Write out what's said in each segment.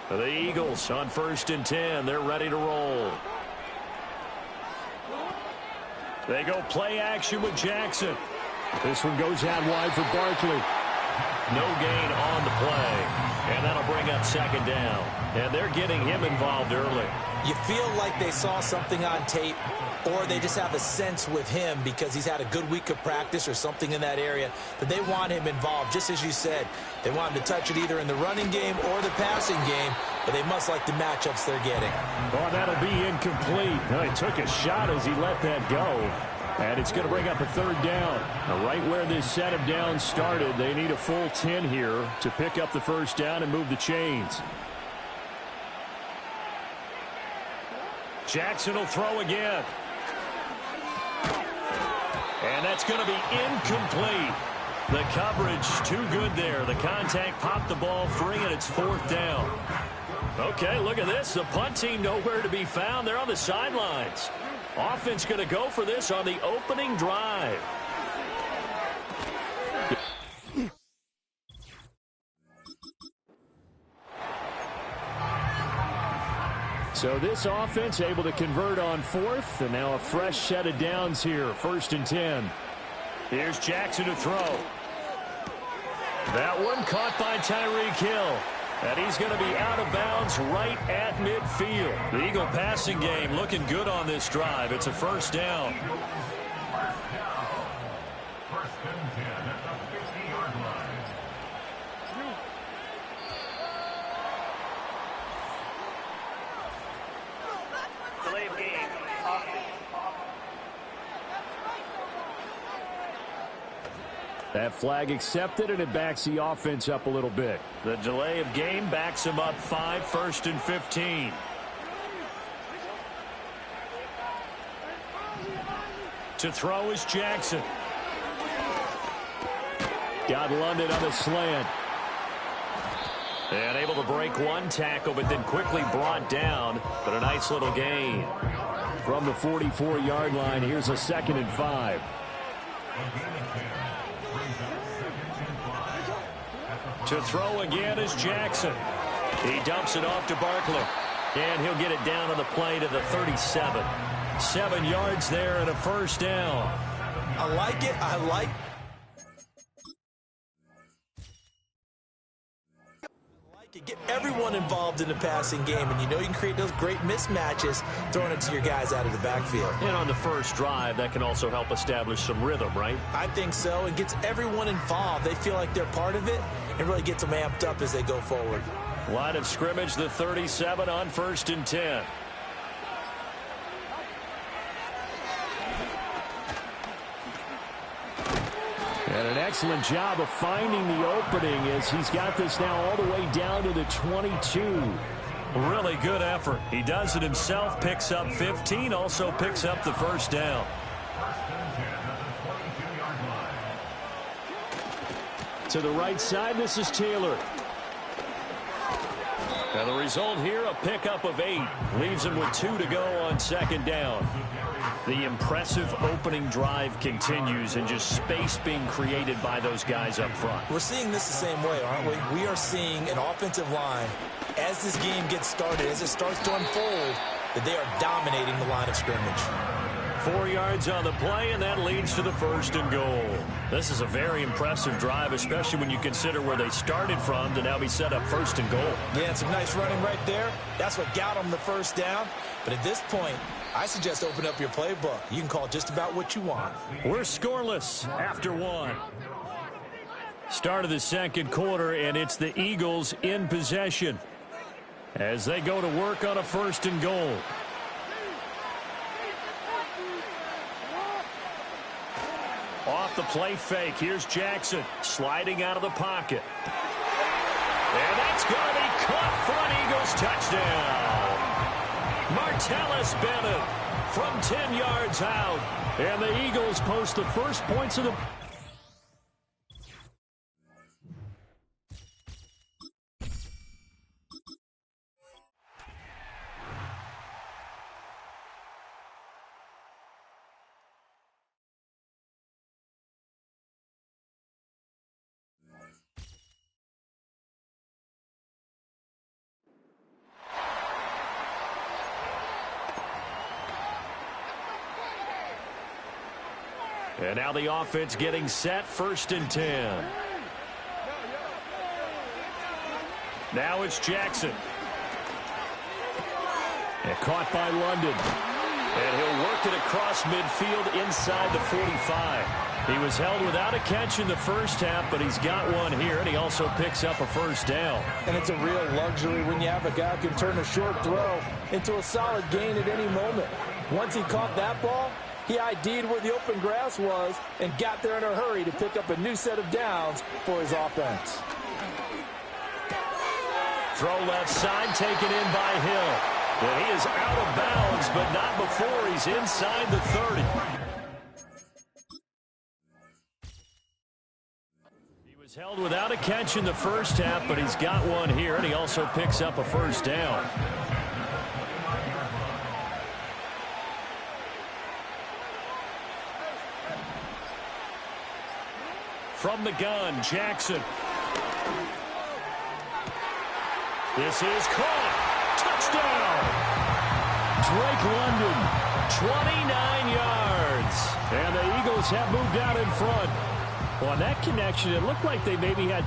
The Eagles on 1st and 10. They're ready to roll. They go play action with Jackson. This one goes out wide for Barkley. No gain on the play. And that'll bring up 2nd down. And they're getting him involved early. You feel like they saw something on tape, or they just have a sense with him because he's had a good week of practice or something in that area that they want him involved. Just as you said, they want him to touch it either in the running game or the passing game, but they must like the matchups they're getting. Oh, that'll be incomplete. Well, he took a shot as he let that go. And it's going to bring up a 3rd down. Now, right where this set of downs started, they need a full 10 here to pick up the 1st down and move the chains. Jackson will throw again. And that's going to be incomplete. The coverage too good there. The contact popped the ball free, and it's 4th down. Okay, look at this. The punt team nowhere to be found. They're on the sidelines. Offense going to go for this on the opening drive. So this offense able to convert on 4th, and now a fresh set of downs here, 1st and 10. Here's Jackson to throw. That one caught by Tyreek Hill. And he's going to be out of bounds right at midfield. The Eagle passing game looking good on this drive. It's a 1st down. That flag accepted, and it backs the offense up a little bit. The delay of game backs him up 5, 1st and 15. To throw is Jackson. Got London on the slant. And able to break one tackle, but then quickly brought down. But a nice little gain. From the 44-yard line, here's a 2nd and 5. To throw again is Jackson. He dumps it off to Barkley. And he'll get it down on the play to the 37. 7 yards there and a 1st down. I like it. I like it. Get everyone involved in the passing game, and you know you can create those great mismatches throwing it to your guys out of the backfield. And on the first drive, that can also help establish some rhythm, right? I think so. It gets everyone involved. They feel like they're part of it and really gets them amped up as they go forward. Line of scrimmage, the 37 on 1st and 10. And an excellent job of finding the opening as he's got this now all the way down to the 22. Really good effort. He does it himself, picks up 15, also picks up the 1st down. To the right side, this is Taylor. And the result here, a pickup of 8. Leaves him with 2 to go on 2nd down. The impressive opening drive continues, and just space being created by those guys up front. We're seeing this the same way, aren't we? We are seeing an offensive line, as this game gets started, as it starts to unfold, that they are dominating the line of scrimmage. 4 yards on the play, and that leads to the 1st and goal. This is a very impressive drive, especially when you consider where they started from to now be set up 1st and goal. Yeah, and some nice running right there. That's what got them the 1st down. But at this point, I suggest open up your playbook. You can call just about what you want. We're scoreless after 1. Start of the 2nd quarter, and it's the Eagles in possession as they go to work on a 1st and goal. Off the play fake, here's Jackson sliding out of the pocket. And that's going to be caught for an Eagles touchdown. Martellus Bennett from 10 yards out. And the Eagles post the first points of the... And now the offense getting set, 1st and 10. Now it's Jackson. And caught by London. And he'll work it across midfield inside the 45. He was held without a catch in the first half, but he's got one here, and he also picks up a 1st down. And it's a real luxury when you have a guy who can turn a short throw into a solid gain at any moment. Once he caught that ball, he ID'd where the open grass was and got there in a hurry to pick up a new set of downs for his offense. Throw left side, taken in by Hill. And he is out of bounds, but not before he's inside the 30. He was held without a catch in the first half, but he's got one here, and he also picks up a 1st down. From the gun, Jackson. This is caught. Touchdown! Drake London, 29 yards. And the Eagles have moved out in front. Well, on that connection, it looked like they maybe had...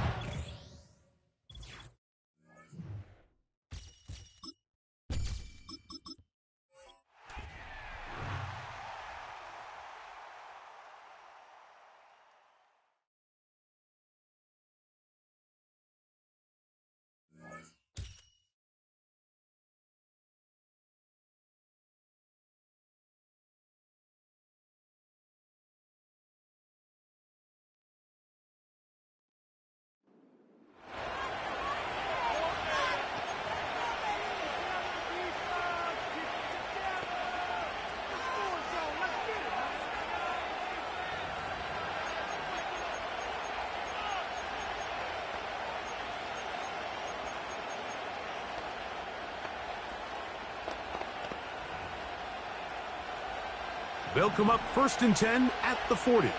They'll come up 1st and 10 at the 40.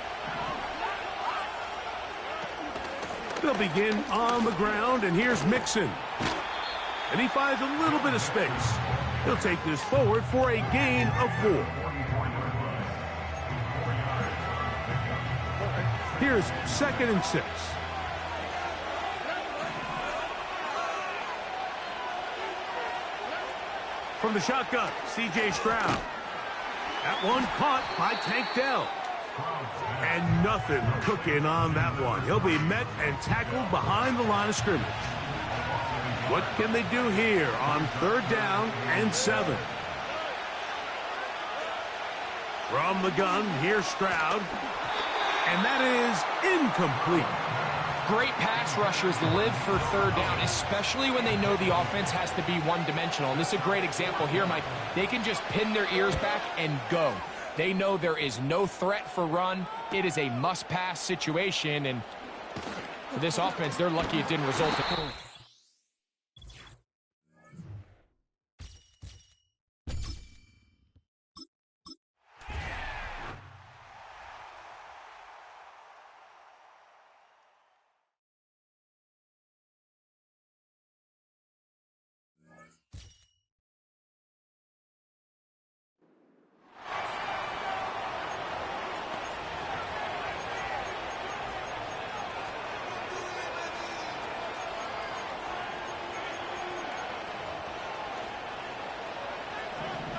They'll begin on the ground, and here's Mixon. And he finds a little bit of space. He'll take this forward for a gain of 4. Here's 2nd and 6. From the shotgun, C.J. Stroud. That one caught by Tank Dell. And nothing cooking on that one. He'll be met and tackled behind the line of scrimmage. What can they do here on 3rd down and 7? From the gun, here's Stroud. And that is incomplete. Great pass rushers live for 3rd down, especially when they know the offense has to be one-dimensional. And this is a great example here, Mike. They can just pin their ears back and go. They know there is no threat for run. It is a must-pass situation. And for this offense, they're lucky it didn't result in...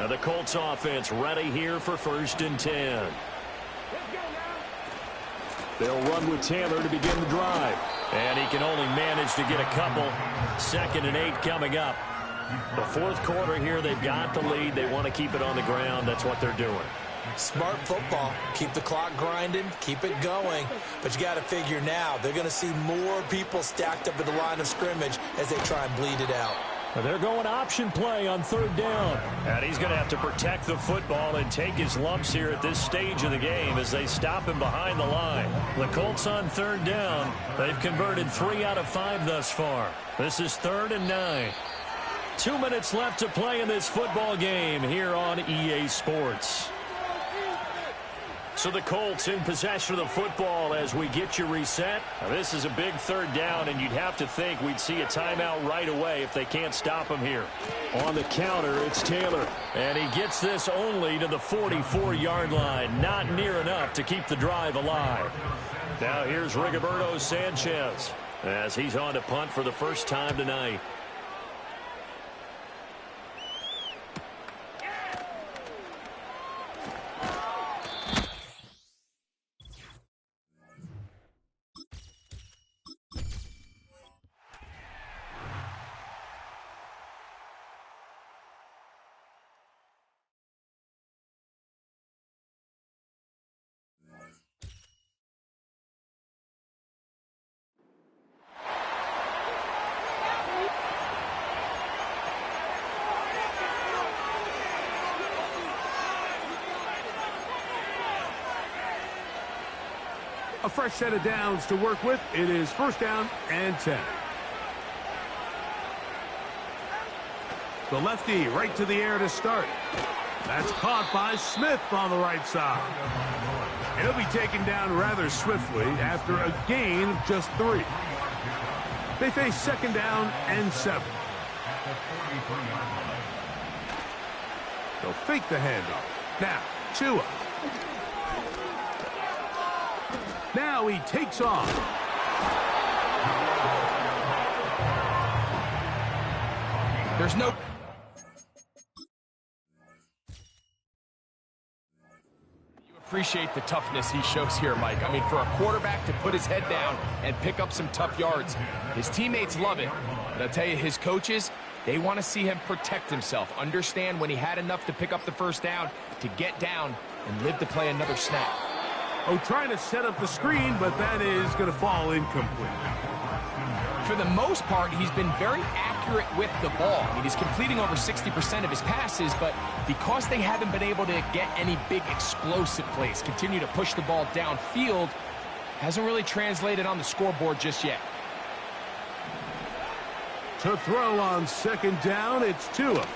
And the Colts offense ready here for 1st and 10. They'll run with Taylor to begin the drive. And he can only manage to get a couple. 2nd and 8 coming up. The 4th quarter here, they've got the lead. They want to keep it on the ground. That's what they're doing. Smart football. Keep the clock grinding. Keep it going. But you got to figure now, they're going to see more people stacked up at the line of scrimmage as they try and bleed it out. They're going option play on 3rd down. And he's going to have to protect the football and take his lumps here at this stage of the game as they stop him behind the line. The Colts on 3rd down. They've converted 3 out of 5 thus far. This is 3rd and 9. 2 minutes left to play in this football game here on EA Sports. So the Colts in possession of the football as we get you reset. Now this is a big third down, and you'd have to think we'd see a timeout right away if they can't stop him here. On the counter, it's Taylor. And he gets this only to the 44-yard line. Not near enough to keep the drive alive. Now here's Rigoberto Sanchez as he's on to punt for the first time tonight. A fresh set of downs to work with. It is first down and 10. The lefty right to the air to start. That's caught by Smith on the right side. He'll be taken down rather swiftly after a gain of just 3. They face second down and 7. They'll fake the handoff. Now, Tua. Now he takes off. There's no... You appreciate the toughness he shows here, Mike. I mean, for a quarterback to put his head down and pick up some tough yards, his teammates love it. But I'll tell you, his coaches, they want to see him protect himself, understand when he had enough to pick up the first down, to get down and live to play another snap. Oh, trying to set up the screen, but that is going to fall incomplete. For the most part, he's been very accurate with the ball. I mean, he's completing over 60% of his passes, but because they haven't been able to get any big explosive plays, continue to push the ball downfield, hasn't really translated on the scoreboard just yet. To throw on second down, it's Tua.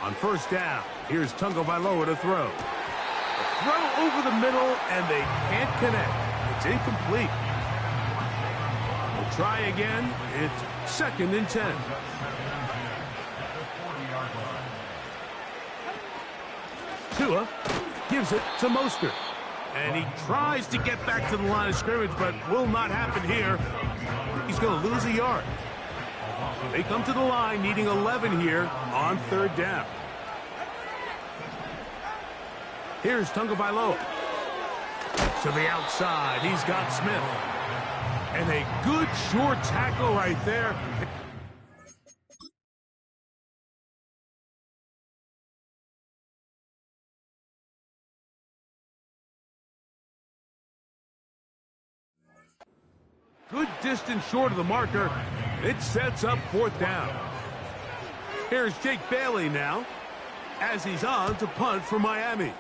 On first down, here's Tagovailoa to throw. A throw over the middle, and they can't connect. It's incomplete. We'll try again. It's second and 10. Tua gives it to Mostert. And he tries to get back to the line of scrimmage, but will not happen here. He's going to lose a yard. They come to the line needing 11 here on third down. Here's Tagovailoa. To the outside, he's got Smith. And a good short tackle right there. Good distance short of the marker. It sets up fourth down. Here's Jake Bailey now as he's on to punt for Miami.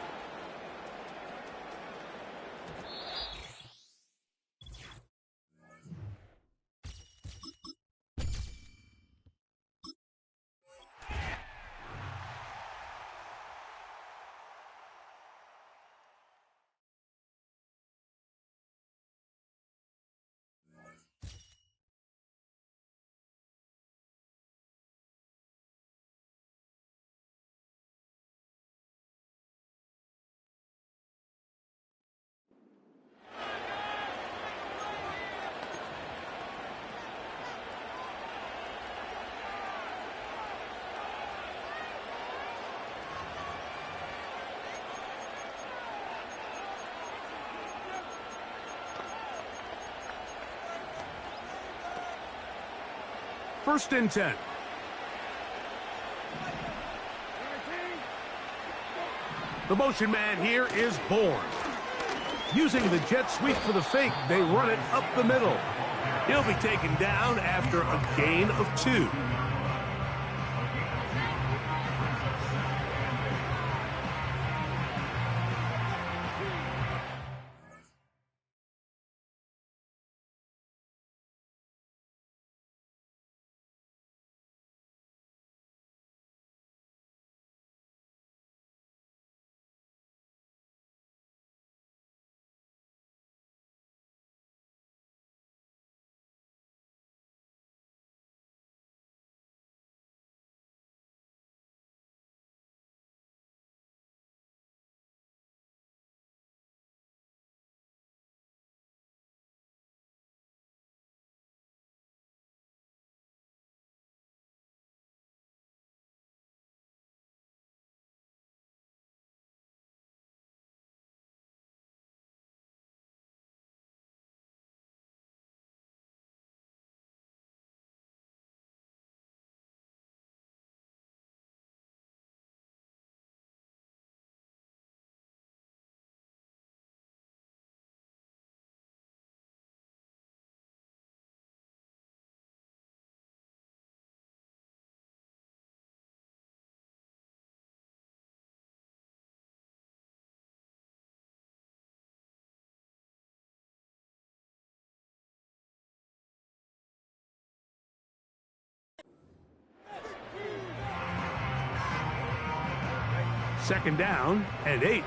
First and 10. The motion man here is Bourne. Using the jet sweep for the fake, they run it up the middle. He'll be taken down after a gain of 2. Second down and 8.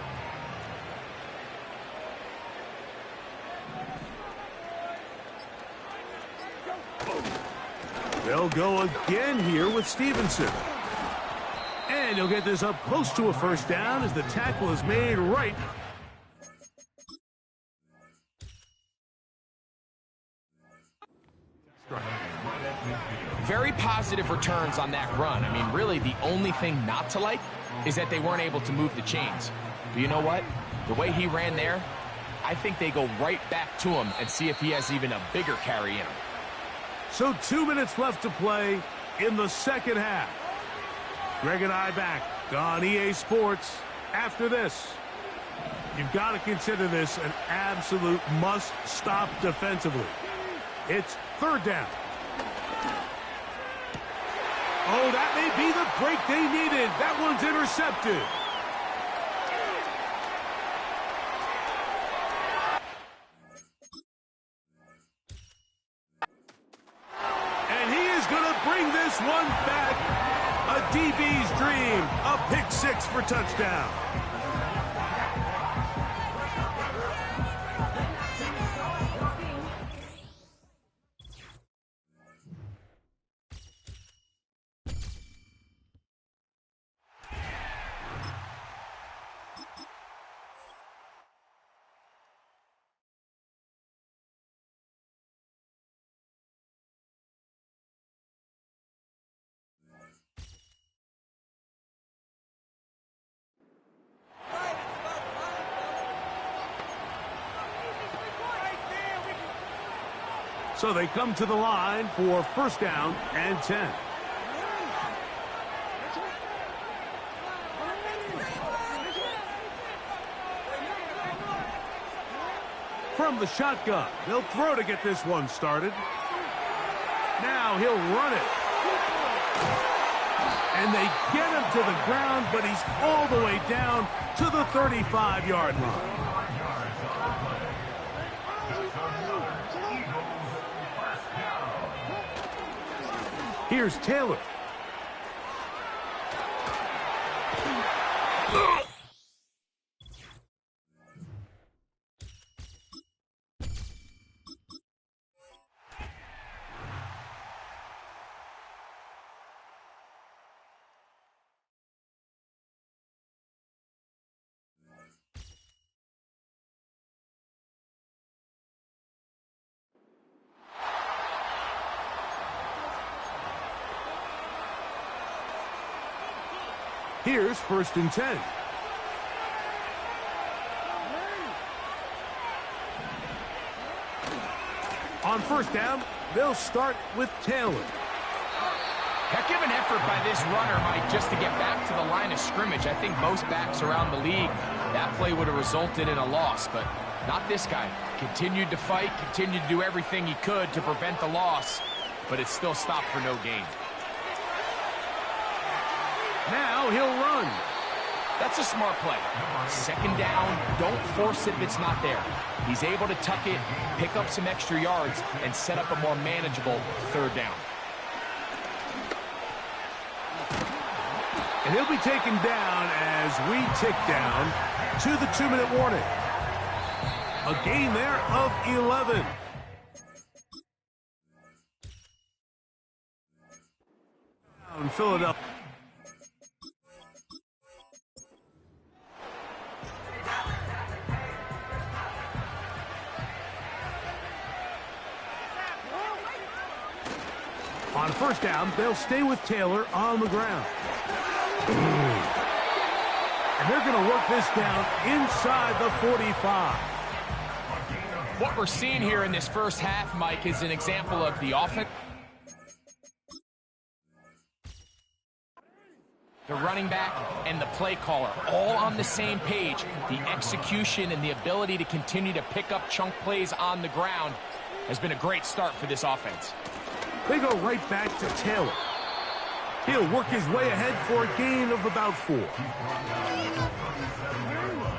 They'll go again here with Stevenson. And he'll get this up close to a first down as the tackle is made right. Very positive returns on that run. I mean, really, the only thing not to like is that they weren't able to move the chains. But you know what? The way he ran there, I think they go right back to him and see if he has even a bigger carry in him. So 2 minutes left to play in the second half. Greg and I back on EA Sports after this. You've got to consider this an absolute must-stop defensively. It's third down. Oh, that may be the break they needed. That one's intercepted. And he is going to bring this one back. A DB's dream. A pick six for touchdown. So they come to the line for first down and 10. From the shotgun, they'll throw to get this one started. Now he'll run it. And they get him to the ground, but he's all the way down to the 35-yard line. Here's Taylor. Here's first and 10. On first down, they'll start with Taylor. Heck of an effort by this runner, Mike, just to get back to the line of scrimmage. I think most backs around the league, that play would have resulted in a loss, but not this guy. Continued to fight, continued to do everything he could to prevent the loss, but it still stopped for no gain. Now he'll run. That's a smart play. Second down, don't force it if it's not there. He's able to tuck it, pick up some extra yards, and set up a more manageable third down. And he'll be taken down as we tick down to the 2-minute warning. A gain there of 11. Down Philadelphia. On first down, they'll stay with Taylor on the ground. And they're going to work this down inside the 45. What we're seeing here in this first half, Mike, is an example of the offense. The running back and the play caller all on the same page. The execution and the ability to continue to pick up chunk plays on the ground has been a great start for this offense. They go right back to Taylor. He'll work his way ahead for a gain of about 4.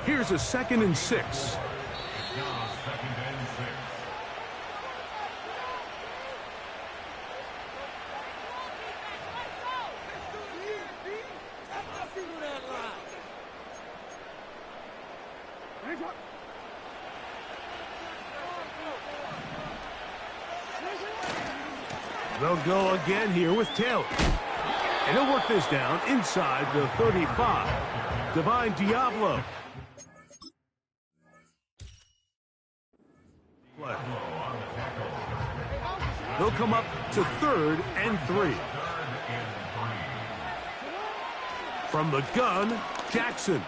Here's a 2nd and 6. They'll go again here with Taylor. And he'll work this down inside the 35. Divine Diablo. They'll come up to 3rd and 3. From the gun, Jackson.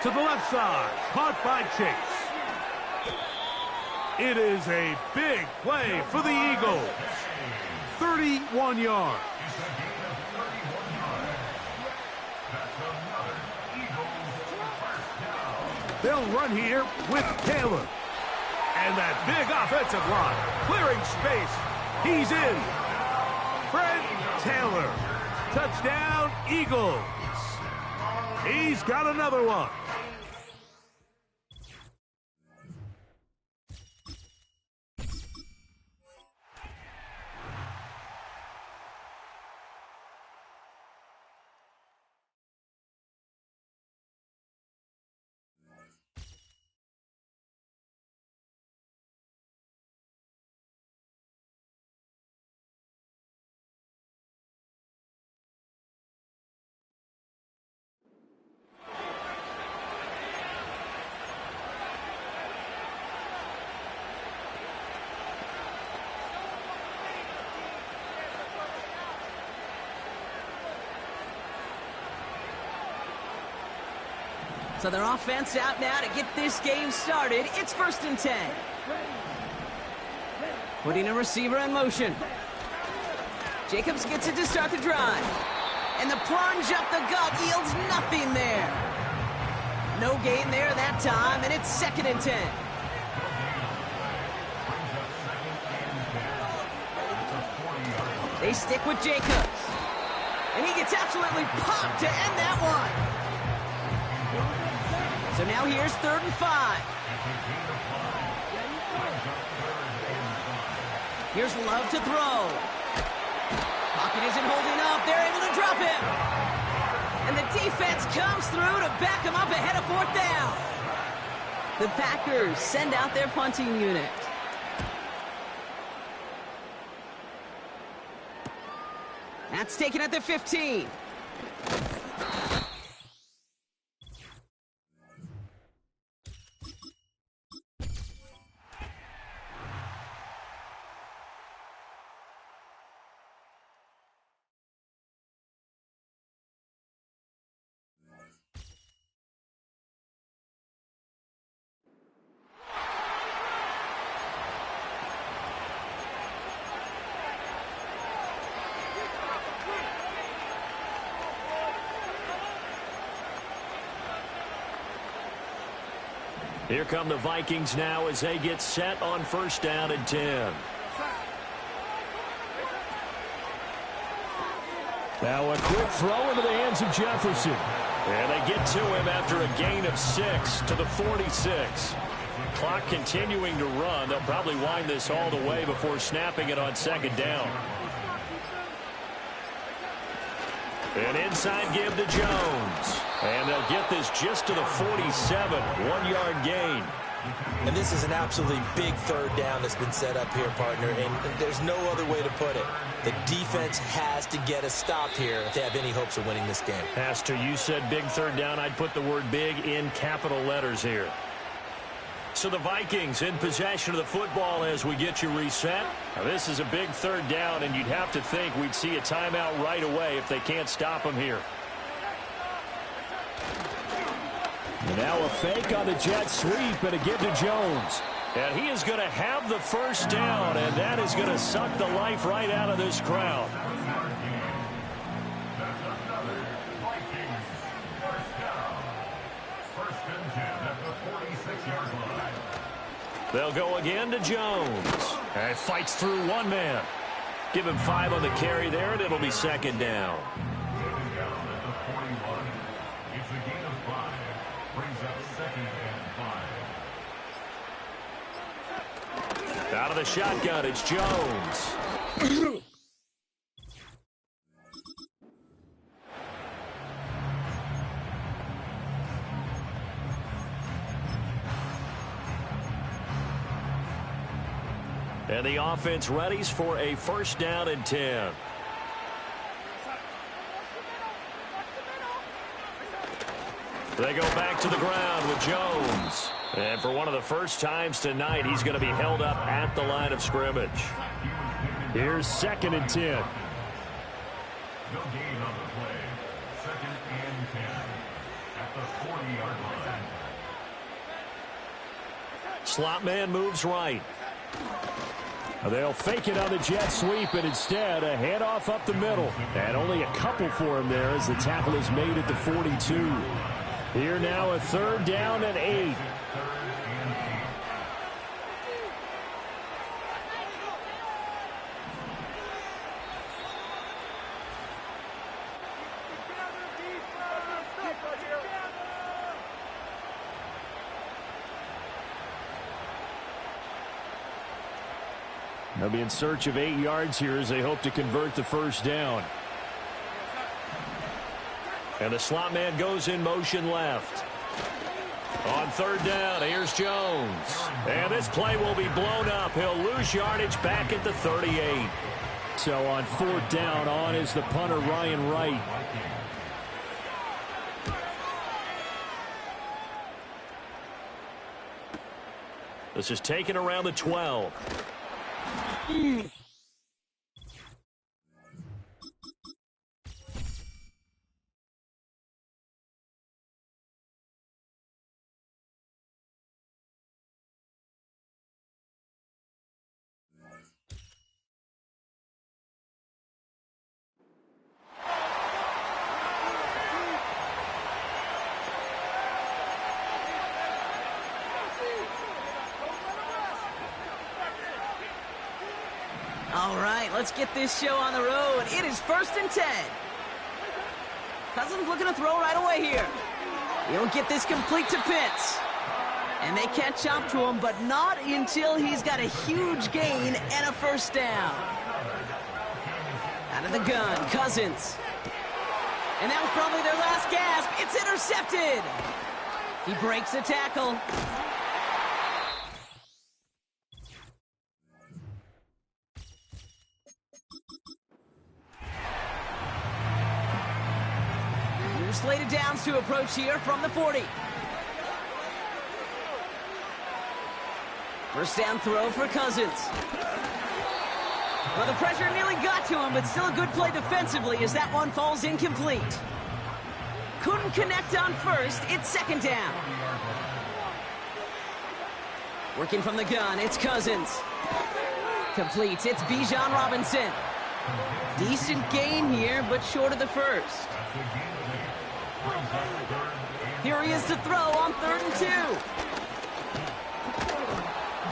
To the left side, caught by Chase. It is a big play for the Eagles. 31 yards. They'll run here with Taylor. And that big offensive line, clearing space. He's in. Fred Taylor. Touchdown, Eagles. He's got another one. So their offense out now to get this game started. It's 1st and 10. Putting a receiver in motion. Jacobs gets it to start the drive. And the plunge up the gut yields nothing there. No gain there that time, and it's 2nd and 10. They stick with Jacobs. And he gets absolutely popped to end that one. So now here's 3rd and 5. Here's Love to throw. Pocket isn't holding up. They're able to drop him. And the defense comes through to back him up ahead of 4th down. The Packers send out their punting unit. That's taken at the 15. Here come the Vikings now as they get set on 1st down and 10. Now a quick throw into the hands of Jefferson. And they get to him after a gain of 6 to the 46. Clock continuing to run. They'll probably wind this all the way before snapping it on 2nd down. An inside give to Jones. And they'll get this just to the 47. 1-yard gain. And this is an absolutely big 3rd down that's been set up here, partner. And there's no other way to put it. The defense has to get a stop here if they have any hopes of winning this game. Pastor, you said big 3rd down. I'd put the word big in capital letters here. So the Vikings in possession of the football as we get you reset. Now this is a big 3rd down, and you'd have to think we'd see a timeout right away if they can't stop them here. And now a fake on the jet sweep and a give to Jones. And he is going to have the 1st down, and that is going to suck the life right out of this crowd. They'll go again to Jones. And fights through one man. Give him 5 on the carry there, and it'll be 2nd down. Out of the shotgun, it's Jones. And the offense readies for a first down and 10. They go back to the ground with Jones. And for one of the first times tonight, he's going to be held up at the line of scrimmage. Here's 2nd and 10. No gain on the play. 2nd and 10 at the 40-yard line. Slot man moves right. They'll fake it on the jet sweep, and instead a handoff up the middle. And only a couple for him there as the tackle is made at the 42. Here now a 3rd down and 8. They'll be in search of 8 yards here as they hope to convert the first down. And the slot man goes in motion left. On 3rd down, here's Jones. And this play will be blown up. He'll lose yardage back at the 38. So on 4th down, on is the punter, Ryan Wright. This is taken around the 12. All right, let's get this show on the road. It is 1st and 10. Cousins looking to throw right away here. He'll get this complete to Pitts. And they catch up to him, but not until he's got a huge gain and a first down. Out of the gun, Cousins. And that was probably their last gasp. It's intercepted. He breaks the tackle. Slated downs to approach here from the 40. First down throw for Cousins. Well, the pressure nearly got to him, but still a good play defensively as that one falls incomplete. Couldn't connect on first. It's 2nd down. Working from the gun, it's Cousins. Complete. It's Bijan Robinson. Decent gain here, but short of the first. Here he is to throw on 3rd and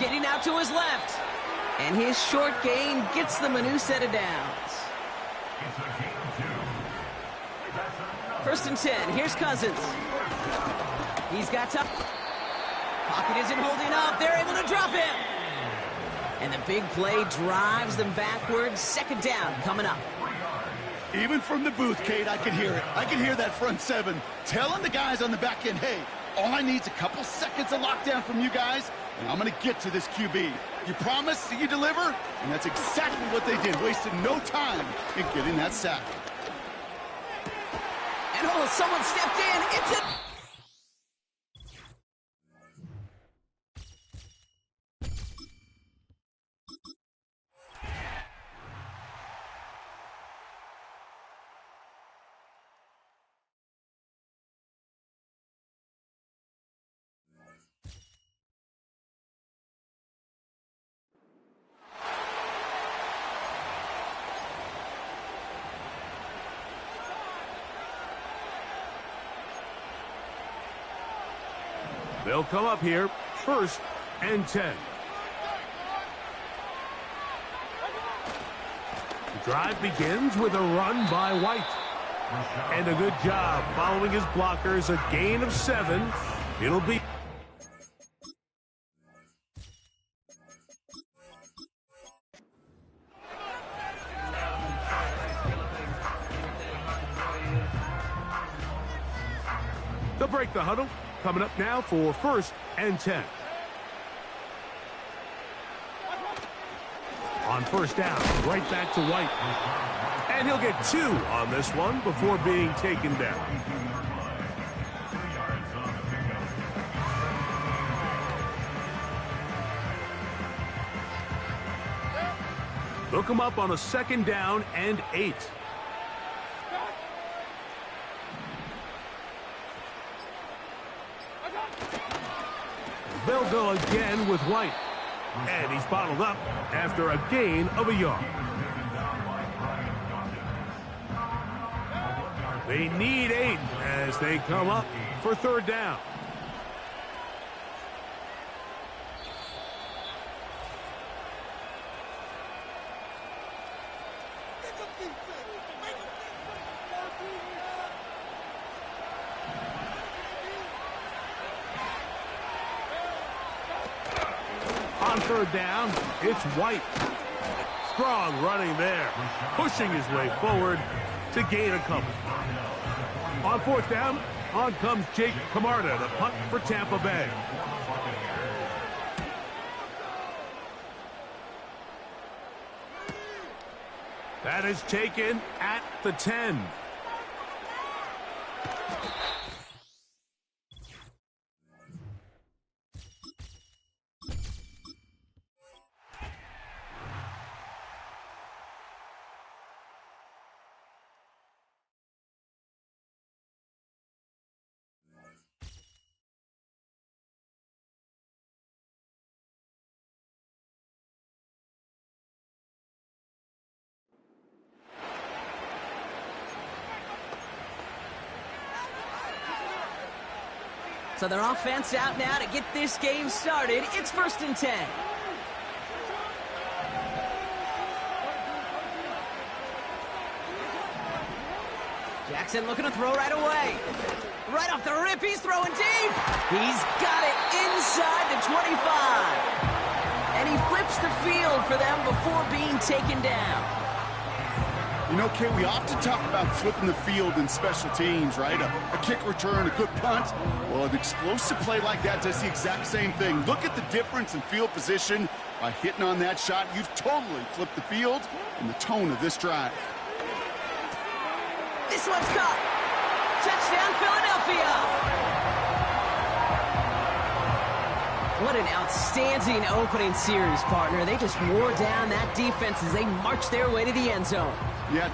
2. Getting out to his left. And his short gain gets them a new set of downs. 1st and 10. Here's Cousins. He's got to... Pocket isn't holding up. They're able to drop him. And the big play drives them backwards. 2nd down coming up. Even from the booth, Kate, I can hear it. I can hear that front 7 telling the guys on the back end, hey, all I need is a couple seconds of lockdown from you guys, and I'm going to get to this QB. You promise that you deliver? And that's exactly what they did, wasted no time in getting that sack. And oh, someone stepped in. It's it. They'll come up here, 1st and 10. The drive begins with a run by White. And a good job following his blockers, a gain of 7. It'll be... They'll break the huddle. Coming up now for 1st and 10. On first down, right back to White. And he'll get 2 on this one before being taken down. Look him up on a 2nd down and 8. They'll go again with White. And he's bottled up after a gain of a yard. They need 8 as they come up for 3rd down. On 3rd down, it's White. Strong running there, pushing his way forward to gain a couple. On 4th down, on comes Jake Camarda to punt for Tampa Bay. That is taken at the 10. So their offense out now to get this game started. It's 1st and 10. Jackson looking to throw right away. Right off the rip, he's throwing deep. He's got it inside the 25. And he flips the field for them before being taken down. You know, Kate, we often talk about flipping the field in special teams, right? A kick return, a good punt. Well, an explosive play like that does the exact same thing. Look at the difference in field position. By hitting on that shot, you've totally flipped the field and the tone of this drive. This one's caught. Touchdown, Philadelphia. What an outstanding opening series, partner. They just wore down that defense as they marched their way to the end zone. Yeah.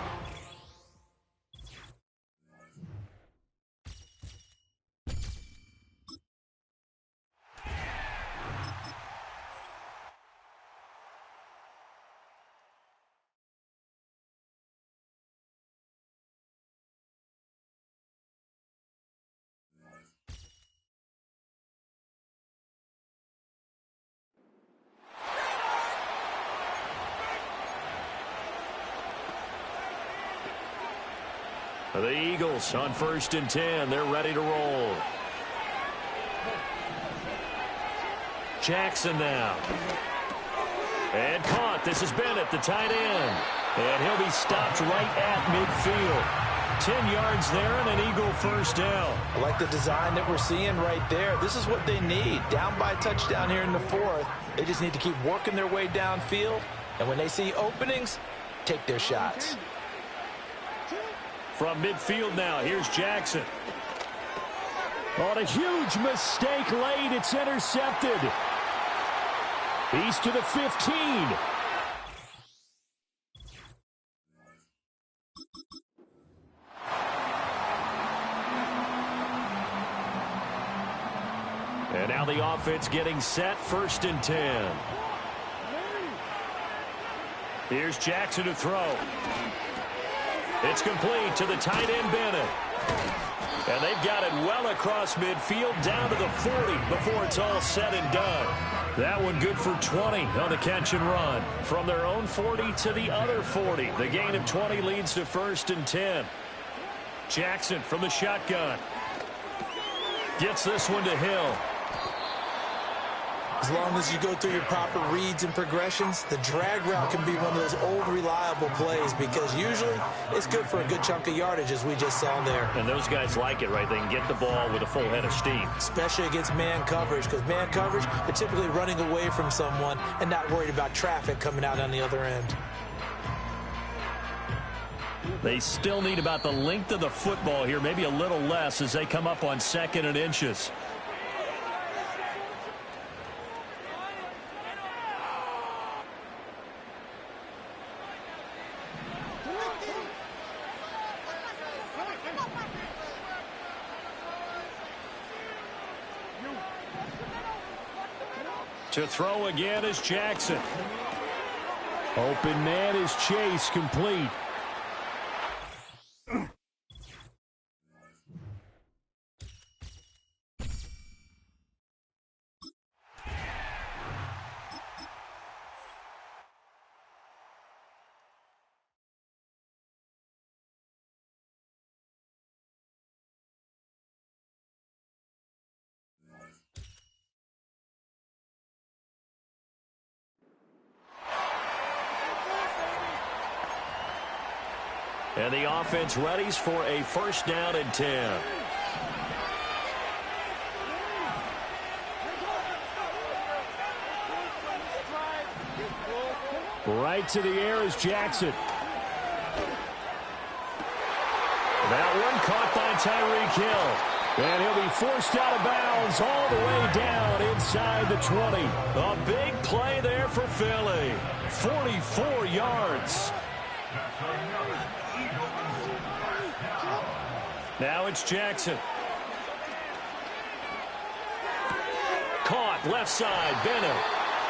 The Eagles on 1st and 10. They're ready to roll. Jackson now. And caught. This is Bennett, the tight end. And he'll be stopped right at midfield. 10 yards there and an Eagle 1st down. I like the design that we're seeing right there. This is what they need. Down by a touchdown here in the 4th. They just need to keep working their way downfield. And when they see openings, take their shots. From midfield now, here's Jackson. On a huge mistake late, it's intercepted. He's to the 15. And now the offense getting set, 1st and 10. Here's Jackson to throw. It's complete to the tight end, Bennett. And they've got it well across midfield down to the 40 before it's all said and done. That one good for 20 on the catch and run. From their own 40 to the other 40. The gain of 20 leads to 1st and 10. Jackson from the shotgun. Gets this one to Hill. As long as you go through your proper reads and progressions, the drag route can be one of those old reliable plays because usually it's good for a good chunk of yardage, as we just saw there. And those guys like it, right? They can get the ball with a full head of steam. Especially against man coverage, because man coverage, they're typically running away from someone and not worried about traffic coming out on the other end. They still need about the length of the football here, maybe a little less as they come up on 2nd and inches. To throw again is Jackson. Open man is Chase, complete. And the offense readies for a 1st down and 10. Right to the air is Jackson. That one caught by Tyreek Hill. And he'll be forced out of bounds all the way down inside the 20. A big play there for Philly. 44 yards. Now it's Jackson. Caught left side, Bennett.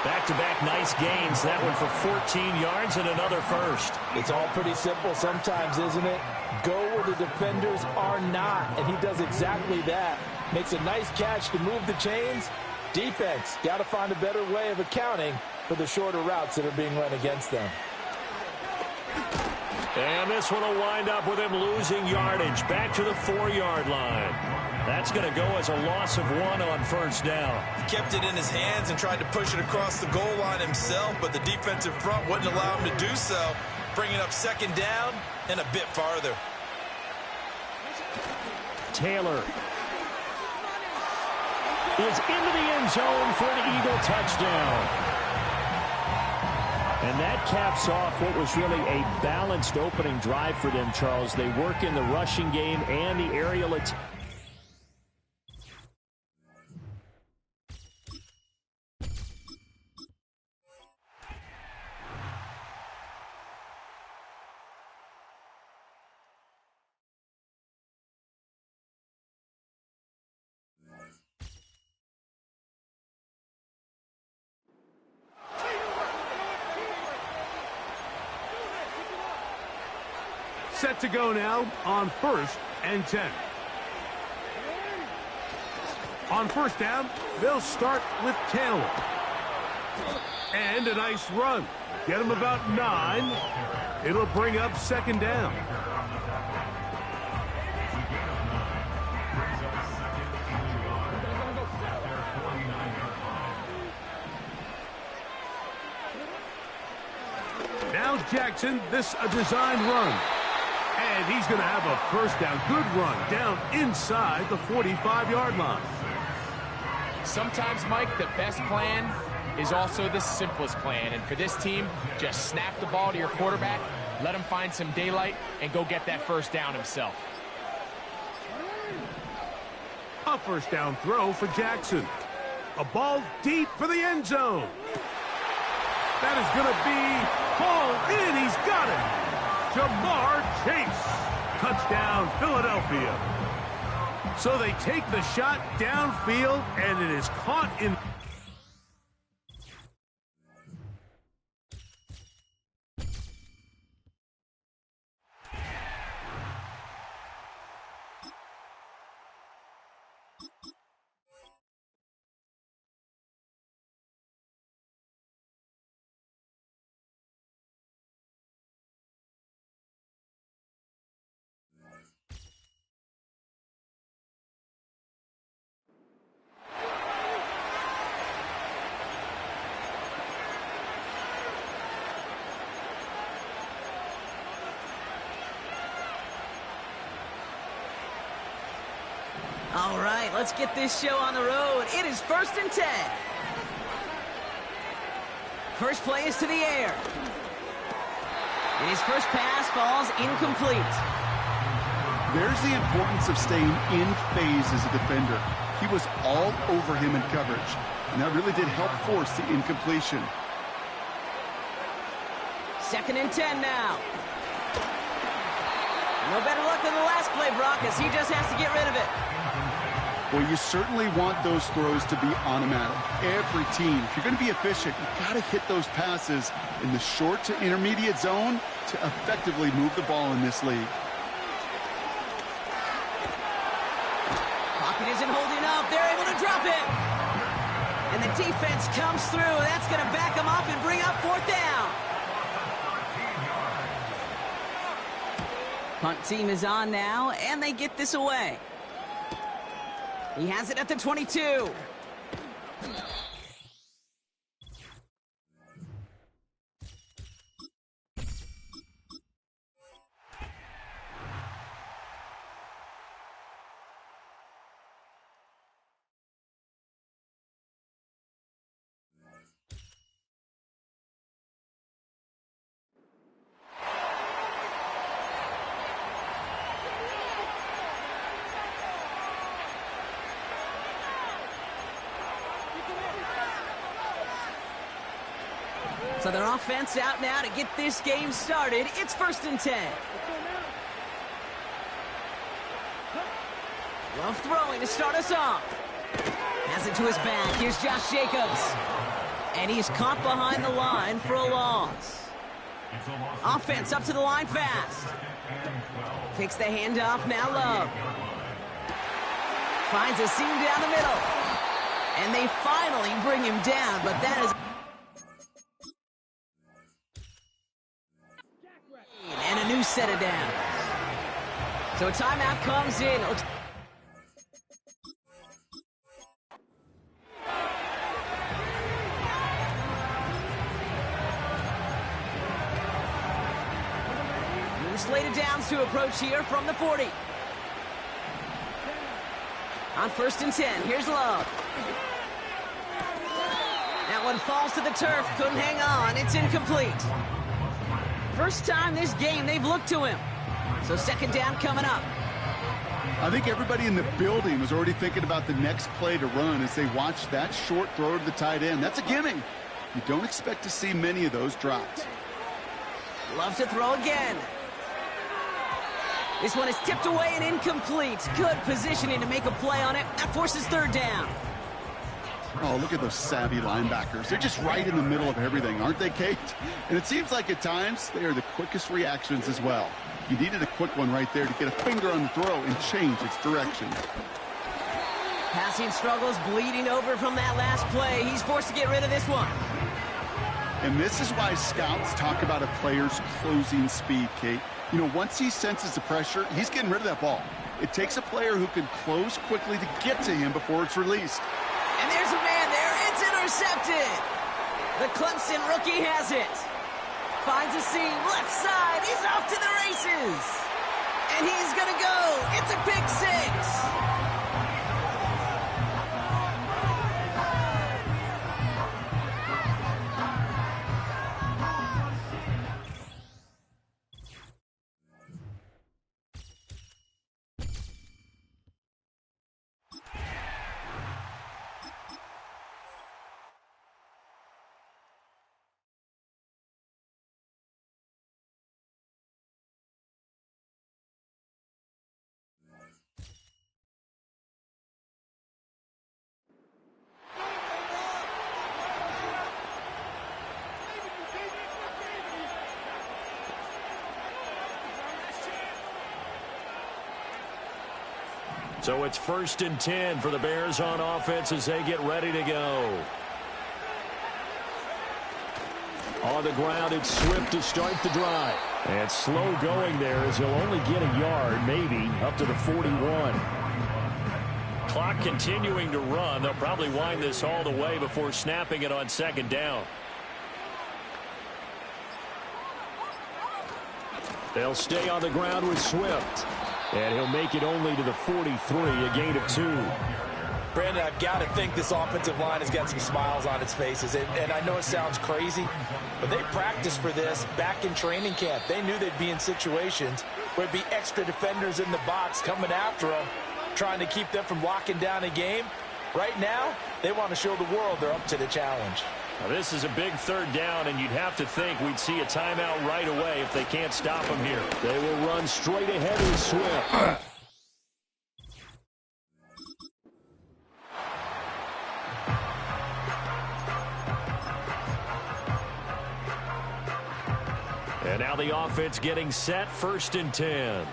Back-to-back nice gains. That one for 14 yards and another first. It's all pretty simple sometimes, isn't it? Go where the defenders are not, and he does exactly that. Makes a nice catch to move the chains. Defense, got to find a better way of accounting for the shorter routes that are being run against them. And this one will wind up with him losing yardage. Back to the 4-yard line. That's going to go as a loss of 1 on 1st down. He kept it in his hands and tried to push it across the goal line himself, but the defensive front wouldn't allow him to do so, bringing up 2nd down and a bit farther. Taylor is into the end zone for an Eagle touchdown. And that caps off what was really a balanced opening drive for them, Charles. They work in the rushing game and the aerial attack. Set to go now on 1st and 10. On 1st down, they'll start with Taylor. And a nice run. Get him about 9. It'll bring up 2nd down. Now Jackson, this a design run. And he's going to have a 1st down. Good run down inside the 45-yard line. Sometimes, Mike, the best plan is also the simplest plan. And for this team, just snap the ball to your quarterback, let him find some daylight, and go get that 1st down himself. A 1st down throw for Jackson. A ball deep for the end zone. That is going to be hauled in. He's got it. Jamar Chase. Touchdown, Philadelphia. So they take the shot downfield, and it is caught in. All right, let's get this show on the road. It is 1st and 10. First play is to the air. And his first pass falls incomplete. There's the importance of staying in phase as a defender. He was all over him in coverage, and that really did help force the incompletion. 2nd and 10 now. No better luck than the last play, Brock, as he just has to get rid of it. Well, you certainly want those throws to be automatic. Every team, if you're going to be efficient, you've got to hit those passes in the short to intermediate zone to effectively move the ball in this league. Pocket isn't holding up. They're able to drop it. And the defense comes through. That's going to back them up and bring up 4th down. Punt team is on now, and they get this away. He has it at the 22. So their offense out now to get this game started. It's 1st and 10. Love throwing to start us off. Has it to his back. Here's Josh Jacobs. And he's caught behind the line for a loss. Offense up to the line fast. Takes the handoff, now Love. Finds a seam down the middle. And they finally bring him down, but that is... And a new set of downs. So a timeout comes in. New slate of downs to approach here from the 40. On 1st and 10, here's Love. That one falls to the turf, couldn't hang on, it's incomplete. First time this game they've looked to him. So 2nd down coming up. I think everybody in the building was already thinking about the next play to run as they watched that short throw to the tight end. That's a gimme. You don't expect to see many of those dropped. Love to throw again. This one is tipped away and incomplete. Good positioning to make a play on it. That forces 3rd down. Oh, look at those savvy linebackers. They're just right in the middle of everything, aren't they, Kate? And it seems like at times they are the quickest reactions as well. You needed a quick one right there to get a finger on the throw and change its direction. Passing struggles bleeding over from that last play. He's forced to get rid of this one. And this is why scouts talk about a player's closing speed, Kate. You know, once he senses the pressure, he's getting rid of that ball. It takes a player who can close quickly to get to him before it's released. And there's a man there. It's intercepted. The Clemson rookie has it. Finds a seam. Left side. He's off to the races. And he's going to go. It's a pick 6. So it's 1st and 10 for the Bears on offense as they get ready to go. On the ground, it's Swift to start the drive. And slow going there as he'll only get a yard, maybe, up to the 41. Clock continuing to run. They'll probably wind this all the way before snapping it on 2nd down. They'll stay on the ground with Swift. And he'll make it only to the 43, a gain of 2. Brandon, I've got to think this offensive line has got some smiles on its faces. And I know it sounds crazy, but they practiced for this back in training camp. They knew they'd be in situations where there'd be extra defenders in the box coming after them, trying to keep them from locking down a game. Right now, they want to show the world they're up to the challenge. Now, this is a big third down, and you'd have to think we'd see a timeout right away if they can't stop him here. They will run straight ahead with Swift. And now the offense getting set, 1st and 10.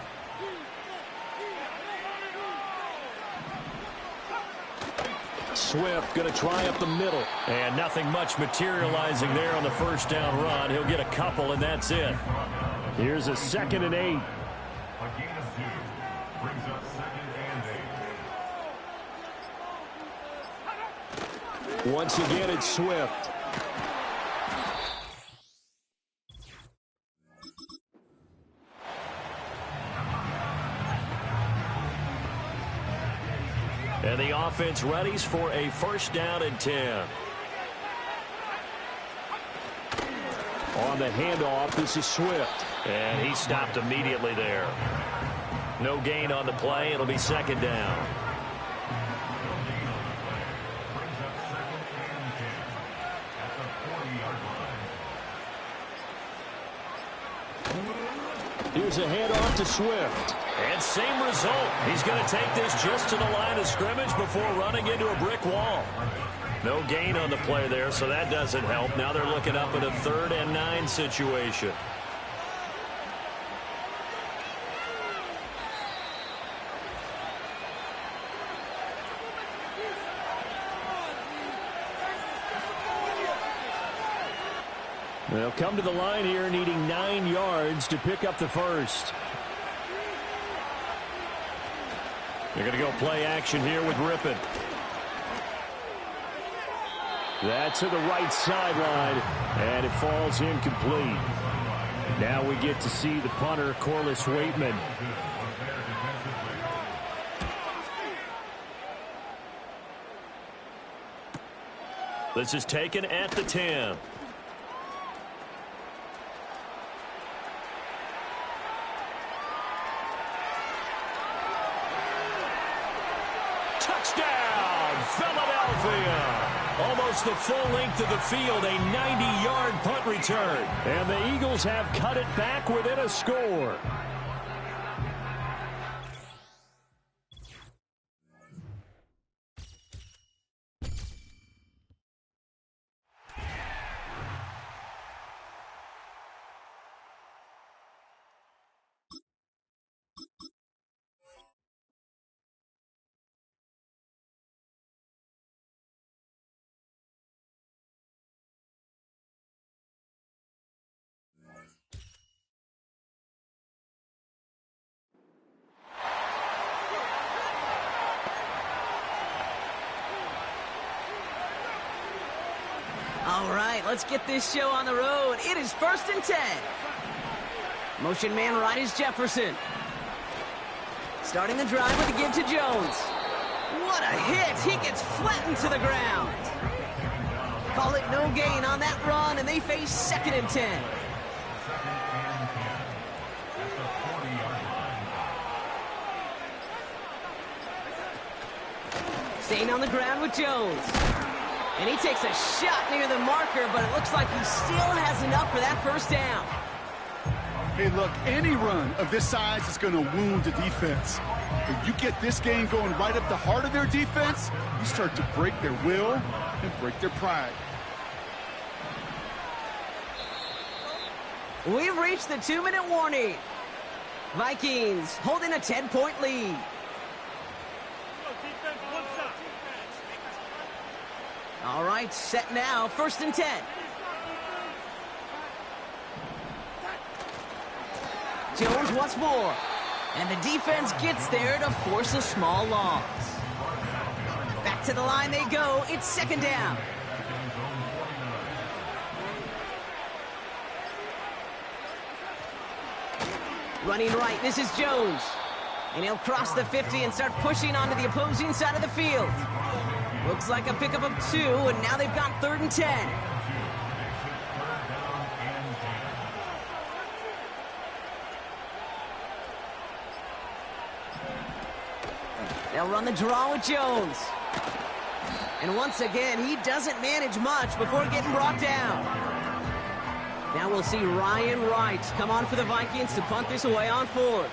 Swift going to try up the middle. And nothing much materializing there on the 1st down run. He'll get a couple, and that's it. Here's a 2nd and 8. A gain of 2 brings up 2nd and 8. Once again, it's Swift. And the offense readies for a 1st down and 10. On the handoff, this is Swift. And he stopped immediately there. No gain on the play. It'll be 2nd down. Here's a handoff to Swift. And same result. He's going to take this just to the line of scrimmage before running into a brick wall. No gain on the play there, so that doesn't help. Now they're looking up at a 3rd and 9 situation. They'll come to the line here needing 9 yards to pick up the 1st. They're going to go play action here with Rippon. That's to the right sideline, and it falls incomplete. Now we get to see the punter, Corliss Waitman. This is taken at the 10. Touchdown, Philadelphia! Almost the full length of the field, a 90-yard punt return. And the Eagles have cut it back within a score. All right, let's get this show on the road. It is 1st and 10. Motion man right is Jefferson. Starting the drive with a give to Jones. What a hit. He gets flattened to the ground. Call it no gain on that run, and they face 2nd and 10. Staying on the ground with Jones. And he takes a shot near the marker, but it looks like he still has enough for that 1st down. Hey, look, any run of this size is going to wound the defense. If you get this game going right up the heart of their defense, you start to break their will and break their pride. We've reached the 2-minute warning. Vikings holding a 10-point lead. All right, set now, 1st and 10. Jones once more. And the defense gets there to force a small loss. Back to the line they go. It's 2nd down. Running right, this is Jones. And he'll cross the 50 and start pushing onto the opposing side of the field. Looks like a pickup of 2, and now they've got 3rd and 10. They'll run the draw with Jones. And once again, he doesn't manage much before getting brought down. Now we'll see Ryan Wright come on for the Vikings to punt this away on 4th.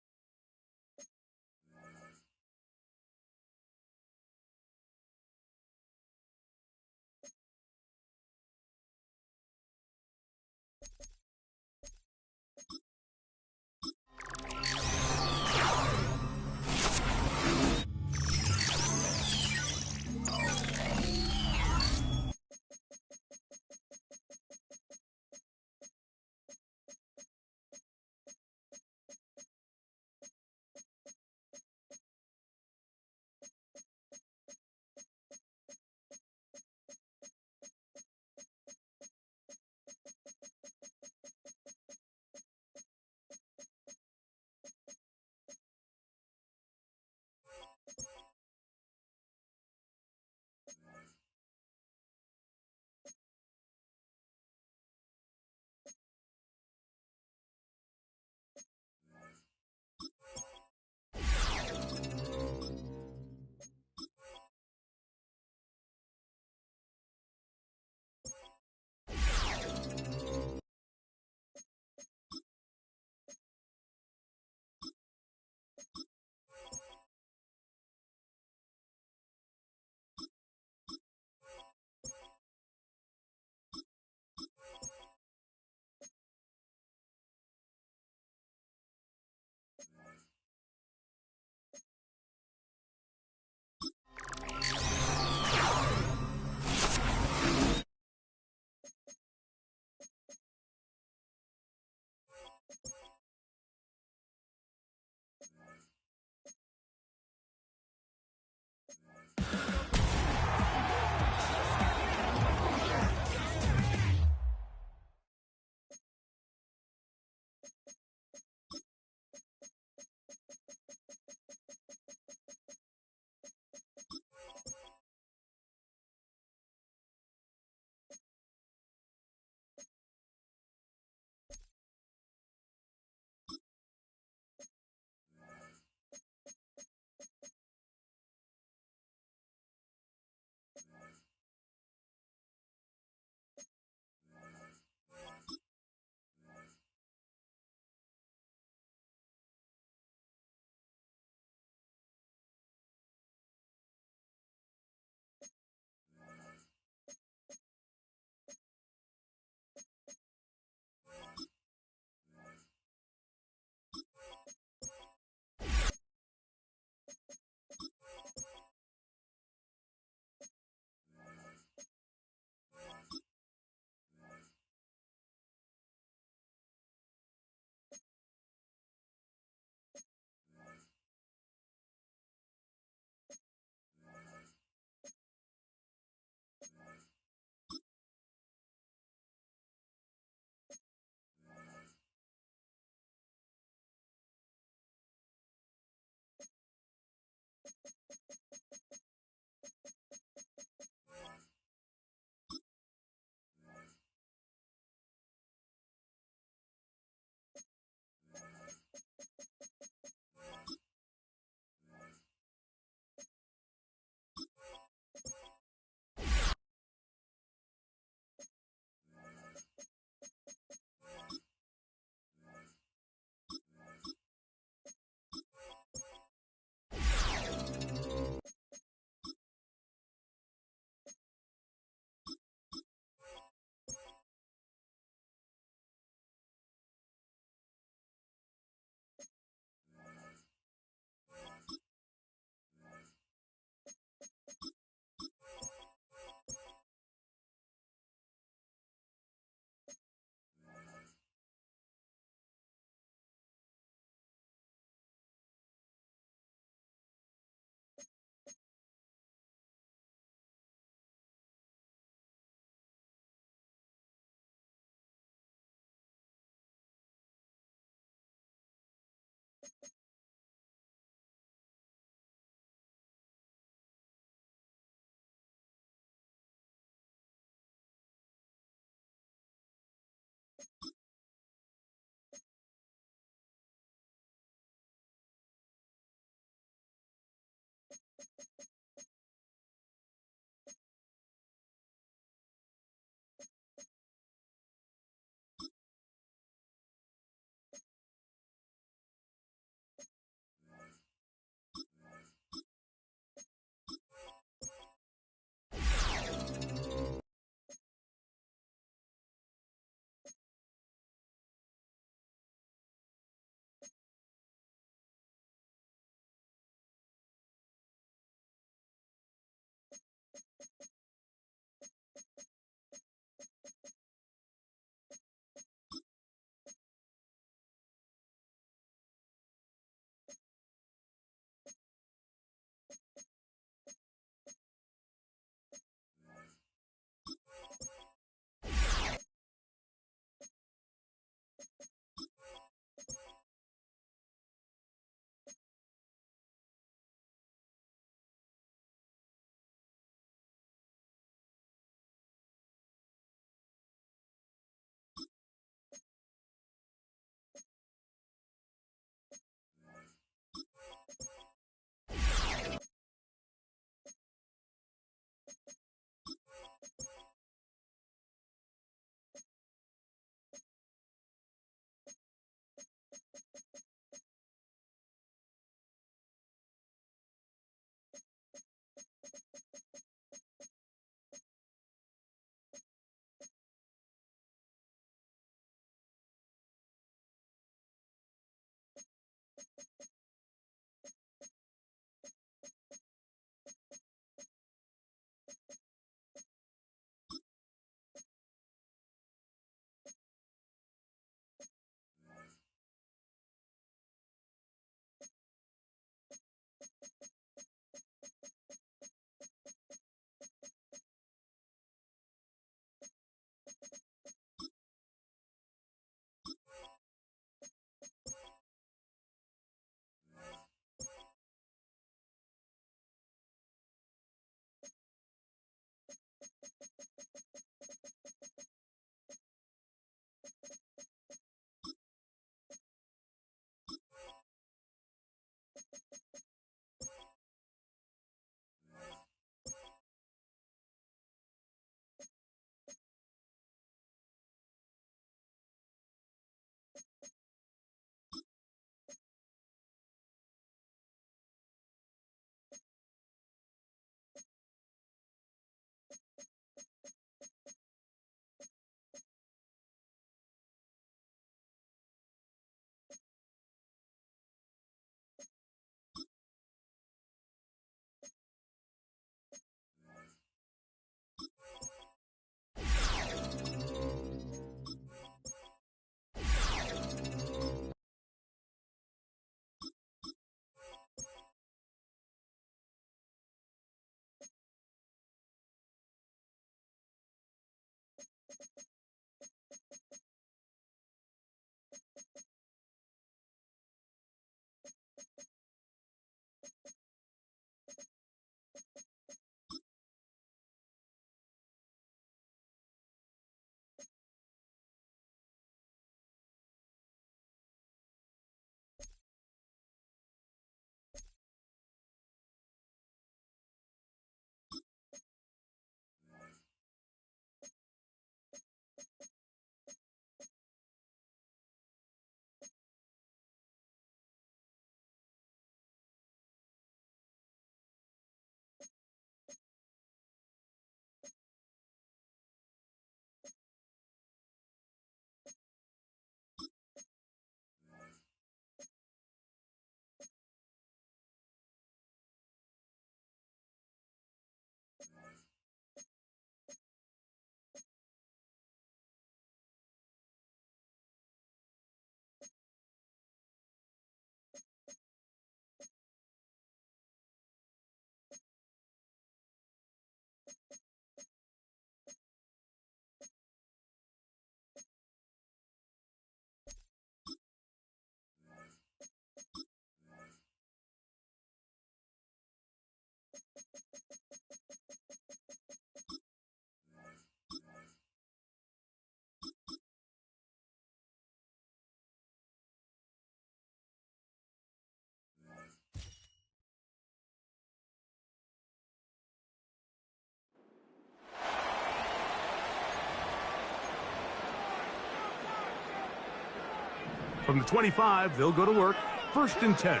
From the 25, they'll go to work. 1st and 10.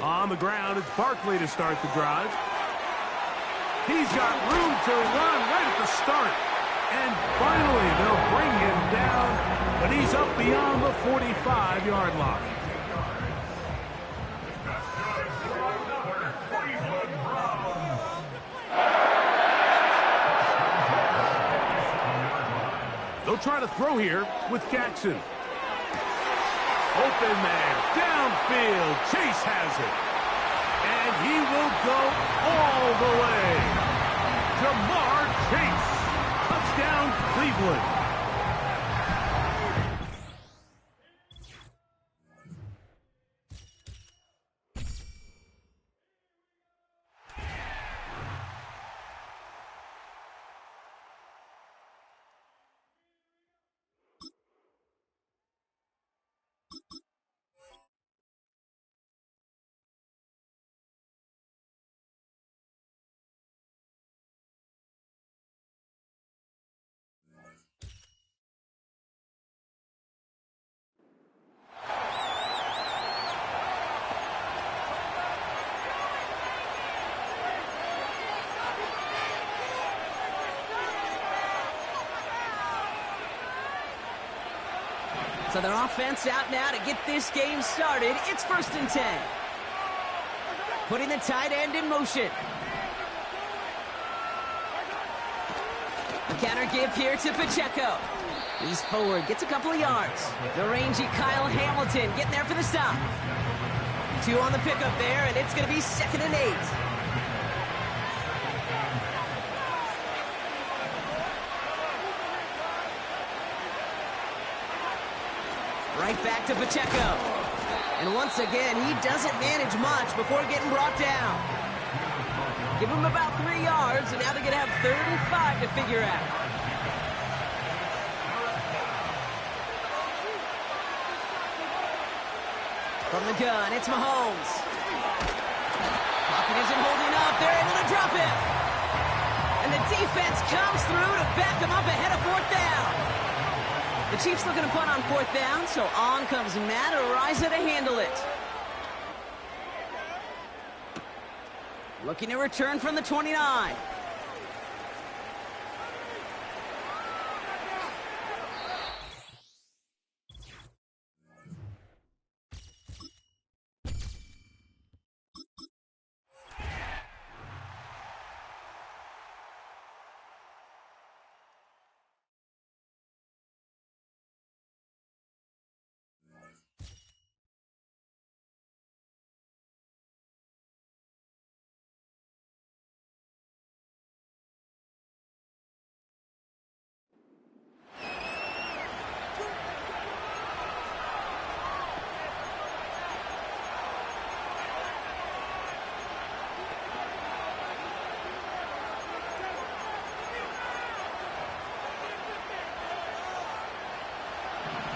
On the ground, it's Barkley to start the drive. He's got room to run right at the start. And finally, they'll bring him down, but he's up beyond the 45-yard line. They'll try to throw here with Jackson. Open man, downfield, Chase has it. And he will go all the way. Jamar Chase, touchdown Cleveland. So their offense out now to get this game started. It's 1st and 10. Putting the tight end in motion. A counter give here to Pacheco. He's forward, gets a couple of yards. The rangy Kyle Hamilton getting there for the stop. 2 on the pickup there, and it's going to be 2nd and 8. Right back to Pacheco. And once again, he doesn't manage much before getting brought down. Give him about 3 yards, and now they're going to have 3rd and 5 to figure out. From the gun, it's Mahomes. Pocket isn't holding up. They're able to drop him. And the defense comes through to back him up ahead of 4th down. The Chiefs looking to punt on 4th down, so on comes Matt Araiza to handle it. Looking to return from the 29.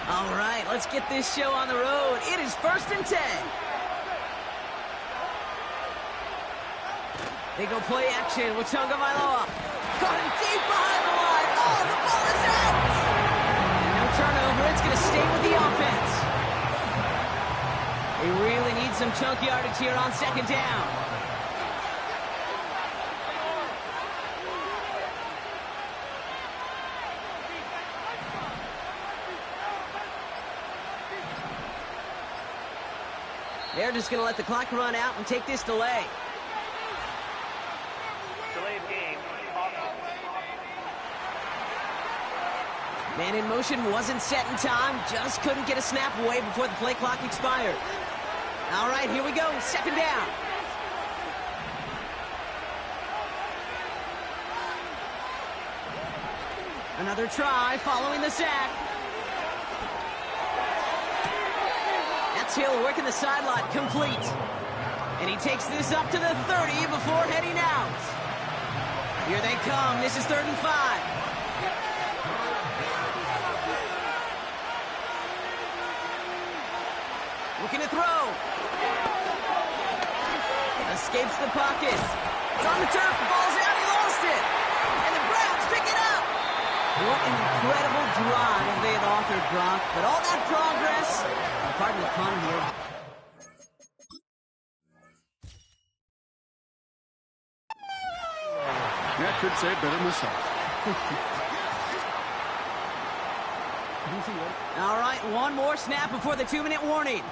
All right, let's get this show on the road. It is 1st and 10. They go play action with Tagovailoa. Caught him deep behind the line. Oh, the ball is out! And no turnover. It's going to stay with the offense. They really need some chunk yardage here on 2nd down. They're just going to let the clock run out and take this delay. Delay of game. Man in motion wasn't set in time. Just couldn't get a snap away before the play clock expired. All right, here we go. 2nd down. Another try following the sack. Hill working the sideline, complete. And he takes this up to the 30 before heading out. Here they come. This is 3rd and 5. Looking to throw. Escapes the pocket. It's on the turf. The ball's out. He lost it. And the Browns pick it up. What an incredible drive they had authored, Brock. But all that progress, pardon the pun here. Yeah, I couldn't say it better myself. All right, one more snap before the 2-minute warning.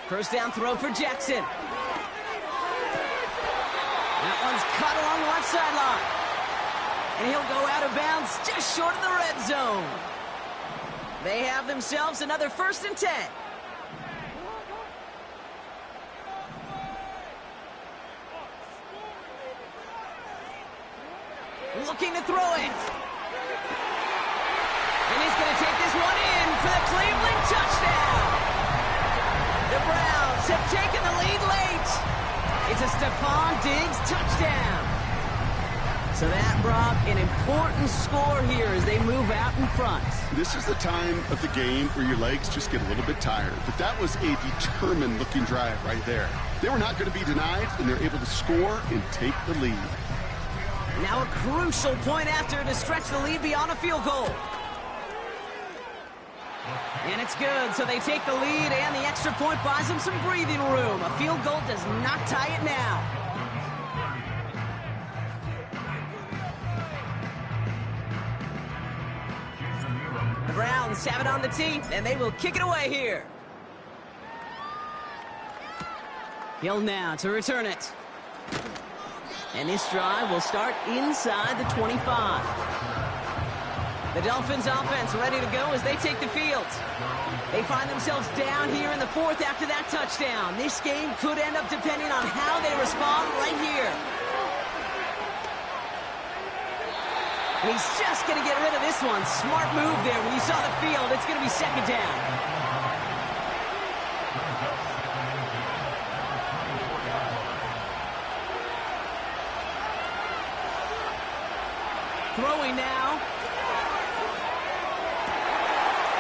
First down throw for Jackson. That one's cut along the left sideline. And he'll go out of bounds just short of the red zone. They have themselves another 1st and 10. Looking to throw it. And he's going to take this one in for the Cleveland touchdown. The Browns have taken the lead late. It's a Stephon Diggs touchdown. So that, Brock, an important score here as they move out in front. This is the time of the game where your legs just get a little bit tired. But that was a determined-looking drive right there. They were not going to be denied, and they're able to score and take the lead. Now a crucial point after to stretch the lead beyond a field goal. And it's good, so they take the lead, and the extra point buys them some breathing room. A field goal does not tie it now. The Browns have it on the tee, and they will kick it away here. Hill now to return it. And this drive will start inside the 25. The Dolphins offense ready to go as they take the field. They find themselves down here in the 4th after that touchdown. This game could end up depending on how they respond right here. And he's just going to get rid of this one. Smart move there. When you saw the field, it's going to be 2nd down. Throwing now.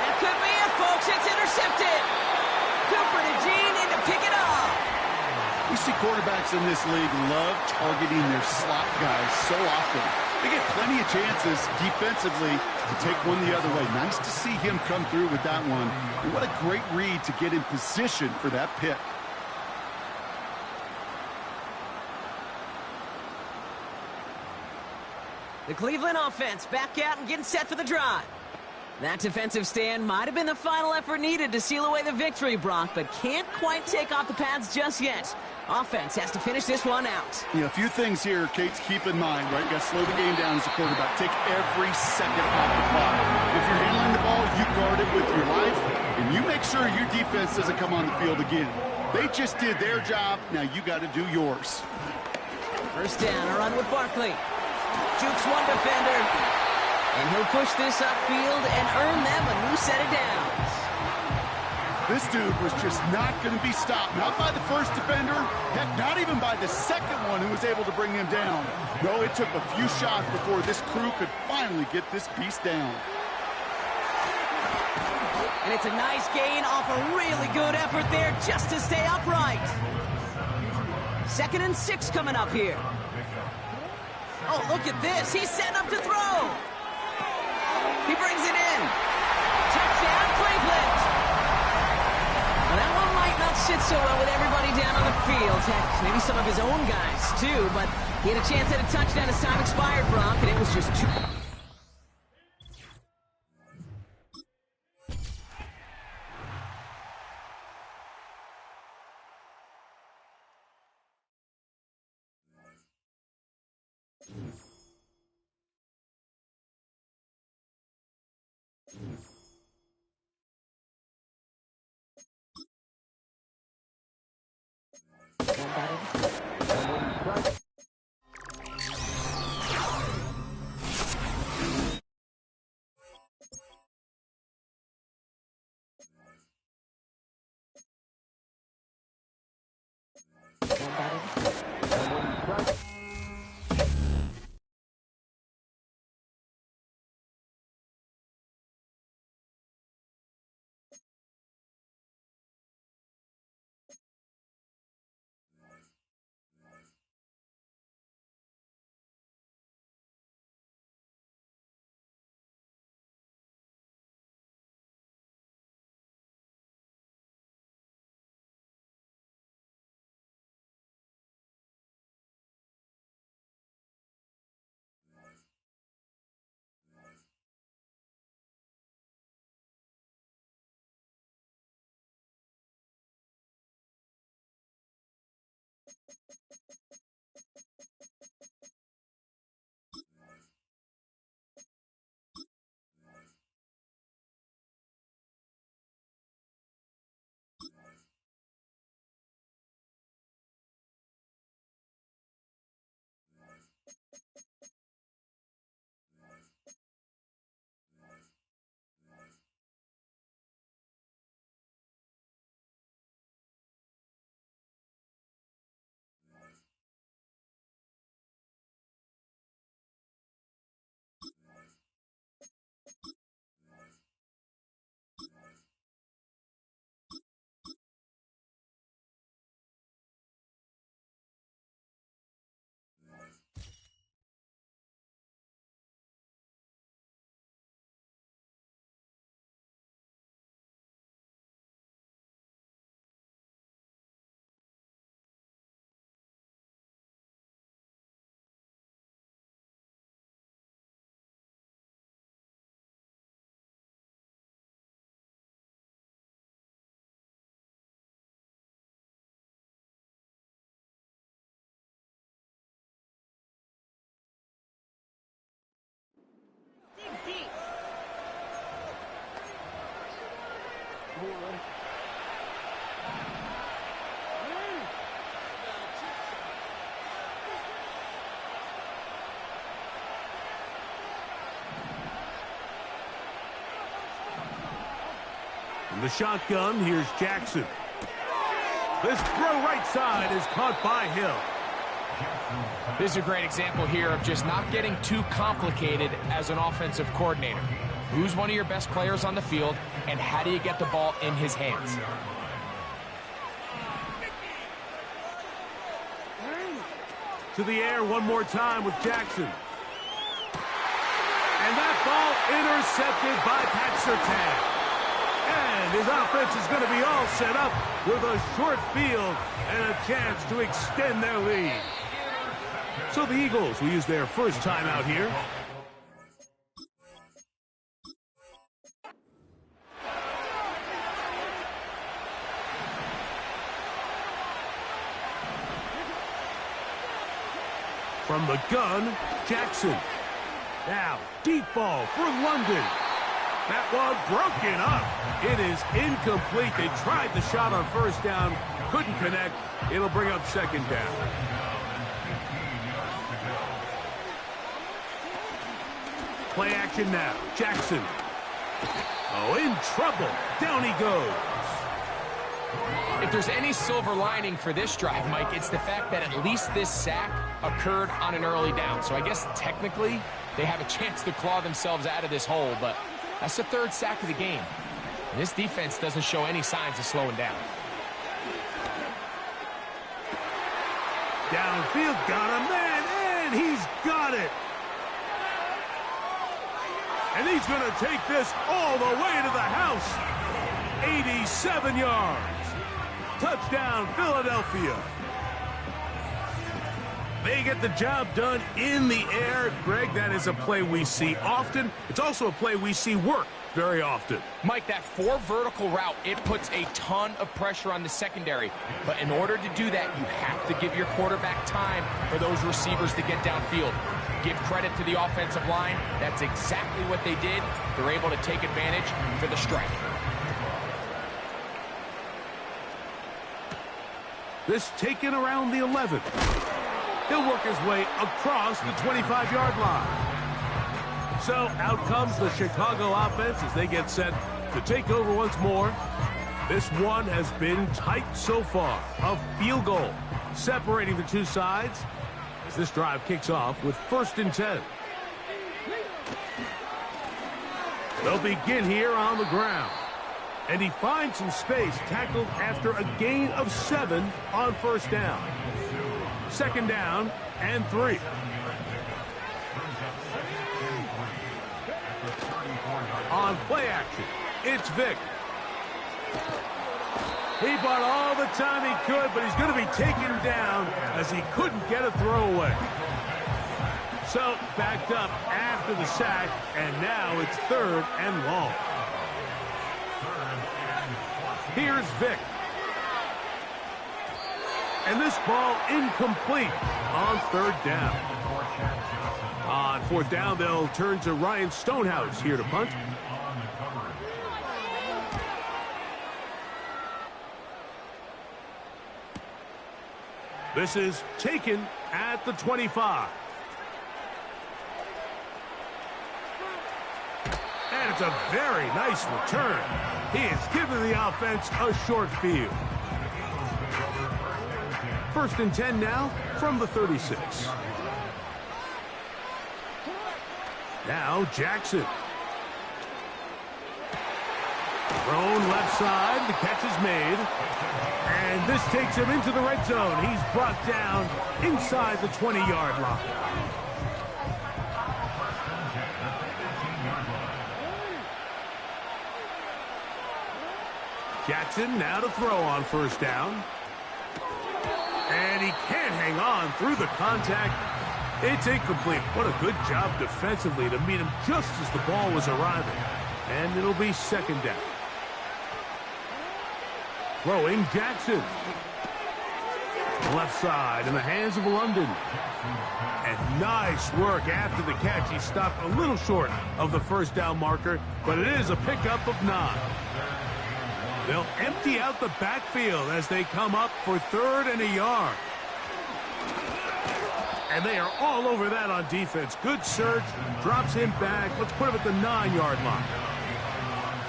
That could be it, folks. It's intercepted. Cooper to Gene in to pick it up. We see quarterbacks in this league love targeting their slot guys so often. They get plenty of chances defensively to take one the other way. Nice to see him come through with that one. And what a great read to get in position for that pick. The Cleveland offense back out and getting set for the drive. That defensive stand might have been the final effort needed to seal away the victory, Brock, but can't quite take off the pads just yet. Offense has to finish this one out. Yeah, a few things here, Kate, to keep in mind, right? You got to slow the game down as a quarterback. Take every second off the clock. If you're handling the ball, you guard it with your life, and you make sure your defense doesn't come on the field again. They just did their job. Now you got to do yours. First down, a run with Barkley. Jukes one defender, and he'll push this upfield and earn them a new set of downs. This dude was just not going to be stopped. Not by the first defender, heck, not even by the second one who was able to bring him down. No, it took a few shots before this crew could finally get this beast down. And it's a nice gain off a really good effort there just to stay upright. 2nd and 6 coming up here. Oh, look at this. He's setting up to throw. He brings it in. Touchdown, Cleveland. Well, that one might not sit so well with everybody down on the field. Heck, maybe some of his own guys, too. But he had a chance at a touchdown as time expired, Brock, and it was just too... From the shotgun, here's Jackson. This throw right side is caught by Hill. This is a great example here of just not getting too complicated as an offensive coordinator. Who's one of your best players on the field, and how do you get the ball in his hands? To the air one more time with Jackson. And that ball intercepted by Pat Surtain. And his offense is going to be all set up with a short field and a chance to extend their lead. So the Eagles will use their first timeout here. From the gun, Jackson. Now, deep ball for London. That one broken up. It is incomplete. They tried the shot on first down, couldn't connect. It'll bring up second down. Play action now. Jackson. Oh, in trouble. Down he goes. If there's any silver lining for this drive, Mike, it's the fact that at least this sack occurred on an early down. So I guess technically they have a chance to claw themselves out of this hole, but that's the third sack of the game. And this defense doesn't show any signs of slowing down. Downfield, got a man, and he's got it. And he's going to take this all the way to the house. 87 yards. Touchdown, Philadelphia. They get the job done in the air. Greg, that is a play we see often. It's also a play we see work very often. Mike, that 4 vertical route, it puts a ton of pressure on the secondary. But in order to do that, you have to give your quarterback time for those receivers to get downfield. Give credit to the offensive line. That's exactly what they did. They're able to take advantage for the strike. This taken around the 11. He'll work his way across the 25-yard line. So out comes the Chicago offense as they get set to take over once more. This one has been tight so far. A field goal separating the two sides as this drive kicks off with 1st and 10. They'll begin here on the ground. And he finds some space, tackled after a gain of 7 on first down. 2nd down and 3. On play action, it's Vick. He bought all the time he could, but he's going to be taken down as he couldn't get a throwaway. So backed up after the sack, and now it's 3rd and long. Here's Vick. And this ball incomplete on 3rd down. On 4th down, they'll turn to Ryan Stonehouse here to punt. This is taken at the 25. And it's a very nice return. He has given the offense a short field. 1st and 10 now from the 36. Now Jackson. Thrown left side. The catch is made. And this takes him into the red zone. He's brought down inside the 20-yard line. Jackson now to throw on 1st down. And he can't hang on through the contact. It's incomplete. What a good job defensively to meet him just as the ball was arriving. And it'll be 2nd down. Throwing Jackson. Left side in the hands of London. And nice work after the catch. He stopped a little short of the 1st down marker, but it is a pickup of 9. They'll empty out the backfield as they come up for 3rd and a yard. And they are all over that on defense. Good search, drops him back. Let's put him at the 9-yard line.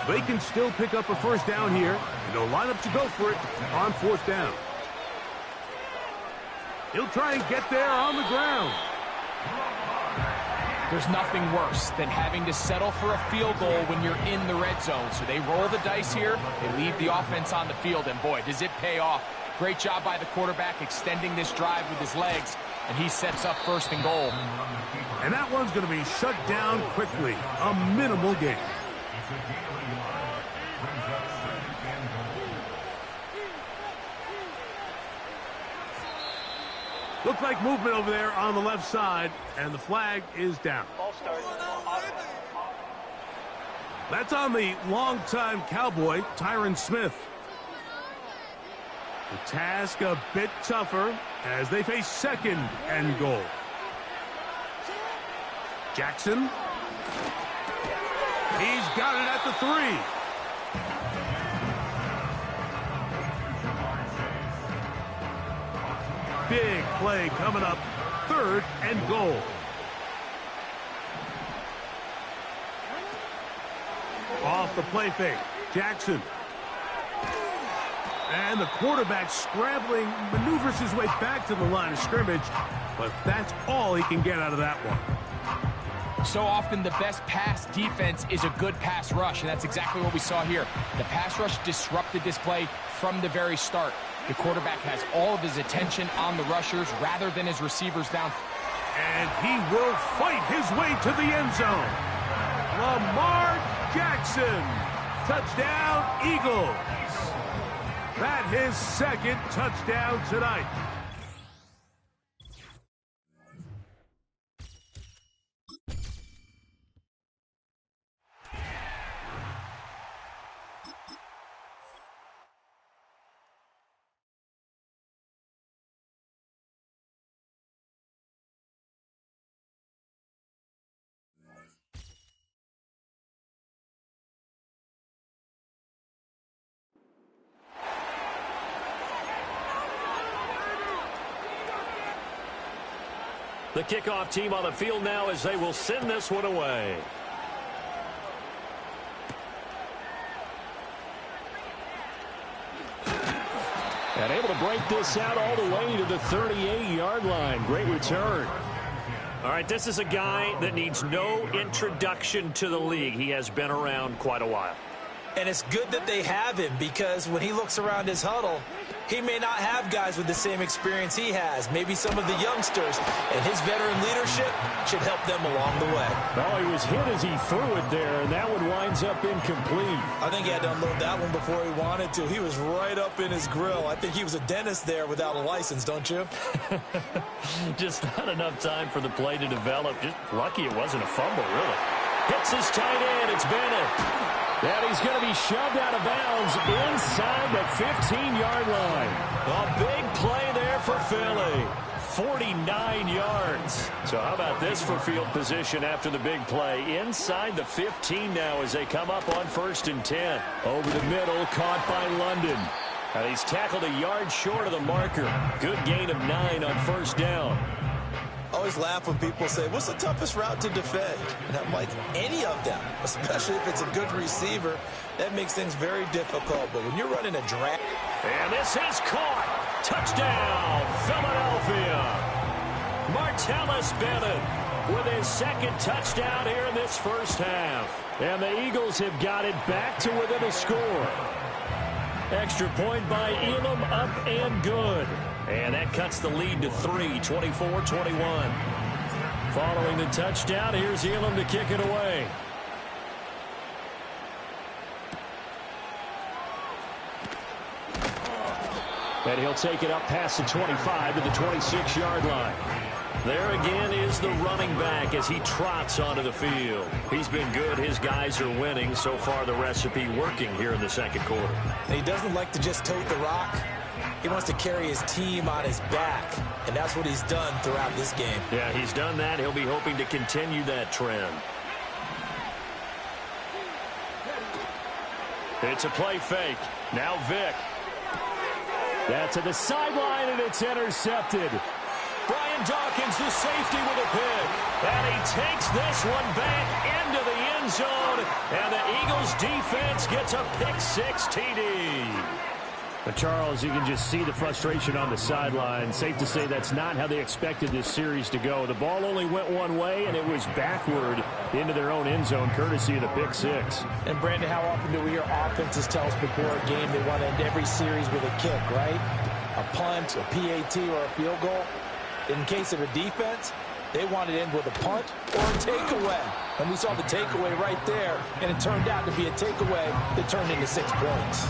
They can still pick up a first down here, and they'll line up to go for it on 4th down. He'll try and get there on the ground. There's nothing worse than having to settle for a field goal when you're in the red zone. So they roll the dice here. They leave the offense on the field, and boy, does it pay off. Great job by the quarterback extending this drive with his legs, and he sets up 1st and goal. And that one's going to be shut down quickly. A minimal gain. Looks like movement over there on the left side, and the flag is down. That's on the longtime Cowboy, Tyron Smith. The task a bit tougher as they face 2nd and goal. Jackson. He's got it at the 3. Big play coming up, 3rd and goal. Off the play fake, Jackson. And the quarterback scrambling, maneuvers his way back to the line of scrimmage, but that's all he can get out of that one. So often the best pass defense is a good pass rush, and that's exactly what we saw here. The pass rush disrupted this play from the very start. The quarterback has all of his attention on the rushers rather than his receivers down. And he will fight his way to the end zone. Lamar Jackson. Touchdown, Eagles. That's his 2nd touchdown tonight. The kickoff team on the field now as they will send this one away. And able to break this out all the way to the 38-yard line. Great return. All right, this is a guy that needs no introduction to the league. He has been around quite a while. And it's good that they have him, because when he looks around his huddle, he may not have guys with the same experience he has. Maybe some of the youngsters, and his veteran leadership should help them along the way. Well, he was hit as he threw it there, and that one winds up incomplete. I think he had to unload that one before he wanted to. He was right up in his grill. I think he was a dentist there without a license, don't you? Just not enough time for the play to develop. Just lucky it wasn't a fumble, really. Hits his tight end. It's Bennett. And he's going to be shoved out of bounds inside the 15-yard line. A big play there for Philly. 49 yards. So how about this for field position after the big play? Inside the 15 now as they come up on 1st and 10. Over the middle, caught by London. And he's tackled a yard short of the marker. Good gain of 9 on 1st down. I always laugh when people say, what's the toughest route to defend? And I'm like, any of them, especially if it's a good receiver. That makes things very difficult. But when you're running a drag. And this is caught. Touchdown, Philadelphia. Martellus Bennett with his 2nd touchdown here in this first half. And the Eagles have got it back to within a score. Extra point by Elam, up and good. And that cuts the lead to 3, 24-21. Following the touchdown, here's Elam to kick it away. And he'll take it up past the 25 to the 26-yard line. There again is the running back as he trots onto the field. He's been good. His guys are winning. So far, the recipe working here in the 2nd quarter. He doesn't like to just tote the rock. He wants to carry his team on his back, and that's what he's done throughout this game. Yeah, he's done that. He'll be hoping to continue that trend. It's a play fake. Now Vick. That's to the sideline, and it's intercepted. Brian Dawkins, the safety, with a pick. And he takes this one back into the end end zone, and the Eagles defense gets a pick-6 TD. But Charles, you can just see the frustration on the sideline. Safe to say that's not how they expected this series to go. The ball only went one way, and it was backward into their own end zone, courtesy of the pick-6. And, Brandon, how often do we hear offenses tell us before a game they want to end every series with a kick, right? A punt, a PAT, or a field goal. In case of a defense, they want to end with a punt or a takeaway. And we saw the takeaway right there, and it turned out to be a takeaway that turned into 6 points.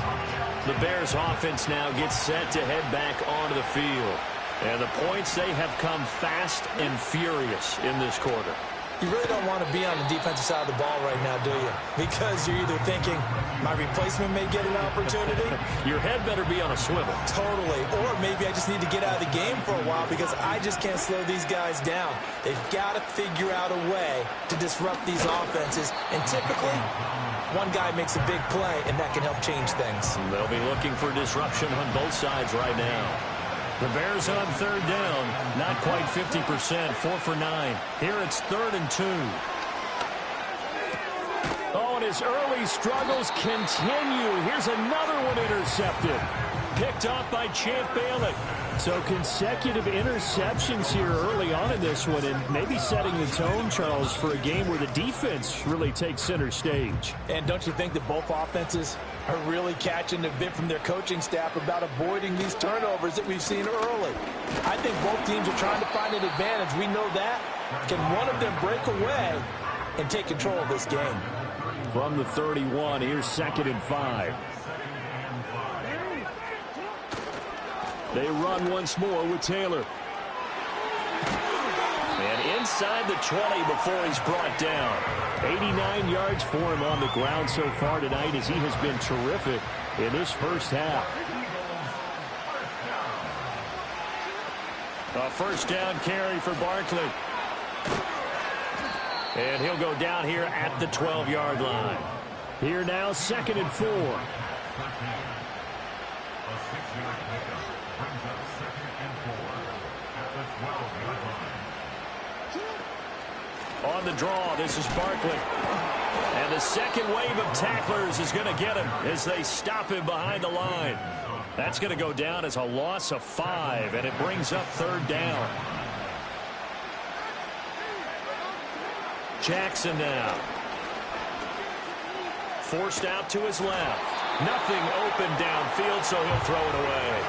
The Bears offense now gets set to head back onto the field. And the points, they have come fast and furious in this quarter. You really don't want to be on the defensive side of the ball right now, do you? Because you're either thinking, my replacement may get an opportunity. Your head better be on a swivel. Totally. Or maybe I just need to get out of the game for a while because I just can't slow these guys down. They've got to figure out a way to disrupt these offenses. And typically, one guy makes a big play, and that can help change things. They'll be looking for disruption on both sides right now. The Bears on third down, not quite 50%, 4 for 9. Here it's 3rd and 2. Oh, and his early struggles continue. Here's another one intercepted. Picked off by Champ Bailey. So consecutive interceptions here early on in this one, and maybe setting the tone, Charles, for a game where the defense really takes center stage. And don't you think that both offenses are really catching the bit from their coaching staff about avoiding these turnovers that we've seen early? I think both teams are trying to find an advantage. We know that. Can one of them break away and take control of this game? From the 31, here's 2nd and 5. They run once more with Taylor. And inside the 20 before he's brought down. 89 yards for him on the ground so far tonight as he has been terrific in this first half. A first down carry for Barkley. And he'll go down here at the 12-yard line. Here now, 2nd and 4. On the draw, this is Barkley. And the second wave of tacklers is going to get him as they stop him behind the line. That's going to go down as a loss of 5, and it brings up 3rd down. Jackson now. Forced out to his left. Nothing open downfield, so he'll throw it away.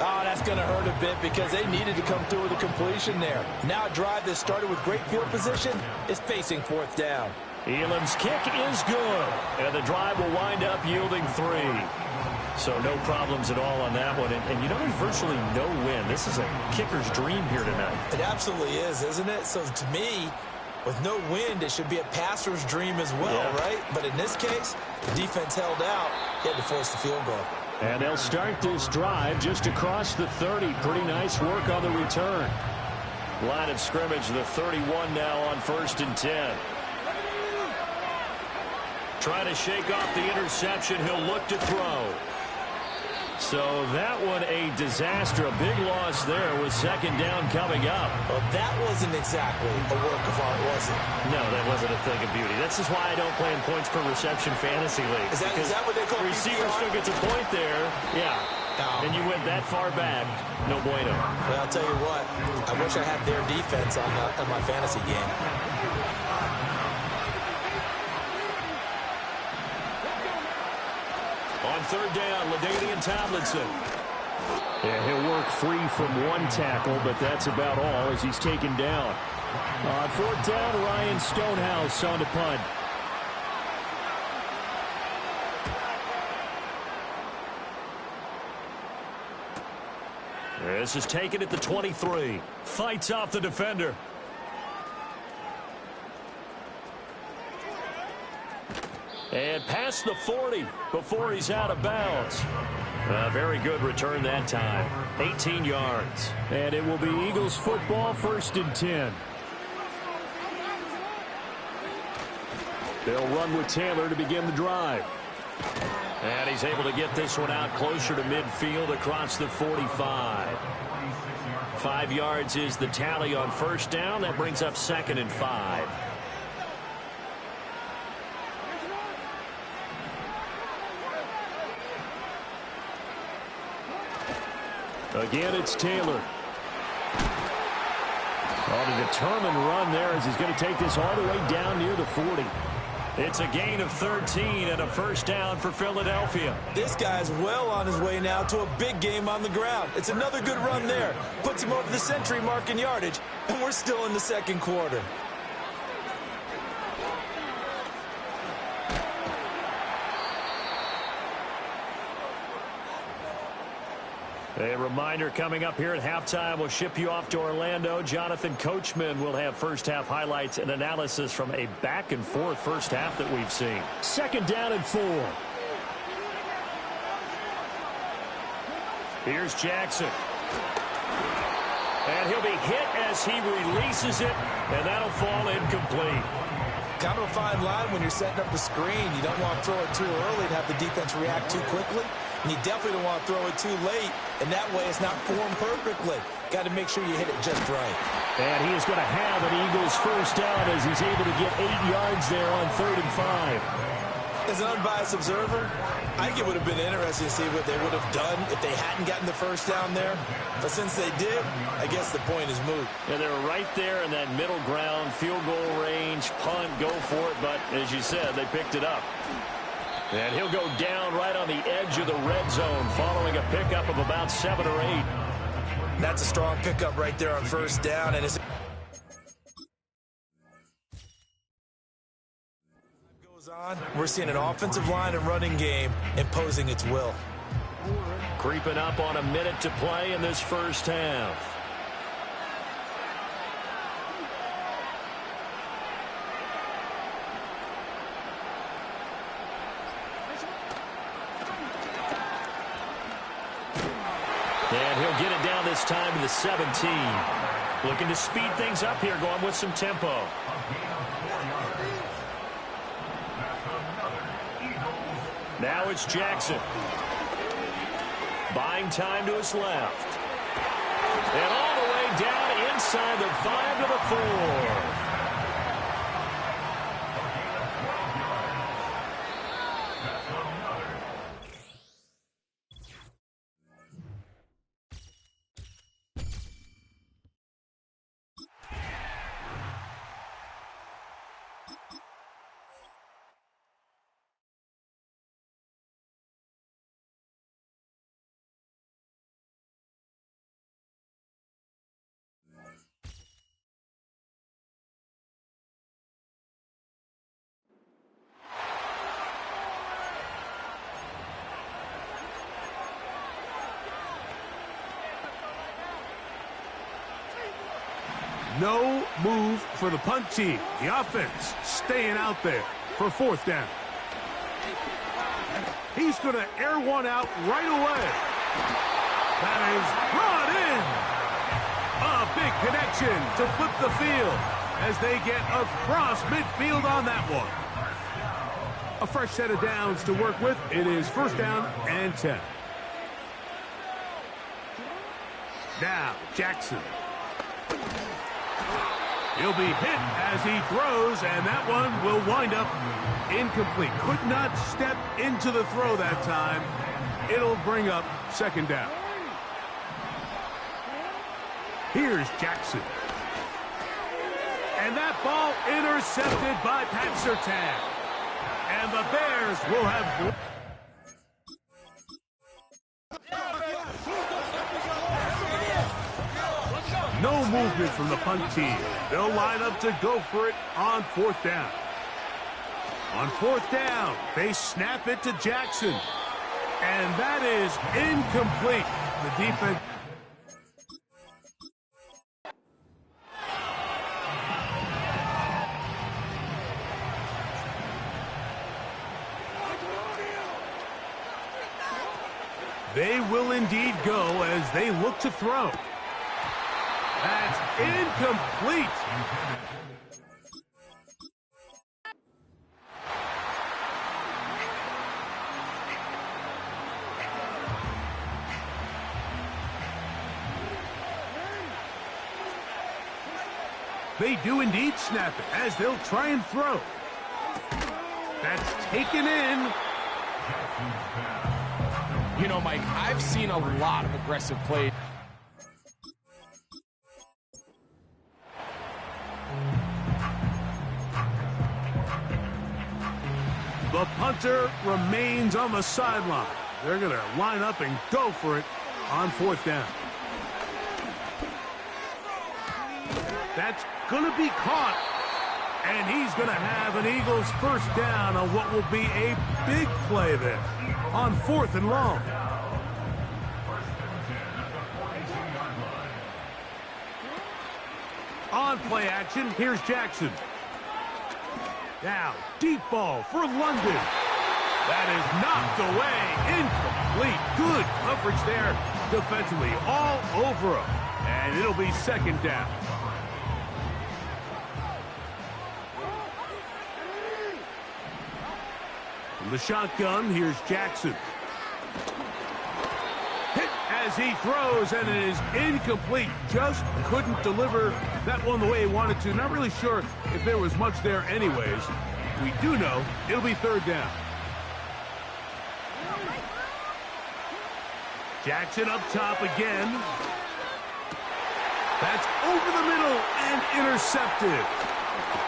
Oh, that's going to hurt a bit because they needed to come through with a completion there. Now a drive that started with great field position is facing 4th down. Elam's kick is good, and the drive will wind up yielding 3. So no problems at all on that one. And you know, there's virtually no win. This is a kicker's dream here tonight. It absolutely is, isn't it? So to me, with no wind, it should be a passer's dream as well, right? But in this case, the defense held out. He had to force the field goal. And they'll start this drive just across the 30. Pretty nice work on the return. Line of scrimmage, the 31 now on 1st and 10. Trying to shake off the interception. He'll look to throw. So that one a disaster. A big loss there with 2nd down coming up. Well, that wasn't exactly a work of art, was it? No, that wasn't a thing of beauty. That's just why I don't play in points per reception fantasy league. Is that what they call receiver still gets a point there? Yeah. And you went that far back. No bueno. Well, I'll tell you what. I wish I had their defense on my fantasy game. On 3rd down, LaDainian Tomlinson. Yeah, he'll work free from one tackle, but that's about all as he's taken down. On 4th down, Ryan Stonehouse on the punt. This is taken at the 23. Fights off the defender. And past the 40 before he's out of bounds. Very good return that time. 18 yards. And it will be Eagles football, 1st and 10. They'll run with Taylor to begin the drive. And he's able to get this one out closer to midfield across the 45. 5 yards is the tally on 1st down. That brings up 2nd and 5. Again, it's Taylor. On a determined run there as he's going to take this all the way down near the 40. It's a gain of 13 and a first down for Philadelphia. This guy's well on his way now to a big game on the ground. It's another good run there. Puts him over the century mark in yardage, and we're still in the second quarter. A reminder coming up here at halftime. We'll ship you off to Orlando. Jonathan Coachman will have first-half highlights and analysis from a back-and-forth first half that we've seen. Second down and 4. Here's Jackson. And he'll be hit as he releases it, and that'll fall incomplete. Kind of a fine line when you're setting up the screen. You don't want to throw it too early to have the defense react too quickly. And you definitely don't want to throw it too late, and that way it's not formed perfectly. Got to make sure you hit it just right. And he is going to have an Eagles first down as he's able to get 8 yards there on 3rd and 5. As an unbiased observer, I think it would have been interesting to see what they would have done if they hadn't gotten the first down there. But since they did, I guess the point is moot. Yeah, they were right there in that middle ground, field goal range, punt, go for it. But as you said, they picked it up. And he'll go down right on the edge of the red zone following a pickup of about 7 or 8. That's a strong pickup right there on first down. And as it goes on, we're seeing an offensive line and running game imposing its will. Creeping up on a minute to play in this first half. And he'll get it down this time to the 17. Looking to speed things up here, going with some tempo. Now it's Jackson. Buying time to his left. And all the way down inside the 5 to the 4. No move for the punt team. The offense staying out there for 4th down. He's going to air one out right away. That is brought in. A big connection to flip the field as they get across midfield on that one. A fresh set of downs to work with. It is 1st down and 10. Now, Jackson. He'll be hit as he throws, and that one will wind up incomplete. Could not step into the throw that time. It'll bring up 2nd down. Here's Jackson. And that ball intercepted by Pat Surtain. And the Bears will have... No movement from the punt team. They'll line up to go for it on 4th down. On 4th down, they snap it to Jackson. And that is incomplete. The defense... They will indeed go as they look to throw. That's incomplete. They do indeed snap it as they'll try and throw. That's taken in. You know, Mike, I've seen a lot of aggressive plays. The punter remains on the sideline. They're going to line up and go for it on 4th down. That's going to be caught. And he's going to have an Eagles first down on what will be a big play there on 4th and long. On play action, here's Jackson. Now, deep ball for London. That is knocked away, incomplete. Good coverage there defensively, all over him. And it'll be 2nd down. From the shotgun, here's Jackson. Hit as he throws, and it is incomplete. Just couldn't deliver that one the way he wanted to. Not really sure if there was much there anyways. We do know it'll be 3rd down. Jackson up top again. That's over the middle and intercepted.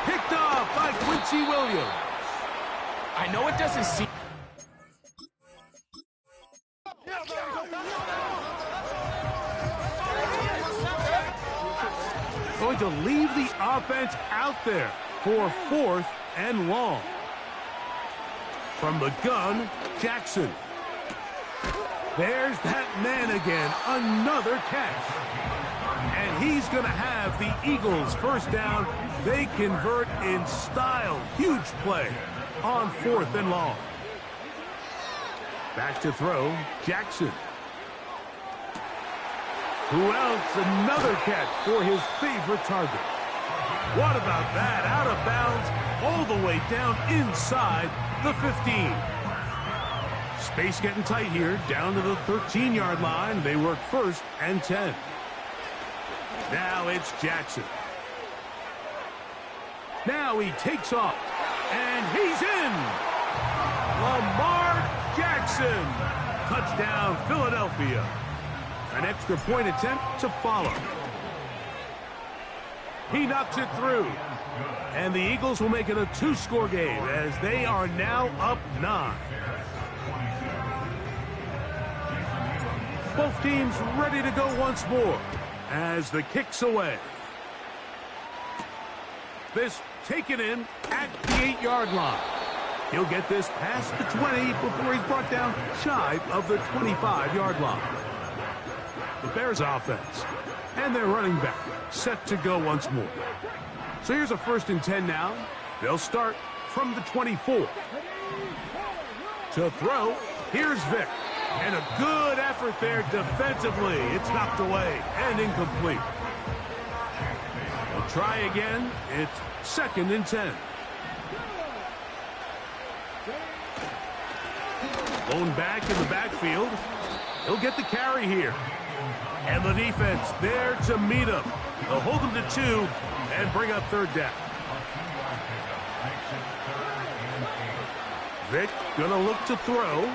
Picked off by Quincy Williams. I know it doesn't seem... Going to leave the offense out there for 4th and long. From the gun, Jackson. There's that man again. Another catch. And he's going to have the Eagles first down. They convert in style. Huge play on 4th and long. Back to throw, Jackson. Who else? Another catch for his favorite target. What about that? Out of bounds, all the way down inside the 15. Space getting tight here, down to the 13-yard line. They work 1st and 10. Now it's Jackson. Now he takes off, and he's in. Lamar Jackson. Touchdown, Philadelphia. An extra point attempt to follow. He knocks it through. And the Eagles will make it a 2-score game as they are now up 9. Both teams ready to go once more as the kick's away. This taken in at the 8-yard line. He'll get this past the 20 before he's brought down shy of the 25-yard line. The Bears offense and their running back set to go once more. So here's a 1st and 10 now. They'll start from the 24. To throw, here's Vic. And a good effort there defensively. It's knocked away and incomplete. They'll try again. It's 2nd and 10. Blown back in the backfield. He'll get the carry here. And the defense there to meet him. They'll hold him to 2 and bring up 3rd down. Vic gonna look to throw.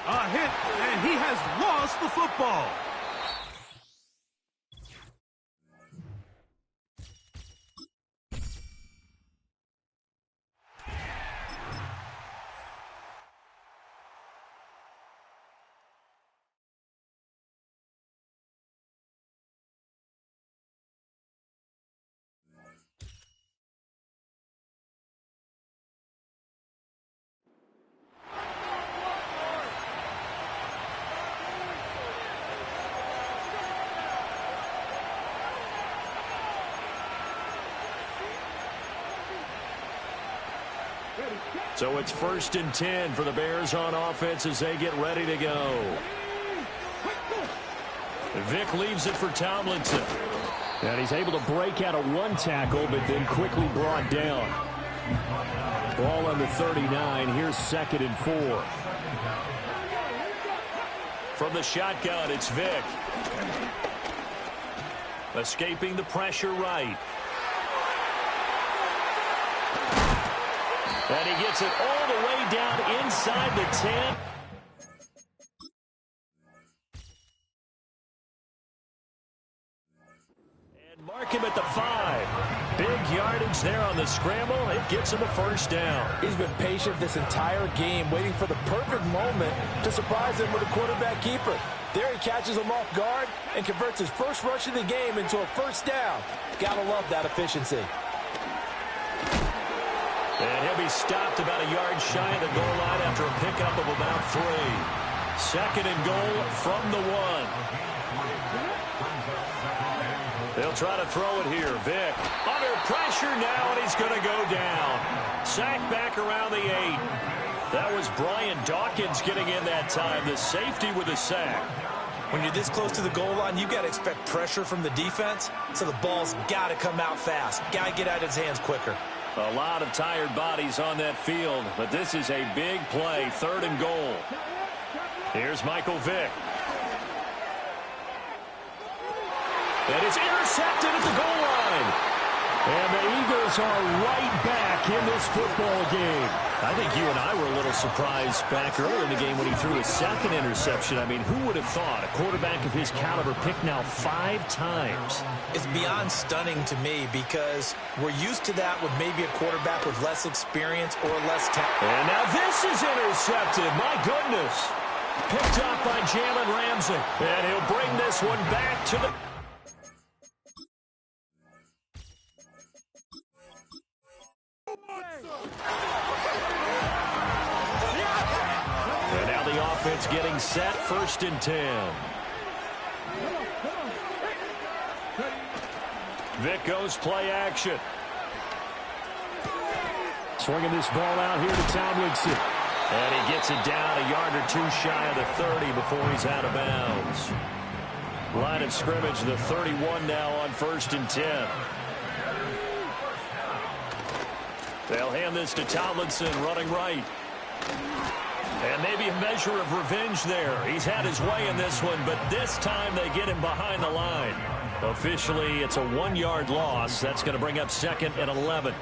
A hit, and he has lost the football. So it's 1st and 10 for the Bears on offense as they get ready to go. Vic leaves it for Tomlinson. And he's able to break out of 1 tackle, but then quickly brought down. Ball on the 39. Here's 2nd and 4. From the shotgun, it's Vic. Escaping the pressure right. And he gets it all the way down inside the 10. And mark him at the 5. Big yardage. yards there on the scramble. It gets him a first down. He's been patient this entire game, waiting for the perfect moment to surprise him with a quarterback keeper. There he catches him off guard and converts his first rush of the game into a first down. Gotta love that efficiency. And he'll be stopped about a yard shy of the goal line after a pickup of about 3. Second and goal from the 1. They'll try to throw it here. Vick under pressure now, and he's going to go down. Sack back around the 8. That was Brian Dawkins getting in that time, the safety with a sack. When you're this close to the goal line, you've got to expect pressure from the defense, so the ball's got to come out fast. Got to get out of his hands quicker. A lot of tired bodies on that field, but this is a big play, 3rd and goal. Here's Michael Vick. And it's intercepted at the goal line. And the Eagles are right back in this football game. I think you and I were a little surprised back earlier in the game when he threw his 2nd interception. I mean, who would have thought a quarterback of his caliber picked now 5 times? It's beyond stunning to me because we're used to that with maybe a quarterback with less experience or less talent. And now this is intercepted. My goodness. Picked up by Jalen Ramsey. And he'll bring this one back to the... And now the offense getting set, 1st and 10. Vick goes play action. Swinging this ball out here to Tomlinson. And he gets it down a yard or 2 shy of the 30 before he's out of bounds. Line of scrimmage, the 31 now on 1st and 10. They'll hand this to Tomlinson, running right. And maybe a measure of revenge there. He's had his way in this one, but this time they get him behind the line. Officially, it's a 1-yard loss. That's going to bring up 2nd and 11.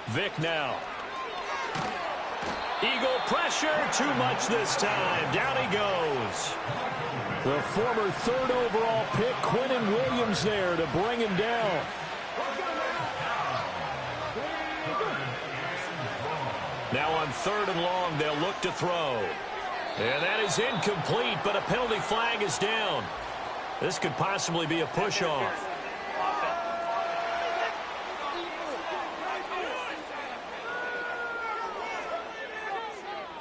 Vick now. Eagle pressure, too much this time. Down he goes. The former 3rd overall pick, Quinnen Williams, there to bring him down. Now on 3rd and long, they'll look to throw. And that is incomplete, but a penalty flag is down. This could possibly be a push-off.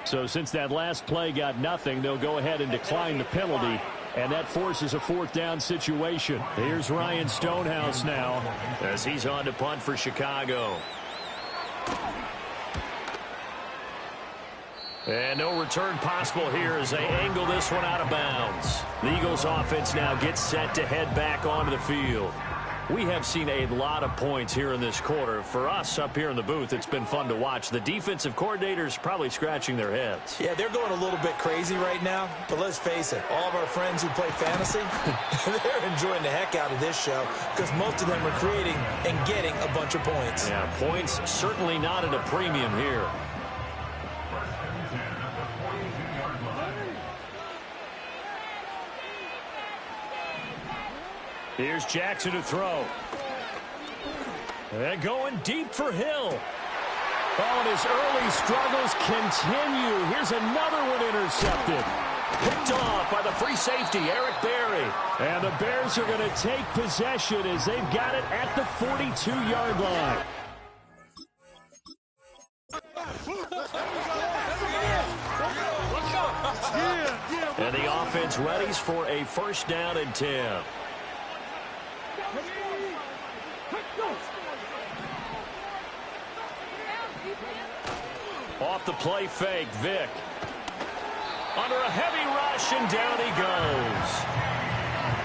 So since that last play got nothing, they'll go ahead and decline the penalty, and that forces a 4th down situation. Here's Ryan Stonehouse now as he's on to punt for Chicago. And no return possible here as they angle this one out of bounds. The Eagles offense now gets set to head back onto the field. We have seen a lot of points here in this quarter. For us up here in the booth, it's been fun to watch. The defensive coordinators probably scratching their heads. Yeah, they're going a little bit crazy right now. But let's face it, all of our friends who play fantasy, they're enjoying the heck out of this show because most of them are creating and getting a bunch of points. Yeah, points certainly not at a premium here. Here's Jackson to throw. And going deep for Hill. Oh, and his early struggles continue. Here's another one intercepted. Picked off by the free safety, Eric Berry. And the Bears are going to take possession as they've got it at the 42-yard line. And the offense readies for a 1st down and 10. Off the play fake, Vick. Under a heavy rush, and down he goes.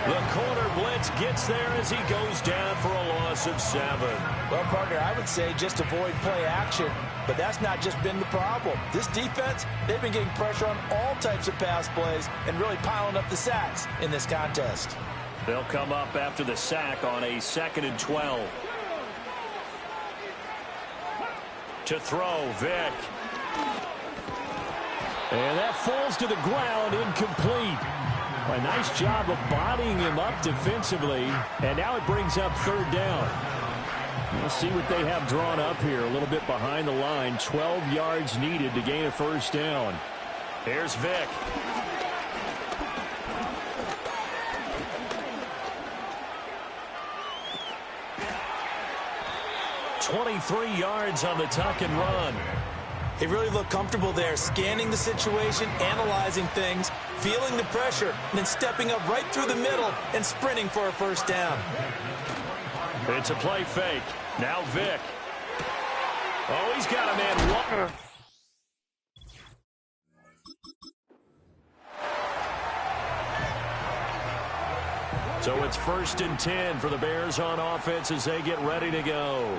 The corner blitz gets there as he goes down for a loss of 7. Well, partner, I would say just avoid play action, but that's not just been the problem. This defense, they've been getting pressure on all types of pass plays and really piling up the sacks in this contest. They'll come up after the sack on a 2nd and 12. To throw, Vick. And that falls to the ground, incomplete. A nice job of bodying him up defensively, and now it brings up third down. We'll see what they have drawn up here. A little bit behind the line. 12 yards needed to gain a first down. Here's Vic. .23 yards on the tuck and run. He really looked comfortable there, scanning the situation, analyzing things, feeling the pressure, and then stepping up right through the middle and sprinting for a first down. It's a play fake. Now Vic. Oh, he's got a man. So it's 1st and 10 for the Bears on offense as they get ready to go.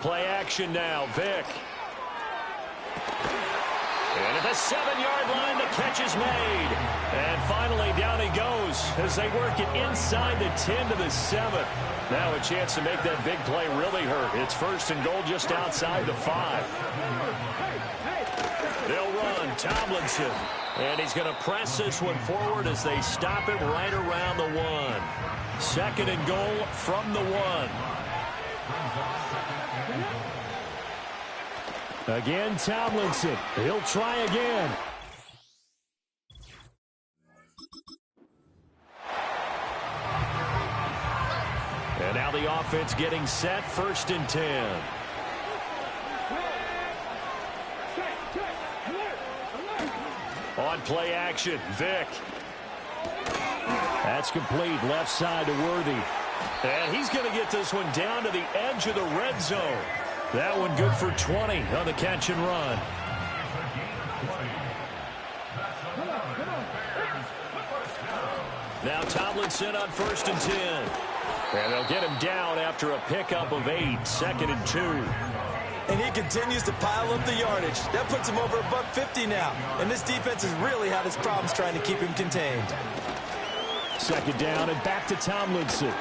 Play action now, Vic. And at the 7-yard line, the catch is made. And finally, down he goes as they work it inside the 10 to the 7. Now a chance to make that big play really hurt. It's 1st and goal just outside the 5. They'll run, Tomlinson. And he's going to press this one forward as they stop it right around the 1. 2nd and goal from the 1. Again, Tomlinson. He'll try again. And now the offense getting set, 1st and 10. On play action, Vic. That's complete. Left side to Worthy. And he's going to get this one down to the edge of the red zone. That one good for 20 on the catch and run. Now Tomlinson on 1st and 10. And they'll get him down after a pickup of 8, 2nd and 2. And he continues to pile up the yardage. That puts him over $150 now. And this defense has really had its problems trying to keep him contained. 2nd down and back to Tomlinson.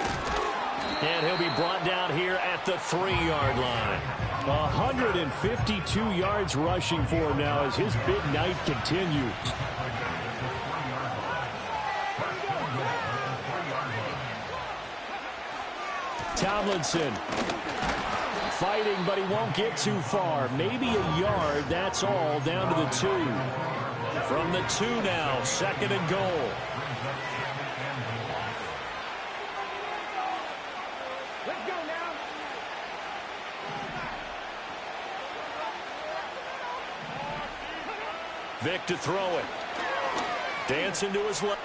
And he'll be brought down here at the 3-yard line. 152 yards rushing for him now as his big night continues. Tomlinson fighting, but he won't get too far. Maybe a yard, that's all, down to the 2. From the 2 now, 2nd and goal. Vic to throw it. Dancing to his left.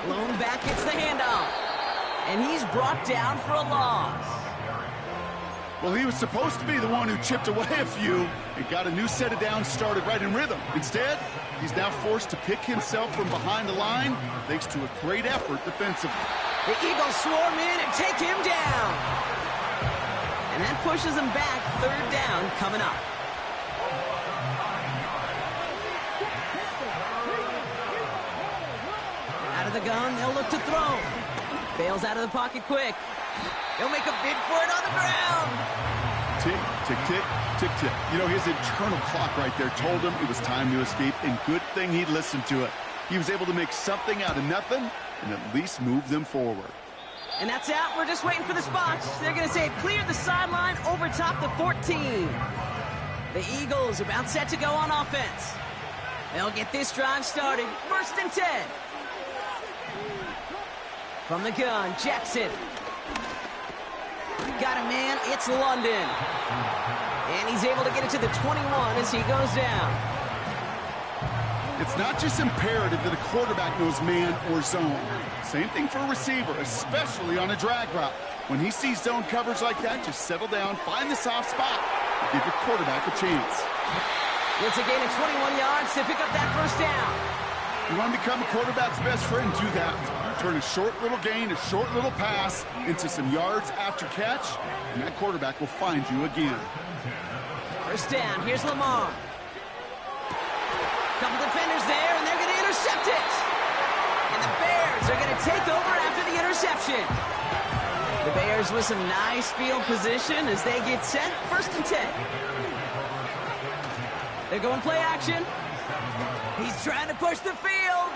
Blown back, it's the handoff. And he's brought down for a loss. Well, he was supposed to be the one who chipped away a few and got a new set of downs started right in rhythm. Instead, he's now forced to pick himself from behind the line thanks to a great effort defensively. The Eagles swarm in and take him down. And And that pushes them back. Third down coming up. Out of the gun, they'll look to throw. Bails out of the pocket quick. He'll make a bid for it on the ground. Tick, tick, tick, tick, tick. You know, his internal clock right there told him it was time to escape, and good thing he listened to it. He was able to make something out of nothing and at least move them forward. And that's out. We're just waiting for the spots. They're going to say clear the sideline over top the 14. The Eagles about set to go on offense. They'll get this drive started. 1st and 10. From the gun, Jackson. Got a man, it's London. And he's able to get it to the 21 as he goes down. It's not just imperative that a quarterback knows man or zone. Same thing for a receiver, especially on a drag route. When he sees zone coverage like that, just settle down, find the soft spot, and give your quarterback a chance. It's a gain of 21 yards to pick up that 1st down. You want to become a quarterback's best friend, do that. Turn a short little gain, a short little pass into some yards after catch, and that quarterback will find you again. 1st down, here's Lamar. Couple defenders there, and they're going to intercept it. And the Bears are going to take over after the interception. The Bears with some nice field position as they get set. 1st and 10. They're going play action. He's trying to push the field.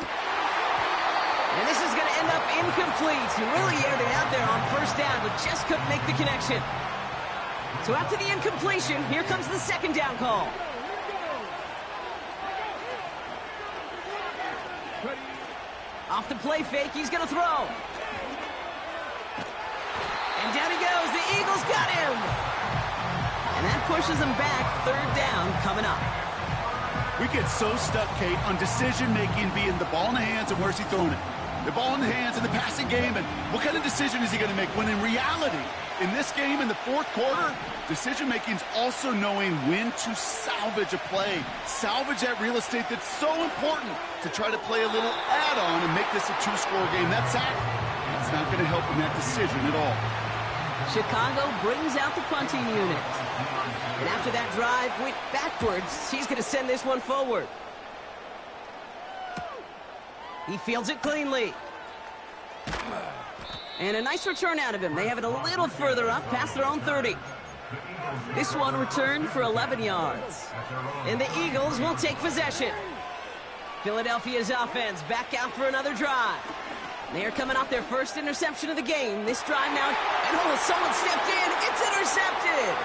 And this is going to end up incomplete. He really aired it out there on 1st down, but just couldn't make the connection. So after the incompletion, here comes the 2nd down call. Off the play fake, he's going to throw. And down he goes. The Eagles got him. And that pushes him back. 3rd down coming up. We get so stuck, Kate, on decision-making being the ball in the hands and where's he throwing it. The ball in the hands in the passing game, and what kind of decision is he going to make? When in reality, in this game, in the 4th quarter, decision-making is also knowing when to salvage a play. Salvage that real estate that's so important to try to play a little add-on and make this a 2-score game. That's not going to help in that decision at all. Chicago brings out the punting unit. And after that drive went backwards, he's going to send this one forward. He fields it cleanly. And a nice return out of him. They have it a little further up, past their own 30. This one returned for 11 yards. And the Eagles will take possession. Philadelphia's offense back out for another drive. They're coming off their 1st interception of the game. This drive now, and oh, someone stepped in. It's intercepted.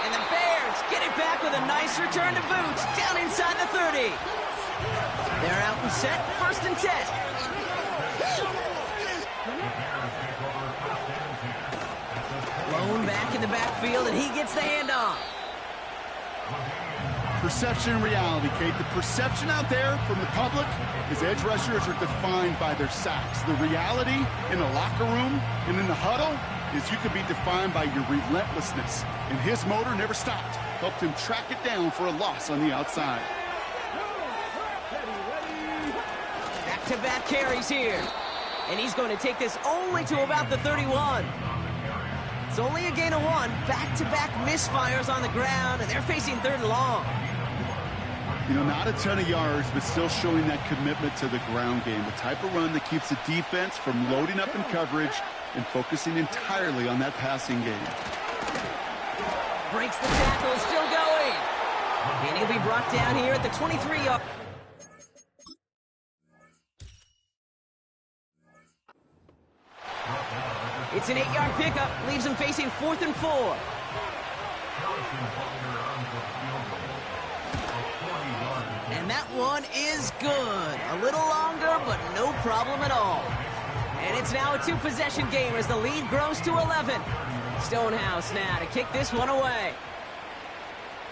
And the Bears get it back with a nice return to boot down inside the 30. They're out and set. 1st and 10. Lone back in the backfield, and he gets the handoff. Perception and reality, Kate. The perception out there from the public is edge rushers are defined by their sacks. The reality in the locker room and in the huddle is you could be defined by your relentlessness. And his motor never stopped. Helped him track it down for a loss on the outside. Back-to-back carries here. And he's going to take this only to about the 31. It's only a gain of 1. Back-to-back misfires on the ground, and they're facing 3rd and long. You know, not a ton of yards, but still showing that commitment to the ground game. The type of run that keeps the defense from loading up in coverage and focusing entirely on that passing game. Breaks the tackle, still going. And he'll be brought down here at the 23-yard. It's an 8-yard pickup, leaves him facing 4th and 4. And that one is good. A little longer, but no problem at all. And it's now a 2-possession game as the lead grows to 11. Stonehouse now to kick this one away.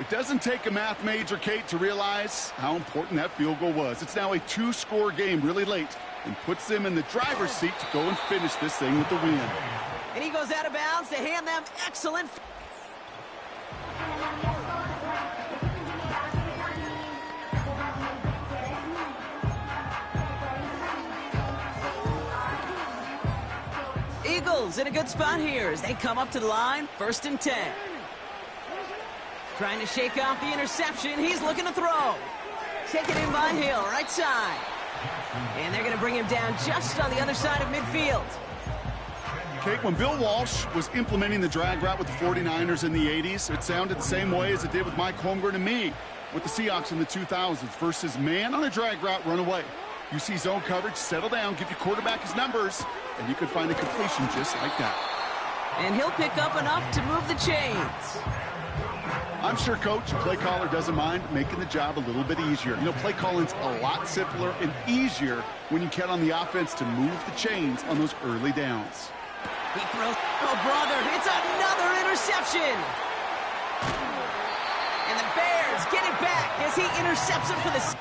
It doesn't take a math major, Kate, to realize how important that field goal was. It's now a 2-score game really late and puts them in the driver's seat to go and finish this thing with the win. And he goes out of bounds to hand them excellent. Eagles Bills in a good spot here as they come up to the line, 1st and 10. Trying to shake off the interception. He's looking to throw. Taken in by Hill, right side. And they're going to bring him down just on the other side of midfield. Kate, when Bill Walsh was implementing the drag route with the 49ers in the 80s, it sounded the same way as it did with Mike Holmgren and me with the Seahawks in the 2000s. Versus man on a drag route, run away. You see zone coverage, settle down, give your quarterback his numbers, and you could find a completion just like that. And he'll pick up enough to move the chains. I'm sure, Coach, play caller doesn't mind making the job a little bit easier. You know, play calling's a lot simpler and easier when you count on the offense to move the chains on those early downs. He throws. Oh, brother, it's another interception. And the Bears get it back as he intercepts him for the...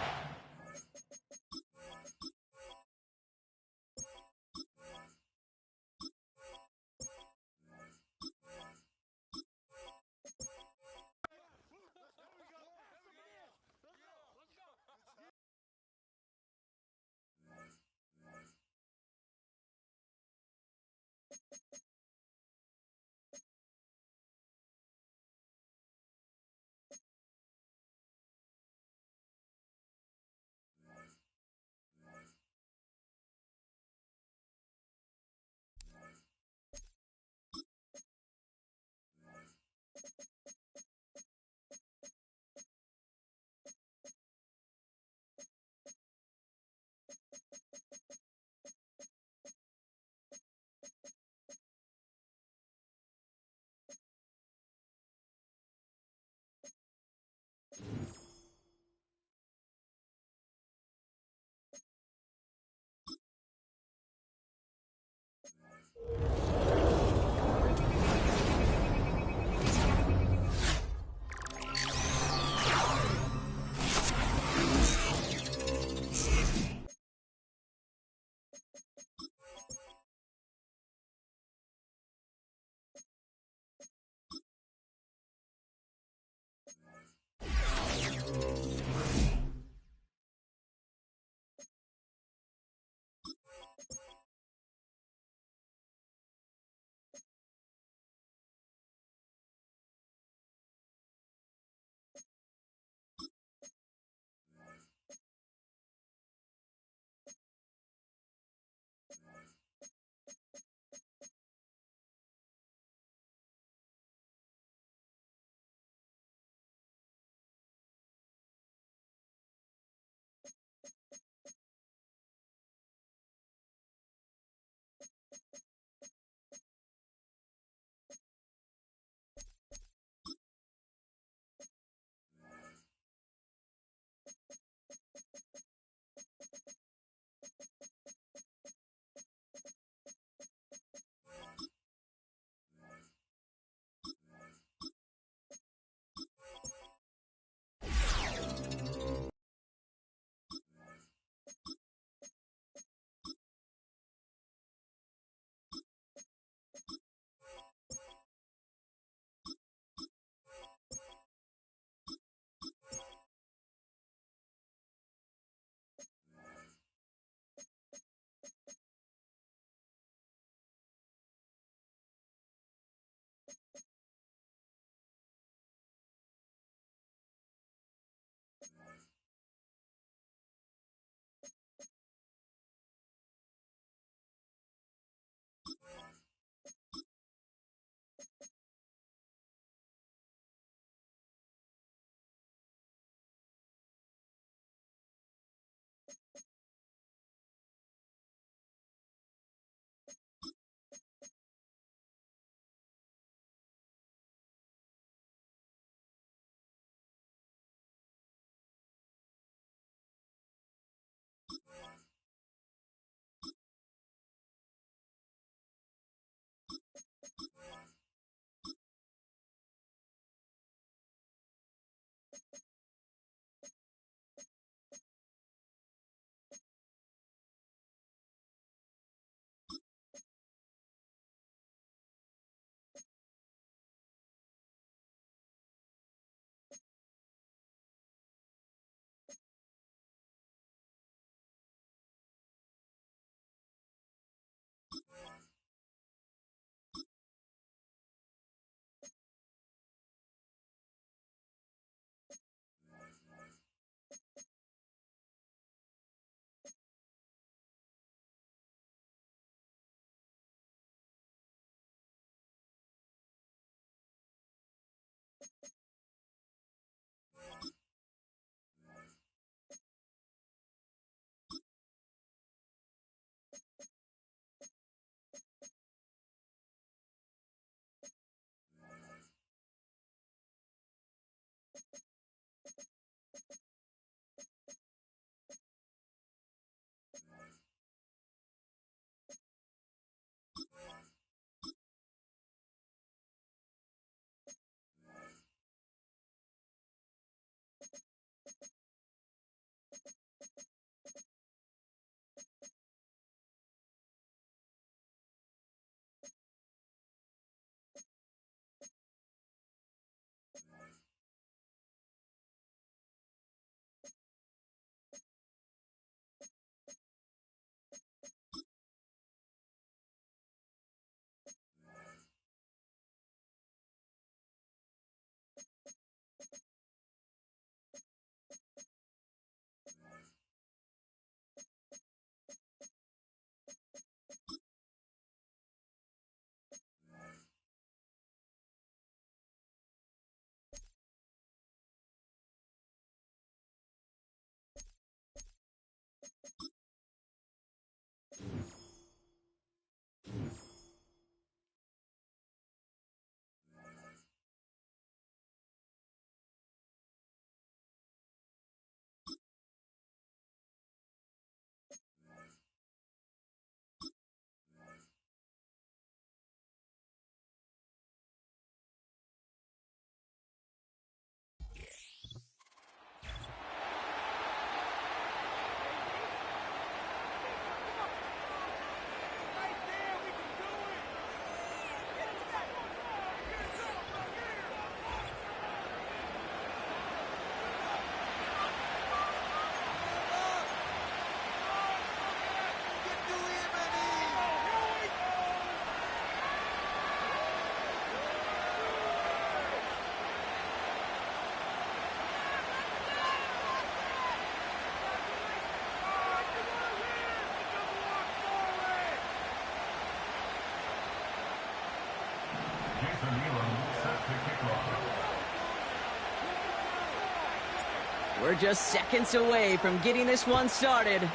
We're just seconds away from getting this one started.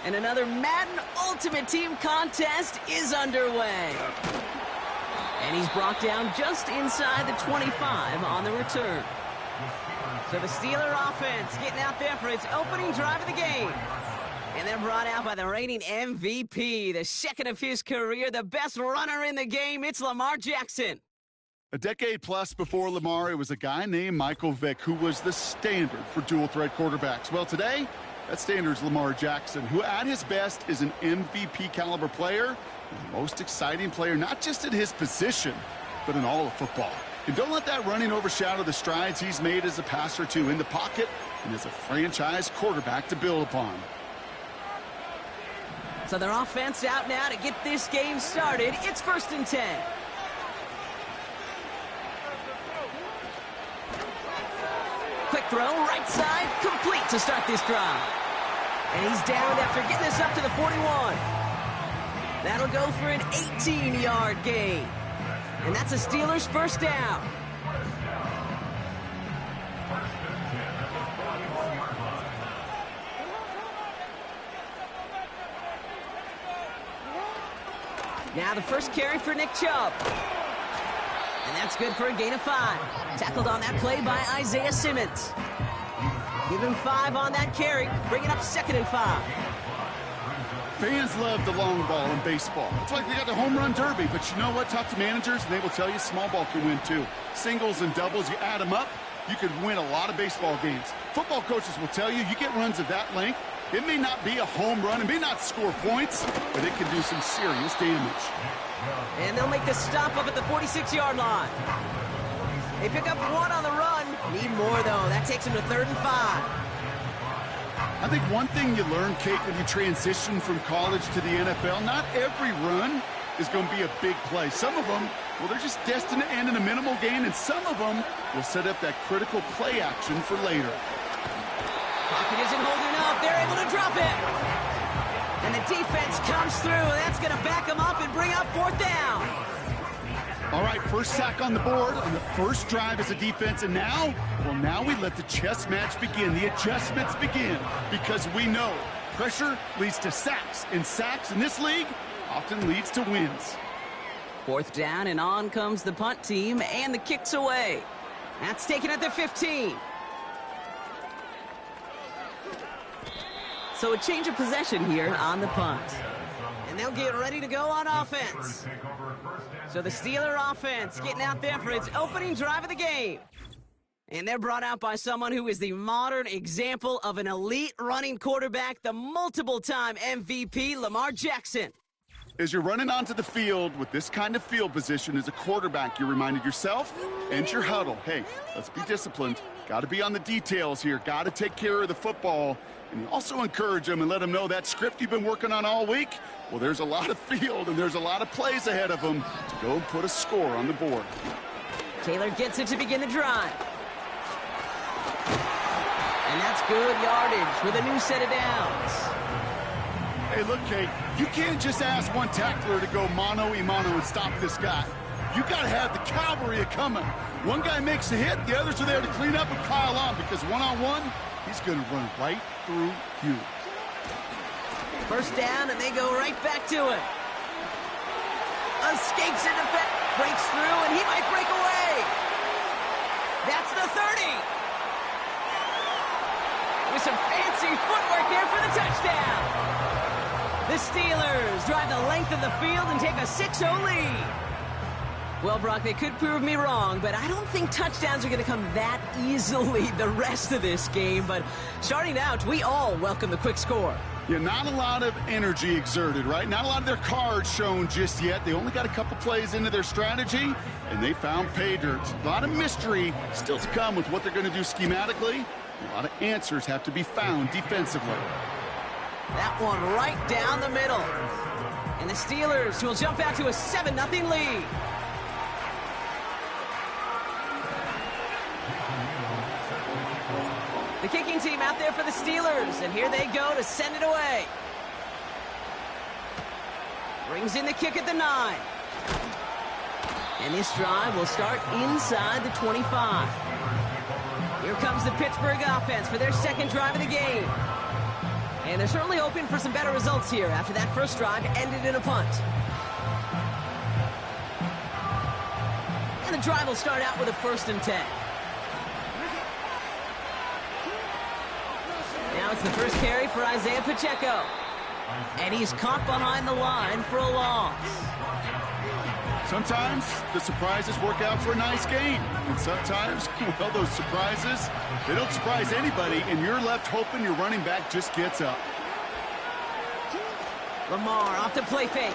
And another Madden Ultimate Team contest is underway. And he's brought down just inside the 25 on the return. So the Steeler offense getting out there for its opening drive of the game. And they're brought out by the reigning MVP, the second of his career, the best runner in the game. It's Lamar Jackson. A decade plus before Lamar, it was a guy named Michael Vick who was the standard for dual-threat quarterbacks. Well, today, that standard is Lamar Jackson, who at his best is an MVP-caliber player, the most exciting player, not just at his position, but in all of football. And don't let that running overshadow the strides he's made as a passer, too, in the pocket and as a franchise quarterback to build upon. So their offense out now to get this game started. It's 1st and 10. Quick throw, right side, complete to start this drive. And he's down after getting this up to the 41. That'll go for an 18-yard gain. And that's a Steelers first down. Now the first carry for Nick Chubb. And that's good for a gain of 5. Tackled on that play by Isaiah Simmons. Give him 5 on that carry. Bring it up 2nd and 5. Fans love the long ball in baseball. It's like they got the home run derby, but you know what? Talk to managers, and they will tell you small ball can win too. Singles and doubles, you add them up, you could win a lot of baseball games. Football coaches will tell you, you get runs of that length, it may not be a home run, it may not score points, but it can do some serious damage. And they'll make the stop up at the 46-yard line. They pick up 1 on the run. Need more, though. That takes them to 3rd and 5. I think one thing you learn, Kate, when you transition from college to the NFL, not every run is going to be a big play. Some of them, well, they're just destined to end in a minimal gain, and some of them will set up that critical play action for later. Pocket isn't holding up. They're able to drop it. And the defense comes through, and that's going to back them up and bring up 4th down. All right, first sack on the board on the first drive as a defense, and now, well, now we let the chess match begin. The adjustments begin, because we know pressure leads to sacks, and sacks in this league often leads to wins. 4th down, and on comes the punt team, and the kick's away. That's taken at the 15. So a change of possession here on the punt. And they'll get ready to go on offense. So the Steeler offense getting out there for its opening drive of the game. And they're brought out by someone who is the modern example of an elite running quarterback, the multiple-time MVP, Lamar Jackson. As you're running onto the field with this kind of field position as a quarterback, you're reminded yourself and your huddle, hey, let's be disciplined. Got to be on the details here. Got to take care of the football. And you also encourage them and let them know that script you've been working on all week, well, there's a lot of field and there's a lot of plays ahead of them to go and put a score on the board. Taylor gets it to begin the drive. And that's good yardage with a new set of downs. Hey, look, Kate, you can't just ask one tackler to go mano-a-mano and stop this guy. You got to have the cavalry coming. One guy makes a hit, the others are there to clean up and pile on, because one-on-one, he's going to run right through you. First down, and they go right back to it. Escapes in defense, breaks through, and he might break away. That's the 30. With some fancy footwork there for the touchdown. The Steelers drive the length of the field and take a 6-0 lead. Well, Brock, they could prove me wrong, but I don't think touchdowns are going to come that easily the rest of this game. But starting out, we all welcome the quick score. Yeah, not a lot of energy exerted, right? Not a lot of their cards shown just yet. They only got a couple plays into their strategy, and they found pay dirt. A lot of mystery still to come with what they're going to do schematically. A lot of answers have to be found defensively. That one right down the middle. And the Steelers will jump out to a 7-0 lead. The kicking team out there for the Steelers, and here they go to send it away. Brings in the kick at the 9. And this drive will start inside the 25. Here comes the Pittsburgh offense for their second drive of the game. And they're certainly hoping for some better results here after that first drive ended in a punt. And the drive will start out with a 1st and 10. Now it's the first carry for Isaiah Pacheco. And he's caught behind the line for a loss. Sometimes the surprises work out for a nice game. And sometimes, well, those surprises, they don't surprise anybody, and you're left hoping your running back just gets up. Lamar off the play fake.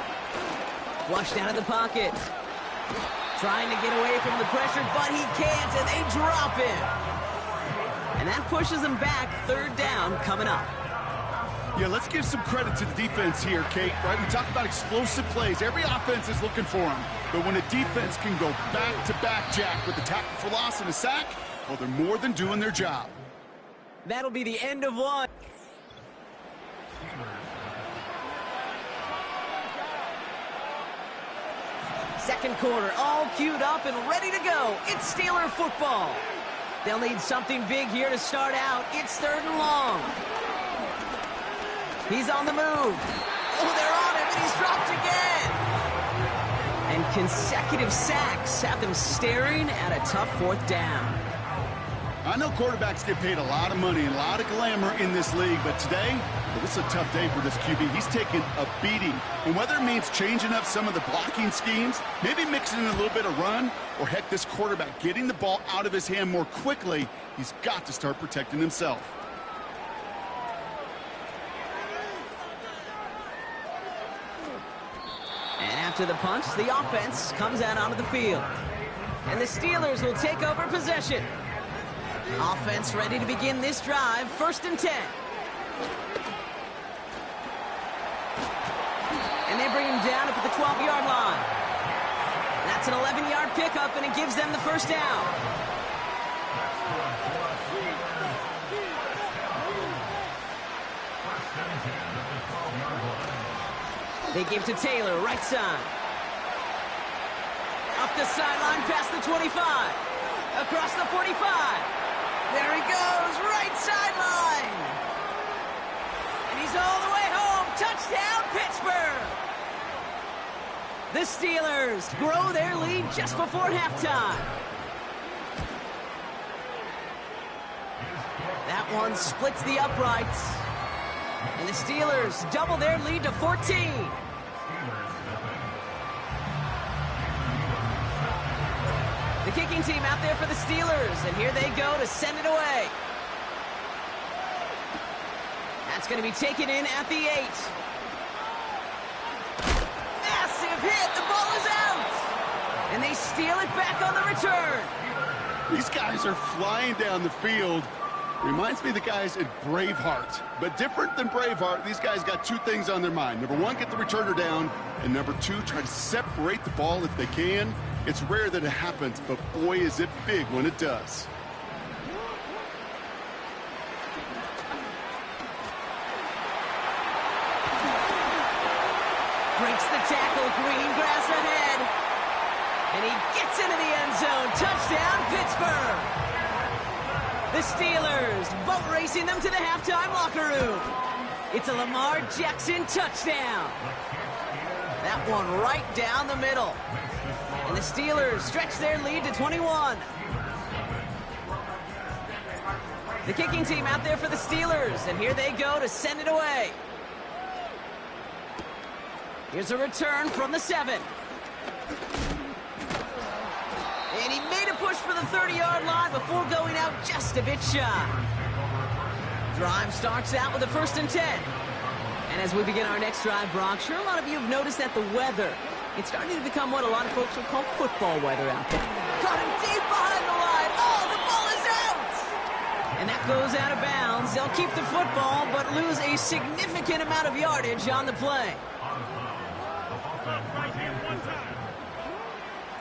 Flushed out of the pocket. Trying to get away from the pressure, but he can't, and they drop him. And that pushes him back. 3rd down coming up. Yeah, let's give some credit to the defense here, Kate, right? We talk about explosive plays. Every offense is looking for them. But when a defense can go back-to-back, Jack, with a tackle for loss and a sack, well, they're more than doing their job. That'll be the end of one. Second quarter, all queued up and ready to go. It's Steeler football. They'll need something big here to start out. It's 3rd and long. He's on the move. Oh, they're on him, and he's dropped again. And consecutive sacks have them staring at a tough 4th down. I know quarterbacks get paid a lot of money and a lot of glamour in this league, but today, well, this is a tough day for this QB. He's taken a beating. And whether it means changing up some of the blocking schemes, maybe mixing in a little bit of run, or heck, this quarterback getting the ball out of his hand more quickly, he's got to start protecting himself. And after the punch, the offense comes out onto the field. And the Steelers will take over possession. Offense ready to begin this drive. 1st and 10. And they bring him down up at the 12-yard line. That's an 11-yard pickup, and it gives them the 1st down. They give to Taylor, right side. Up the sideline past the 25. Across the 45. There he goes, right sideline. And he's all the way home. Touchdown, Pittsburgh. The Steelers grow their lead just before halftime. That one splits the uprights. And the Steelers double their lead to 14. The kicking team out there for the Steelers, and here they go to send it away. That's going to be taken in at the 8. Massive hit, the ball is out! And they steal it back on the return. These guys are flying down the field. Reminds me of the guys at Braveheart. But different than Braveheart, these guys got 2 things on their mind. Number 1, get the returner down. And number 2, try to separate the ball if they can. It's rare that it happens, but boy, is it big when it does. Breaks the tackle, green grass ahead. And he gets into the end zone. Touchdown, Pittsburgh. The Steelers boat racing them to the halftime locker room. It's a Lamar Jackson touchdown. That one right down the middle. And the Steelers stretch their lead to 21. The kicking team out there for the Steelers, and here they go to send it away. Here's a return from the 7. And he made a push for the 30-yard line before going out just a bit shy. Drive starts out with a 1st and 10. And as we begin our next drive, Brock, sure a lot of you have noticed that the weather, it's starting to become what a lot of folks would call football weather out there. Got him deep behind the line. Oh, the ball is out! And that goes out of bounds. They'll keep the football, but lose a significant amount of yardage on the play.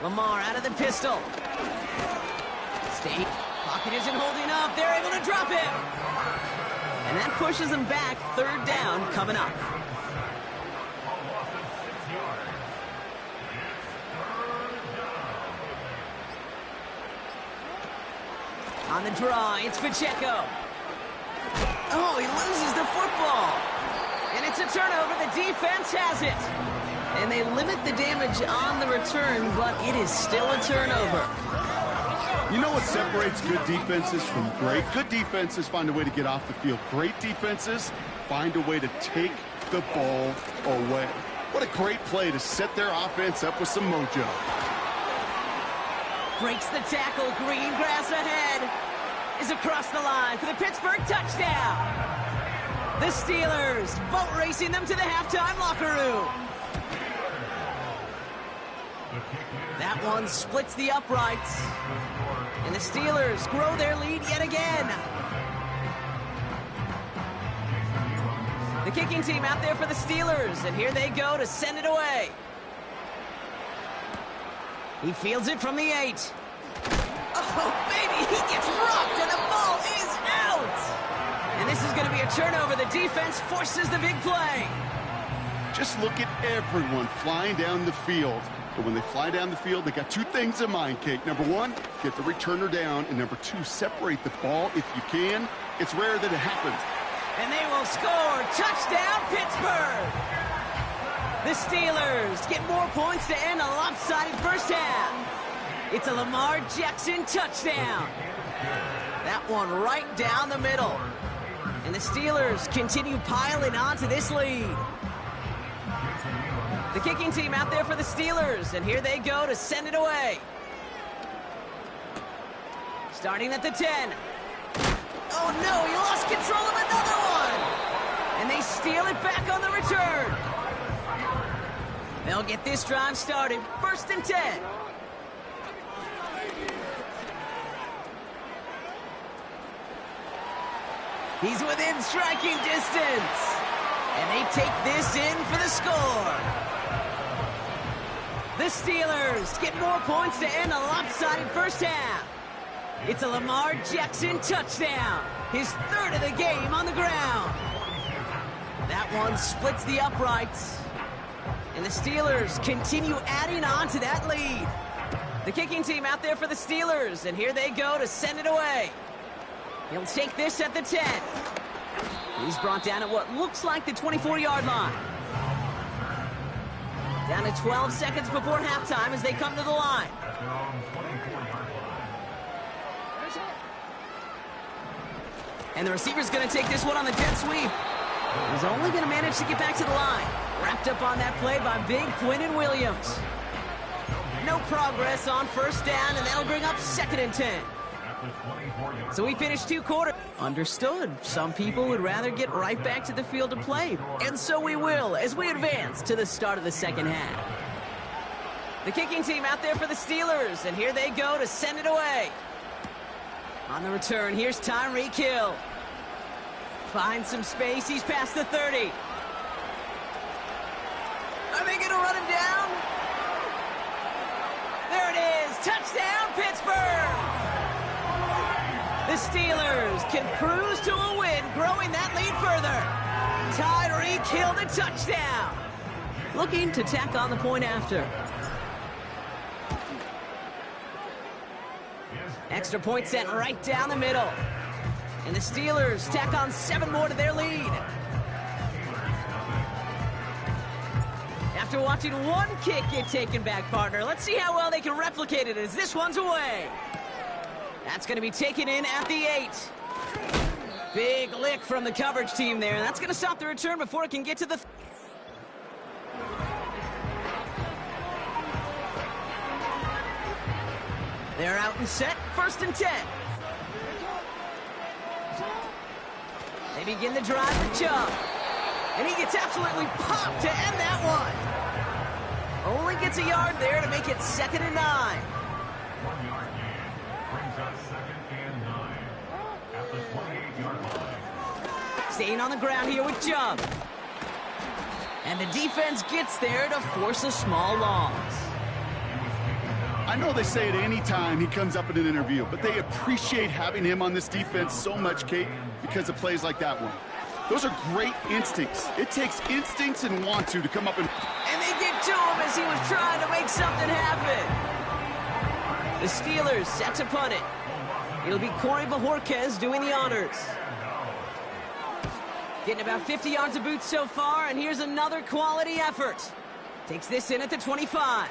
Lamar out of the pistol. State pocket isn't holding up. They're able to drop it. And that pushes them back. 3rd down coming up. On the draw, it's Pacheco. Oh, he loses the football. And it's a turnover. The defense has it. And they limit the damage on the return, but it is still a turnover. You know what separates good defenses from great? Good defenses find a way to get off the field. Great defenses find a way to take the ball away. What a great play to set their offense up with some mojo. Breaks the tackle. Green grass ahead. Is across the line for the Pittsburgh touchdown. The Steelers boat racing them to the halftime locker room. That one splits the uprights. And the Steelers grow their lead yet again. The kicking team out there for the Steelers, and here they go to send it away. He fields it from the 8. Oh, baby, he gets rocked, and the ball is out. And this is going to be a turnover. The defense forces the big play. Just look at everyone flying down the field. But when they fly down the field, they got two things in mind, Kate. Number one, get the returner down. And number two, separate the ball if you can. It's rare that it happens. And they will score. Touchdown, Pittsburgh. The Steelers get more points to end a lopsided first half. It's a Lamar Jackson touchdown. That one right down the middle. And the Steelers continue piling onto this lead. The kicking team out there for the Steelers, and here they go to send it away. Starting at the 10. Oh no, he lost control of another one. And they steal it back on the return. They'll get this drive started. 1st and 10. He's within striking distance. And they take this in for the score. The Steelers get more points to end a lopsided first half. It's a Lamar Jackson touchdown. His 3rd of the game on the ground. That one splits the uprights. And the Steelers continue adding on to that lead. The kicking team out there for the Steelers, and here they go to send it away. He'll take this at the 10. He's brought down at what looks like the 24-yard line. Down to 12 seconds before halftime as they come to the line. And the receiver's going to take this one on the jet sweep. He's only going to manage to get back to the line. Wrapped up on that play by big Quinnen Williams. No progress on first down, and that'll bring up 2nd and 10. So we finished 2 quarters. Understood. Some people would rather get right back to the field to play. And so we will as we advance to the start of the second half. The kicking team out there for the Steelers, and here they go to send it away. On the return, here's Tyreek Hill. Finds some space. He's past the 30. Are they going to run him down? There it is. Touchdown, Pittsburgh. The Steelers can cruise to a win, growing that lead further. Tyreek Hill the touchdown. Looking to tack on the point after. Extra point set right down the middle. And the Steelers tack on 7 more to their lead. After watching one kick get taken back, partner, let's see how well they can replicate it as this one's away. That's going to be taken in at the 8. Big lick from the coverage team there. That's going to stop the return before it can get to the... They're out and set. 1st and 10. They begin the drive with Chubb. And he gets absolutely popped to end that one. Only gets a yard there to make it 2nd and 9. 1 yard gain brings us 2nd and 9 at the 28-yard line. Staying on the ground here with Chubb. And the defense gets there to force a small loss. I know they say it any time he comes up in an interview, but they appreciate having him on this defense so much, Kate, because of plays like that one. Those are great instincts. It takes instincts and want to come up and... And they get to him as he was trying to make something happen. The Steelers set to punt it. It'll be Corey Bajorquez doing the honors. Getting about 50 yards of boots so far, and here's another quality effort. Takes this in at the 25.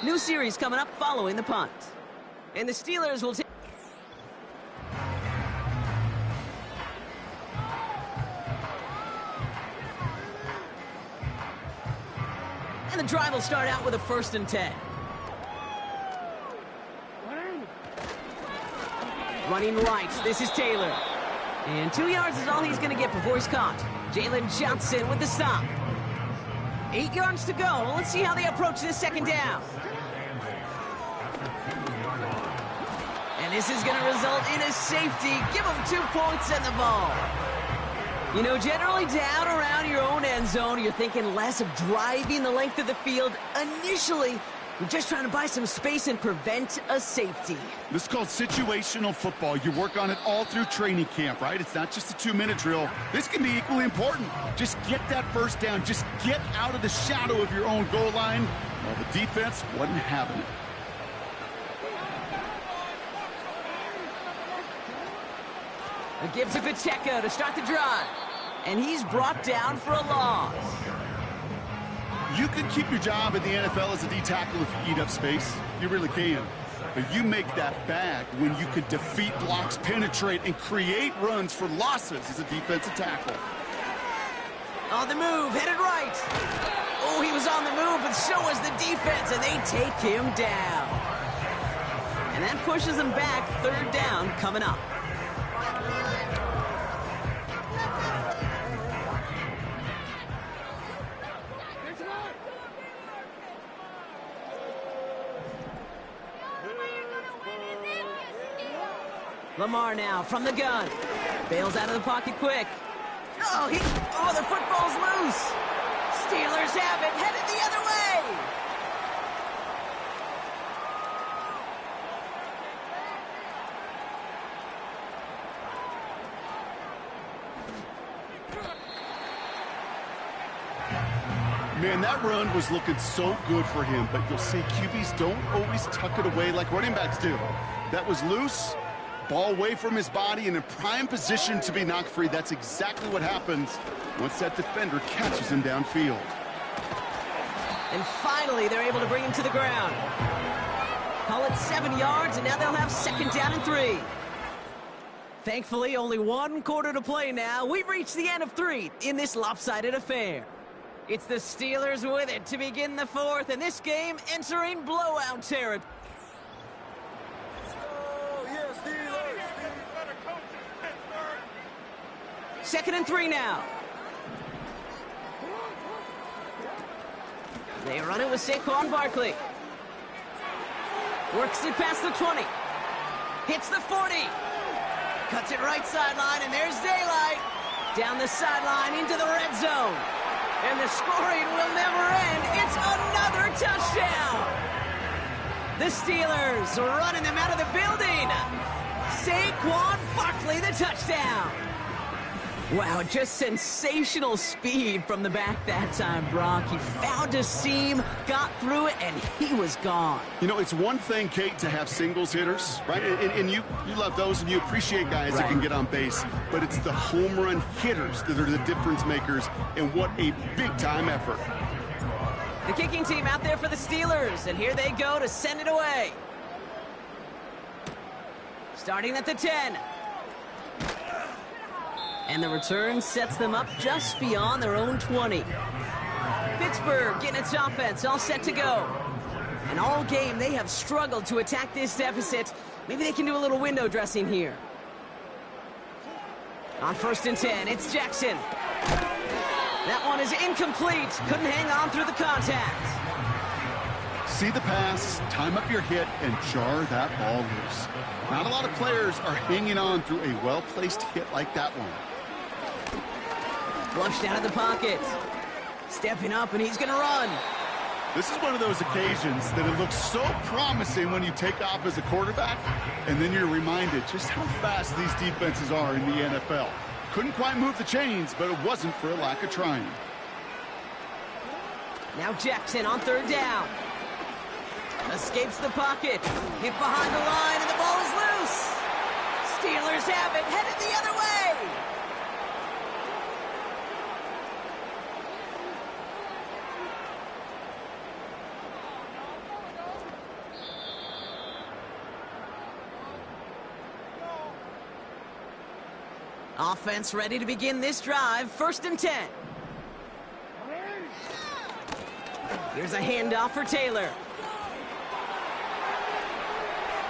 New series coming up following the punt. And the Steelers will take... And the drive will start out with a 1st and 10. Running right, this is Taylor. And 2 yards is all he's going to get before he's caught. Jalen Johnson with the stop. 8 yards to go. Let's see how they approach this 2nd down. And this is going to result in a safety. Give them 2 points and the ball. You know, generally down around your own end zone, you're thinking less of driving the length of the field. Initially, you're just trying to buy some space and prevent a safety. This is called situational football. You work on it all through training camp, right? It's not just a 2-minute drill. This can be equally important. Just get that 1st down. Just get out of the shadow of your own goal line while the defense wasn't having it. A give to Pacheco to start the drive. And he's brought down for a loss. You can keep your job in the NFL as a D tackle if you eat up space. You really can. But you make that bag when you can defeat blocks, penetrate, and create runs for losses as a defensive tackle. On the move, headed right. Oh, he was on the move, but so was the defense, and they take him down. And that pushes him back. 3rd down coming up. Lamar now from the gun. Bails out of the pocket quick. Oh, the football's loose. Steelers have it, headed the other way. Man, that run was looking so good for him, but you'll see QBs don't always tuck it away like running backs do. That was loose. Ball away from his body and in prime position to be knocked free. That's exactly what happens once that defender catches him downfield. And finally, they're able to bring him to the ground. Call it 7 yards, and now they'll have 2nd down and 3. Thankfully, only 1 quarter to play now. We've reached the end of 3 in this lopsided affair. It's the Steelers with it to begin the 4th, and this game entering blowout territory. 2nd and 3 now. They run it with Saquon Barkley. Works it past the 20. Hits the 40. Cuts it right sideline, and there's daylight. Down the sideline into the red zone. And the scoring will never end. It's another touchdown. The Steelers running them out of the building. Saquon Barkley, the touchdown. Wow, just sensational speed from the back that time, Brock. He found a seam, got through it, and he was gone. You know, it's one thing, Kate, to have singles hitters, right? And you love those, and you appreciate guys that can get on base. But it's the home run hitters that are the difference makers, and what a big-time effort. The kicking team out there for the Steelers, and here they go to send it away. Starting at the 10. And the return sets them up just beyond their own 20. Pittsburgh getting its offense all set to go. And all game, they have struggled to attack this deficit. Maybe they can do a little window dressing here. On 1st and 10, it's Jackson. That one is incomplete. Couldn't hang on through the contact. See the pass, time up your hit, and jar that ball loose. Not a lot of players are hanging on through a well-placed hit like that one. Flushed out of the pocket. Stepping up, and he's going to run. This is one of those occasions that it looks so promising when you take off as a quarterback, and then you're reminded just how fast these defenses are in the NFL. Couldn't quite move the chains, but it wasn't for a lack of trying. Now Jackson on 3rd down. Escapes the pocket. Hit behind the line, and the ball is loose. Steelers have it, headed the other way. Offense ready to begin this drive. 1st and 10. Here's a handoff for Taylor.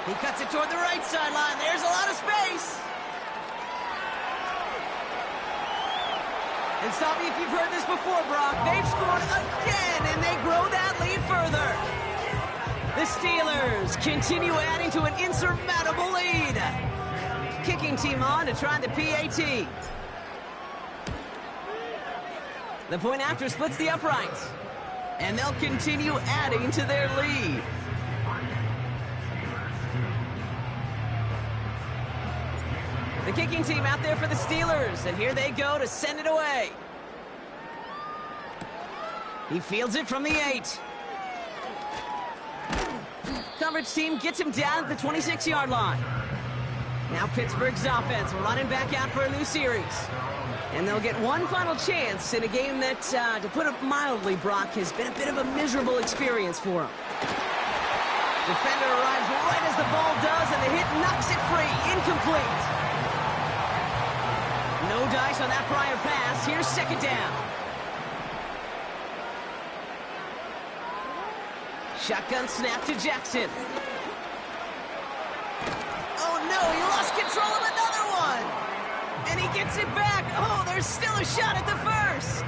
He cuts it toward the right sideline. There's a lot of space. And stop me if you've heard this before, Brock. They've scored again, and they grow that lead further. The Steelers continue adding to an insurmountable lead. Kicking team on to try the PAT. The point after splits the uprights. And they'll continue adding to their lead. The kicking team out there for the Steelers, and here they go to send it away. He fields it from the 8. Coverage team gets him down at the 26-yard line. Now Pittsburgh's offense running back out for a new series. And they'll get one final chance in a game that, to put it mildly, Brock, has been a bit of a miserable experience for them. Defender arrives right as the ball does, and the hit knocks it free. Incomplete. No dice on that prior pass. Here's 2nd down. Shotgun snap to Jackson. Oh, no, he lost control of another one. And he gets it back. Oh, there's still a shot at the 1st.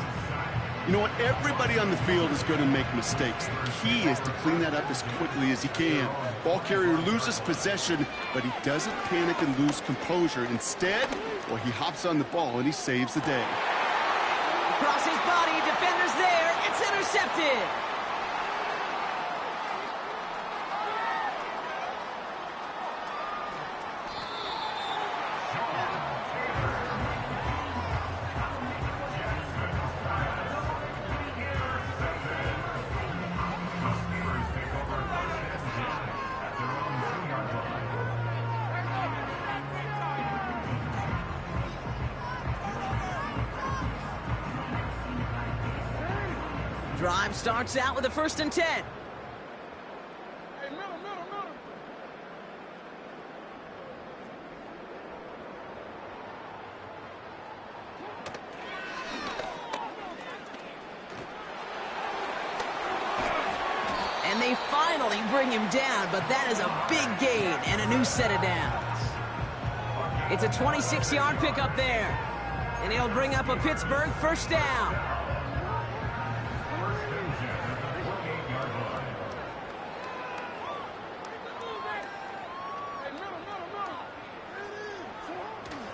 You know what? Everybody on the field is going to make mistakes. The key is to clean that up as quickly as he can. Ball carrier loses possession, but he doesn't panic and lose composure. Instead, well, he hops on the ball and he saves the day. Across his body, defender's there. It's intercepted. Drive starts out with a 1st and 10. And they finally bring him down, but that is a big gain and a new set of downs. It's a 26-yard pickup there. And he'll bring up a Pittsburgh 1st down.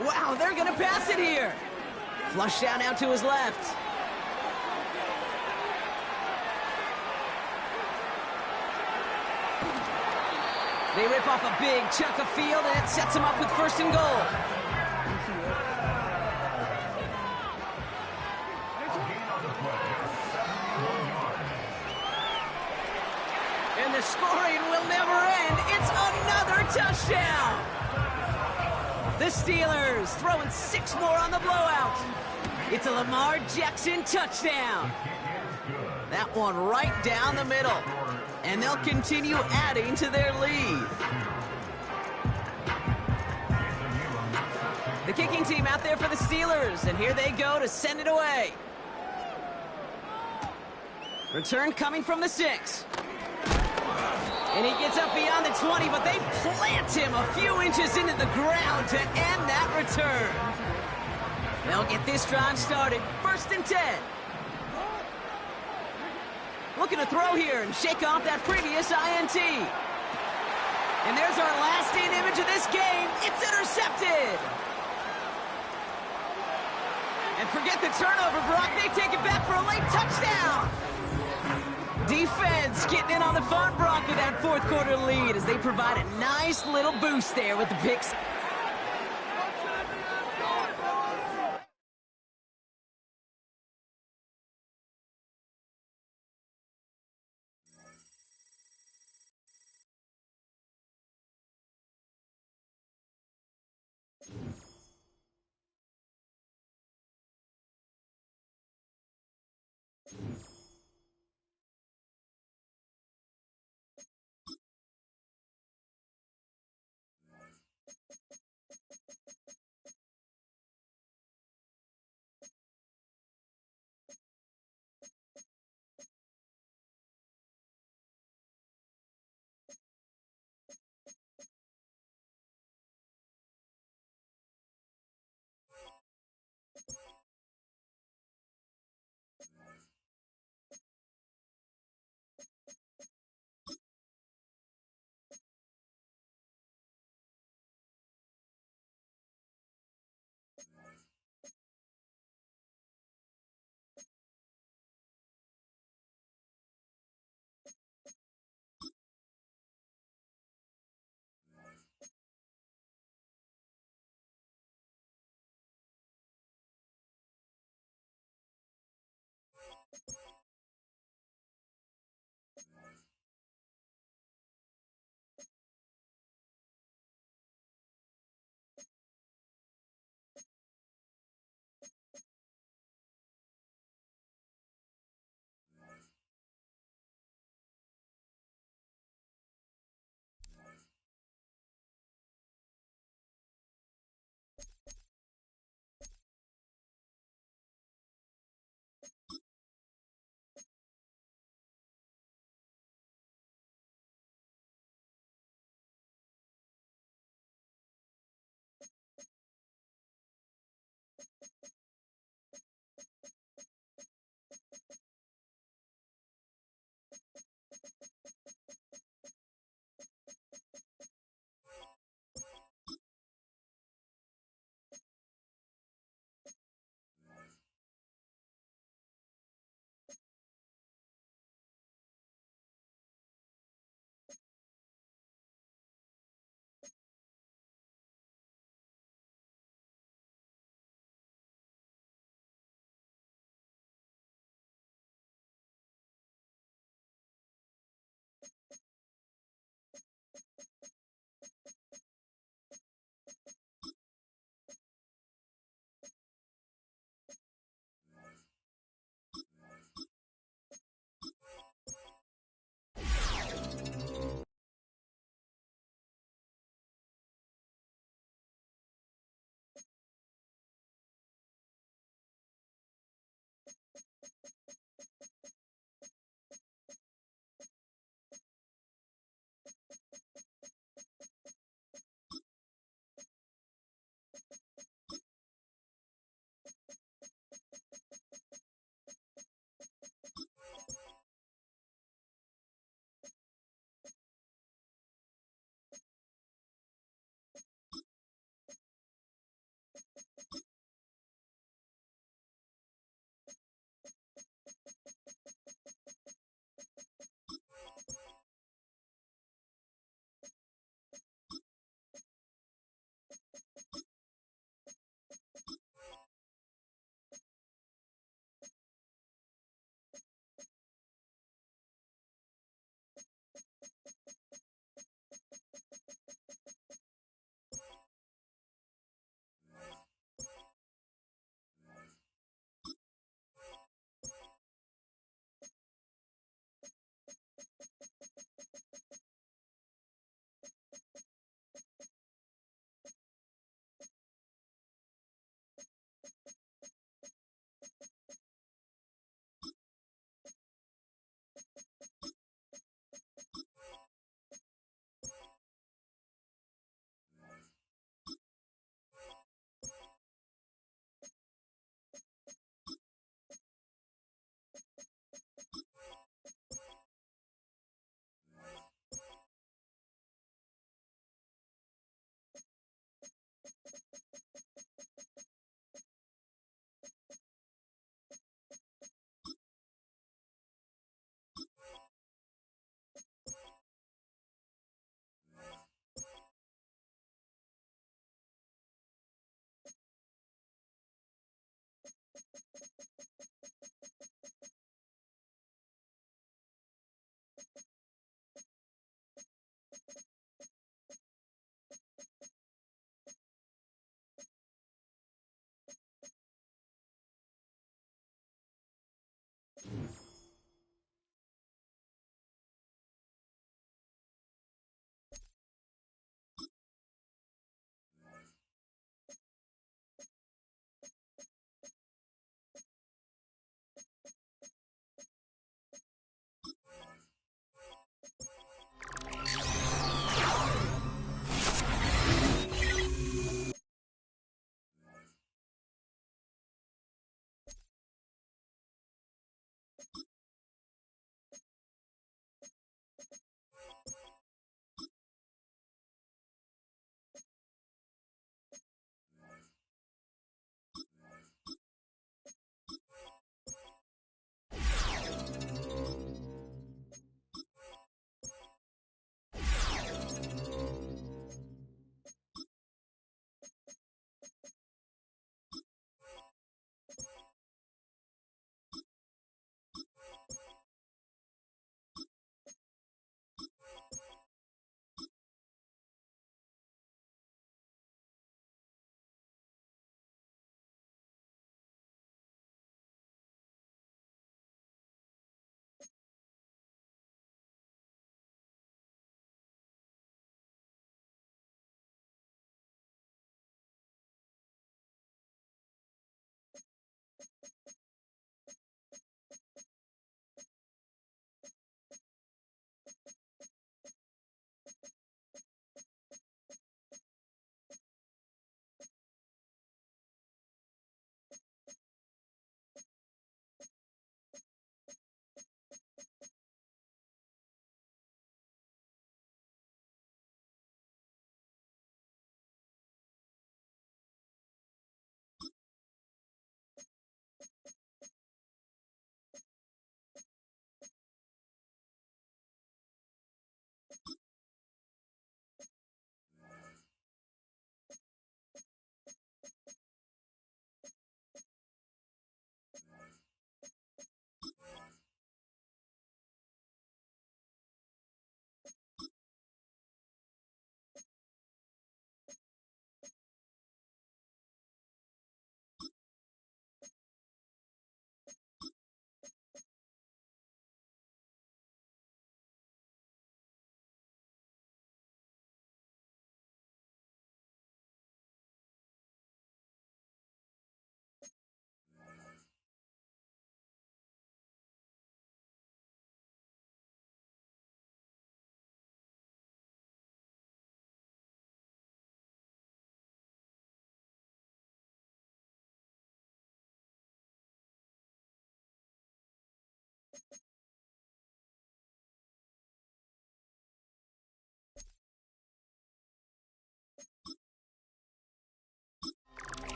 Wow, they're going to pass it here. Flush down out to his left. They rip off a big chunk of field, and it sets him up with 1st and goal. And the scoring will never end. It's another touchdown. The Steelers throwing 6 more on the blowout. It's a Lamar Jackson touchdown. That one right down the middle. And they'll continue adding to their lead. The kicking team out there for the Steelers, and here they go to send it away. Return coming from the 6. And he gets up beyond the 20, but they plant him a few inches into the ground to end that return. They'll get this drive started. 1st and 10. Looking to throw here and shake off that previous INT. And there's our lasting image of this game. It's intercepted. And forget the turnover, Brock. They take it back for a late touchdown. Defense getting in on the fun, Brock, with that 4th quarter lead as they provide a nice little boost there with the picks.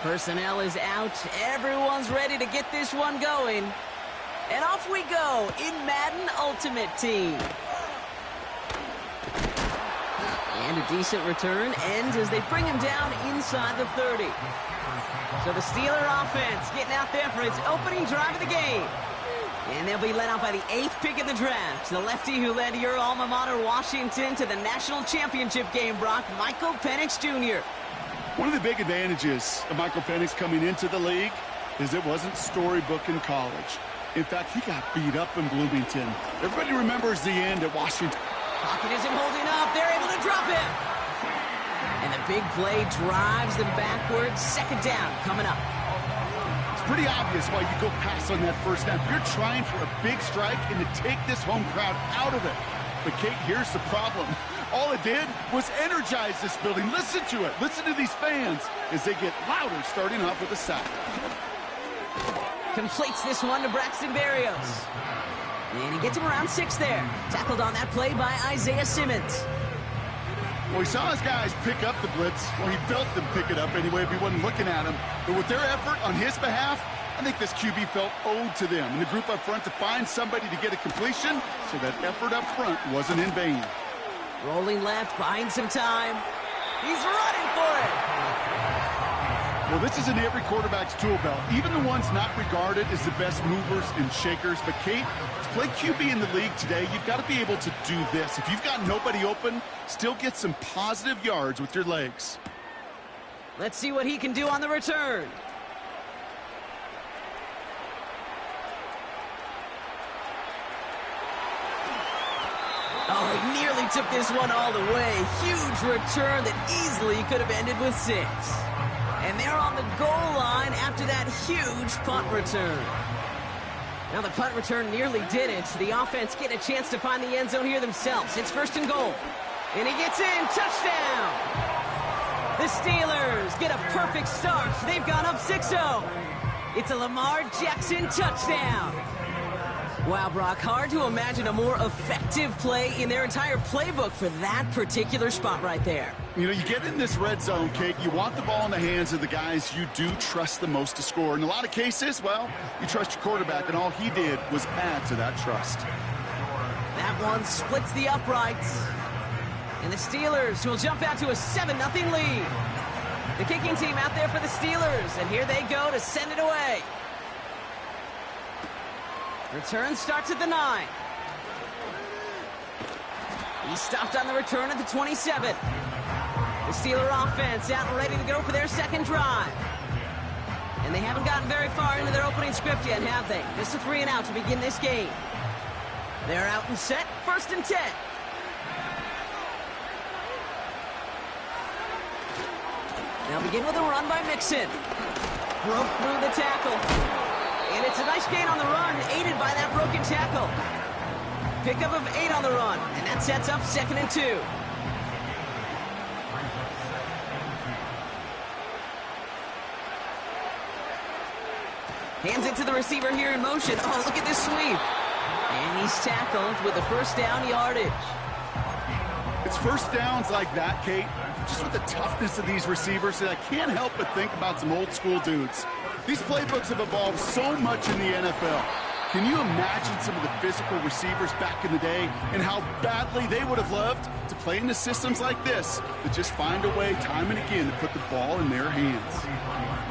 Personnel is out. Everyone's ready to get this one going. And off we go in Madden Ultimate Team. And a decent return ends as they bring him down inside the 30. So the Steeler offense getting out there for its opening drive of the game. And they'll be led out by the 8th pick in the draft. The lefty who led your alma mater, Washington, to the national championship game, Brock, Michael Penix Jr. One of the big advantages of Michael Penix coming into the league is it wasn't storybook in college. In fact, he got beat up in Bloomington. Everybody remembers the end at Washington. Pocket isn't holding up. They're able to drop him. And the big play drives them backwards. Second down coming up. It's pretty obvious why you go pass on that first down. You're trying for a big strike and to take this home crowd out of it. But, Kate, here's the problem. All it did was energize this building. Listen to it. Listen to these fans as they get louder starting off with a sack. Completes this one to Braxton Berrios. And he gets him around 6 there. Tackled on that play by Isaiah Simmons. Well, he saw his guys pick up the blitz. Well, he felt them pick it up anyway if he wasn't looking at him. But with their effort on his behalf, I think this QB felt owed to them. And the group up front to find somebody to get a completion, so that effort up front wasn't in vain. Rolling left, buying some time. He's running for it. Well, this is in every quarterback's tool belt, even the ones not regarded as the best movers and shakers. But, Kate, to play QB in the league today, you've got to be able to do this. If you've got nobody open, still get some positive yards with your legs. Let's see what he can do on the return. Oh, he nearly took this one all the way. Huge return that easily could have ended with 6. And they're on the goal line after that huge punt return. Now the punt return nearly did it. The offense getting a chance to find the end zone here themselves. It's 1st and goal. And he gets in. Touchdown! The Steelers get a perfect start. They've gone up 6-0. It's a Lamar Jackson touchdown. Wow, Brock, hard to imagine a more effective play in their entire playbook for that particular spot right there. You know, you get in this red zone, Kate, you want the ball in the hands of the guys you do trust the most to score. In a lot of cases, well, you trust your quarterback, and all he did was add to that trust. That one splits the uprights. And the Steelers will jump out to a 7-0 lead. The kicking team out there for the Steelers, and here they go to send it away. Return starts at the 9. He stopped on the return at the 27. The Steeler offense out and ready to go for their second drive. And they haven't gotten very far into their opening script yet, have they? Just a 3 and out to begin this game. They're out and set, 1st and 10. They'll begin with a run by Mixon. Broke through the tackle. And it's a nice gain on the run, aided by that broken tackle. Pickup of 8 on the run, and that sets up 2nd and 2. Hands it to the receiver here in motion. Oh, look at this sweep. And he's tackled with the 1st down yardage. It's first downs like that, Kate, just with the toughness of these receivers, that I can't help but think about some old school dudes. These playbooks have evolved so much in the NFL. Can you imagine some of the physical receivers back in the day and how badly they would have loved to play in the systems like this that just find a way time and again to put the ball in their hands?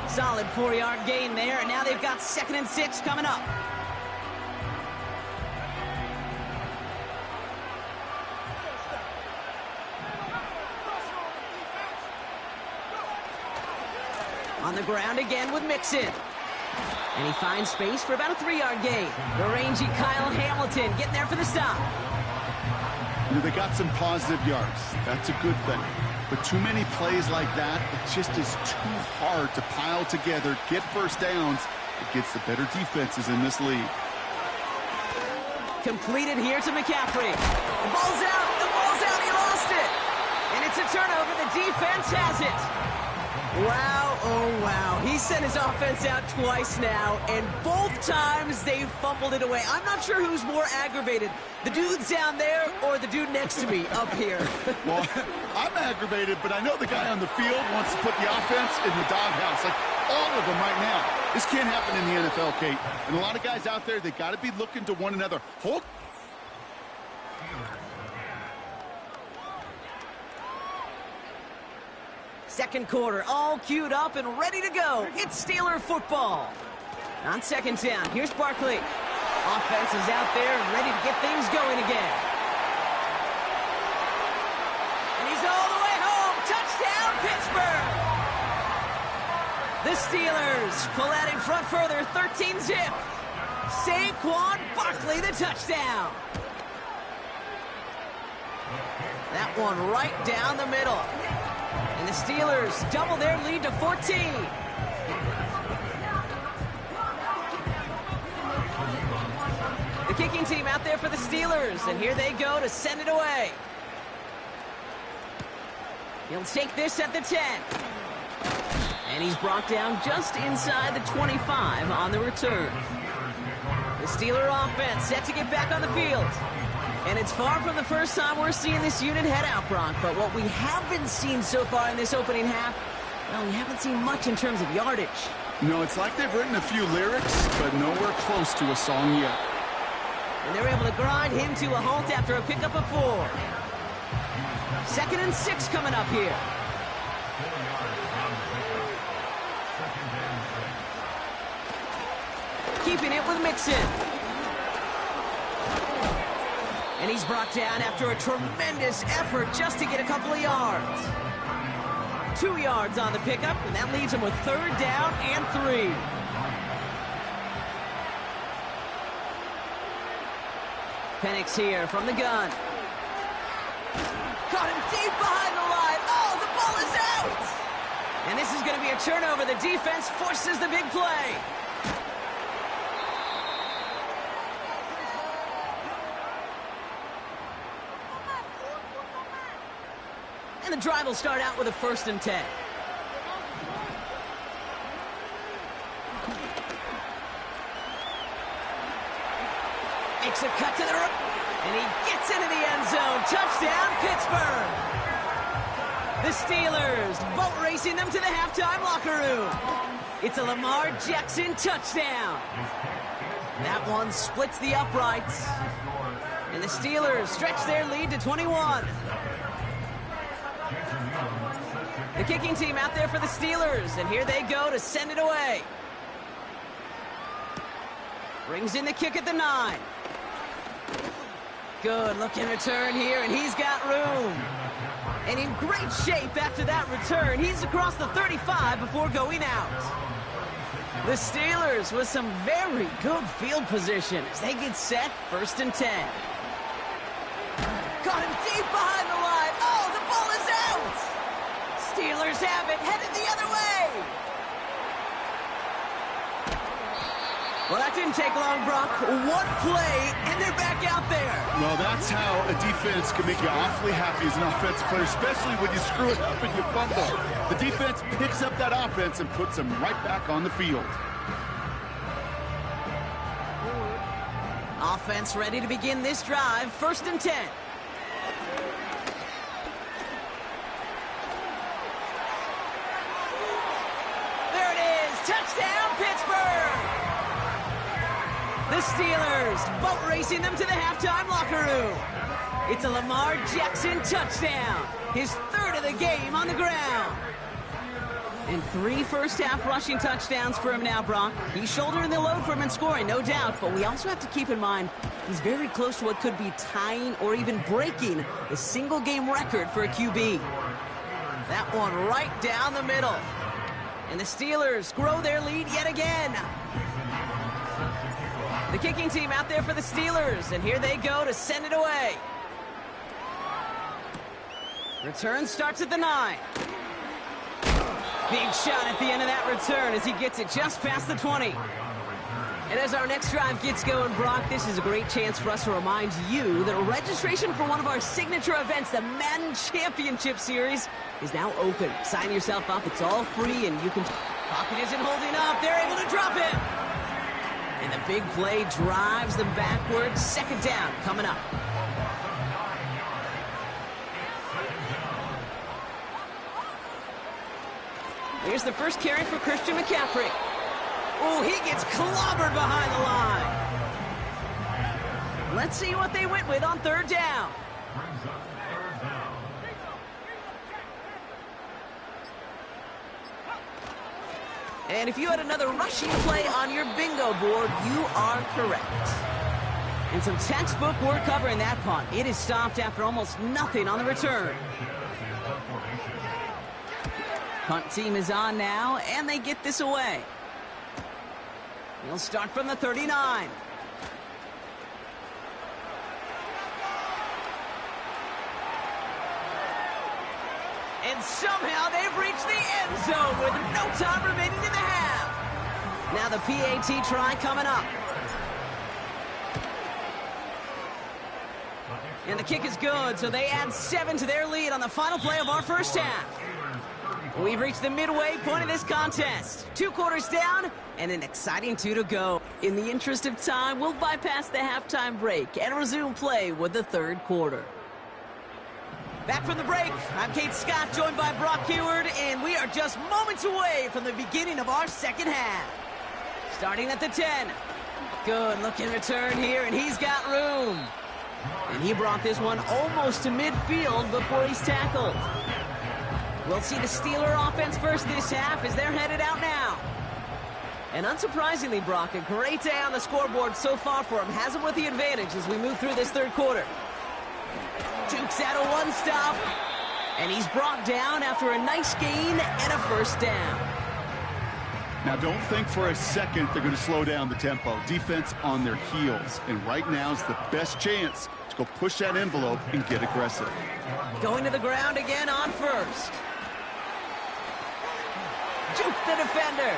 Solid 4-yard gain there, and now they've got 2nd and 6 coming up. On the ground again with Mixon. And he finds space for about a 3-yard gain. The rangy Kyle Hamilton getting there for the stop. You know, they got some positive yards. That's a good thing. But too many plays like that, it just is too hard to pile together, get first downs against the better defenses in this league. Completed here to McCaffrey. The ball's out. The ball's out. He lost it. And it's a turnover. The defense has it. Wow, oh wow. He sent his offense out twice now, and both times they fumbled it away. I'm not sure who's more aggravated, the dudes down there or the dude next to me up here. Well, I'm aggravated, but I know the guy on the field wants to put the offense in the doghouse. Like, All of them right now. This can't happen in the NFL, Kate. And a lot of guys out there, they got to be looking to one another. Hold. Second quarter, all queued up and ready to go. It's Steeler football. On second down, here's Barkley. Offense is out there ready to get things going again. And he's all the way home. Touchdown, Pittsburgh. The Steelers pull out in front further, 13-zip. Saquon Barkley, the touchdown. That one right down the middle. And the Steelers double their lead to 14. The kicking team out there for the Steelers, and here they go to send it away. He'll take this at the 10. And he's brought down just inside the 25 on the return. The Steeler offense set to get back on the field. And it's far from the first time we're seeing this unit head out, Brock. But what we haven't seen so far in this opening half, well, we haven't seen much in terms of yardage. No, it's like they've written a few lyrics, but nowhere close to a song yet. And they're able to grind him to a halt after a pickup of 4. 2nd and 6 coming up here. Keeping it with Mixon. And he's brought down after a tremendous effort just to get a couple of yards. 2 yards on the pickup, and that leaves him with 3rd down and 3. Penix here from the gun. Caught him deep behind the line. Oh, the ball is out! And this is going to be a turnover. The defense forces the big play. And the drive will start out with a 1st and 10. Makes a cut to the rope, and he gets into the end zone. Touchdown, Pittsburgh. The Steelers boat racing them to the halftime locker room. It's a Lamar Jackson touchdown. That one splits the uprights. And the Steelers stretch their lead to 21. The kicking team out there for the Steelers, and here they go to send it away. Brings in the kick at the 9. Good looking return here, and he's got room. And in great shape after that return. He's across the 35 before going out. The Steelers with some very good field position as they get set, 1st and 10. Got him deep behind the line. Oh, the ball is out! Steelers have it, headed the other way. Well, that didn't take long, Brock. One play, and they're back out there. Well, that's how a defense can make you awfully happy as an offensive player, especially when you screw it up and you fumble. The defense picks up that offense and puts them right back on the field. Offense ready to begin this drive, 1st and 10. There it is, touchdown, Pittsburgh! The Steelers boat racing them to the halftime locker room. It's a Lamar Jackson touchdown, his 3rd of the game on the ground. And 3 first-half rushing touchdowns for him now, Brock. He's shouldering the load for him in scoring, no doubt, but we also have to keep in mind he's very close to what could be tying or even breaking the single-game record for a QB. That one right down the middle. And the Steelers grow their lead yet again. The kicking team out there for the Steelers, and here they go to send it away. Return starts at the 9. Big shot at the end of that return as he gets it just past the 20. And as our next drive gets going, Brock, this is a great chance for us to remind you that registration for one of our signature events, the Madden Championship Series, is now open. Sign yourself up. It's all free, and you can... Pocket isn't holding up. They're able to drop it. And the big play drives them backwards. 2nd down coming up. The Here's the first carry for Christian McCaffrey. Oh, he gets clobbered behind the line. Let's see what they went with on third down. Brings up third down. And if you had another rushing play on your bingo board, you are correct. And some textbook work covering that punt. It is stopped after almost nothing on the return. Punt team is on now, and they get this away. They'll start from the 39. And somehow they've reached the end zone with no time remaining in the half. Now the PAT try coming up. And the kick is good, so they add 7 to their lead on the final play of our first half. We've reached the midway point of this contest. 2 quarters down and an exciting 2 to go. In the interest of time, we'll bypass the halftime break and resume play with the third quarter. Back from the break, I'm Kate Scott, joined by Brock Heward, and we are just moments away from the beginning of our second half. Starting at the 10. Good looking return here, and he's got room. And he brought this one almost to midfield before he's tackled. We'll see the Steeler offense first this half as they're headed out now. And unsurprisingly, Brock, a great day on the scoreboard so far for him. Has him with the advantage as we move through this third quarter. Dukes out of one stop, and he's brought down after a nice gain and a first down. Now, don't think for a second they're going to slow down the tempo. Defense on their heels, and right now is the best chance to go push that envelope and get aggressive. Going to the ground again on first. Juke the defender.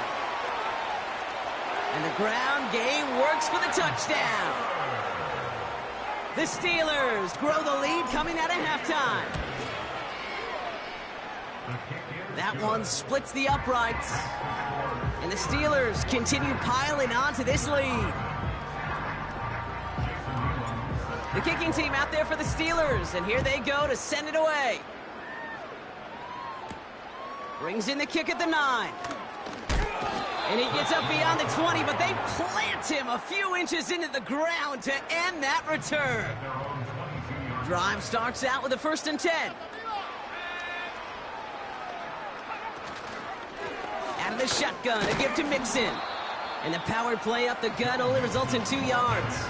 And the ground game works for the touchdown. The Steelers grow the lead coming out of halftime. That one splits the uprights. And the Steelers continue piling on to this lead. The kicking team out there for the Steelers, and here they go to send it away. Brings in the kick at the 9. And he gets up beyond the 20, but they plant him a few inches into the ground to end that return. Drive starts out with a 1st and 10. Out of the shotgun, a give to Mixon. And the power play up the gut only results in 2 yards.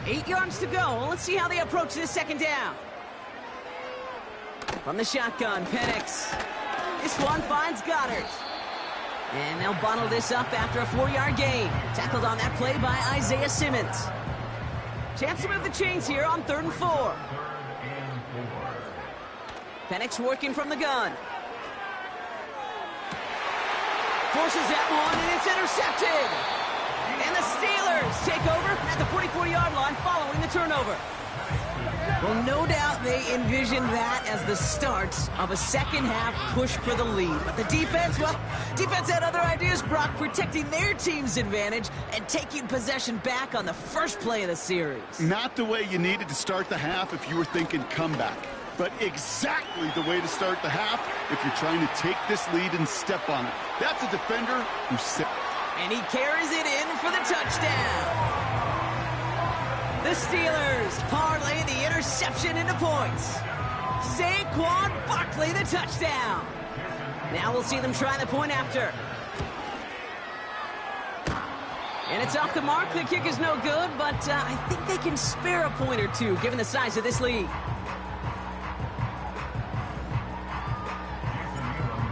Eight yards to go. Well, let's see how they approach this second down. From the shotgun, Penix. This one finds Goddard. And they'll bottle this up after a 4-yard gain. Tackled on that play by Isaiah Simmons. Chance to move the chains here on 3rd and 4. Penix working from the gun. Forces that one, and it's intercepted. And the Steelers take over at the 44-yard line following the turnover. Well, no doubt they envisioned that as the start of a second-half push for the lead. But the defense, well, defense had other ideas, Brock, protecting their team's advantage and taking possession back on the first play of the series. Not the way you needed to start the half if you were thinking comeback, but exactly the way to start the half if you're trying to take this lead and step on it. That's a defender who set. And he carries it in for the touchdown. The Steelers parlay the interception into points. Saquon Barkley the touchdown. Now we'll see them try the point after. And it's off the mark. The kick is no good, but I think they can spare a point or two given the size of this lead.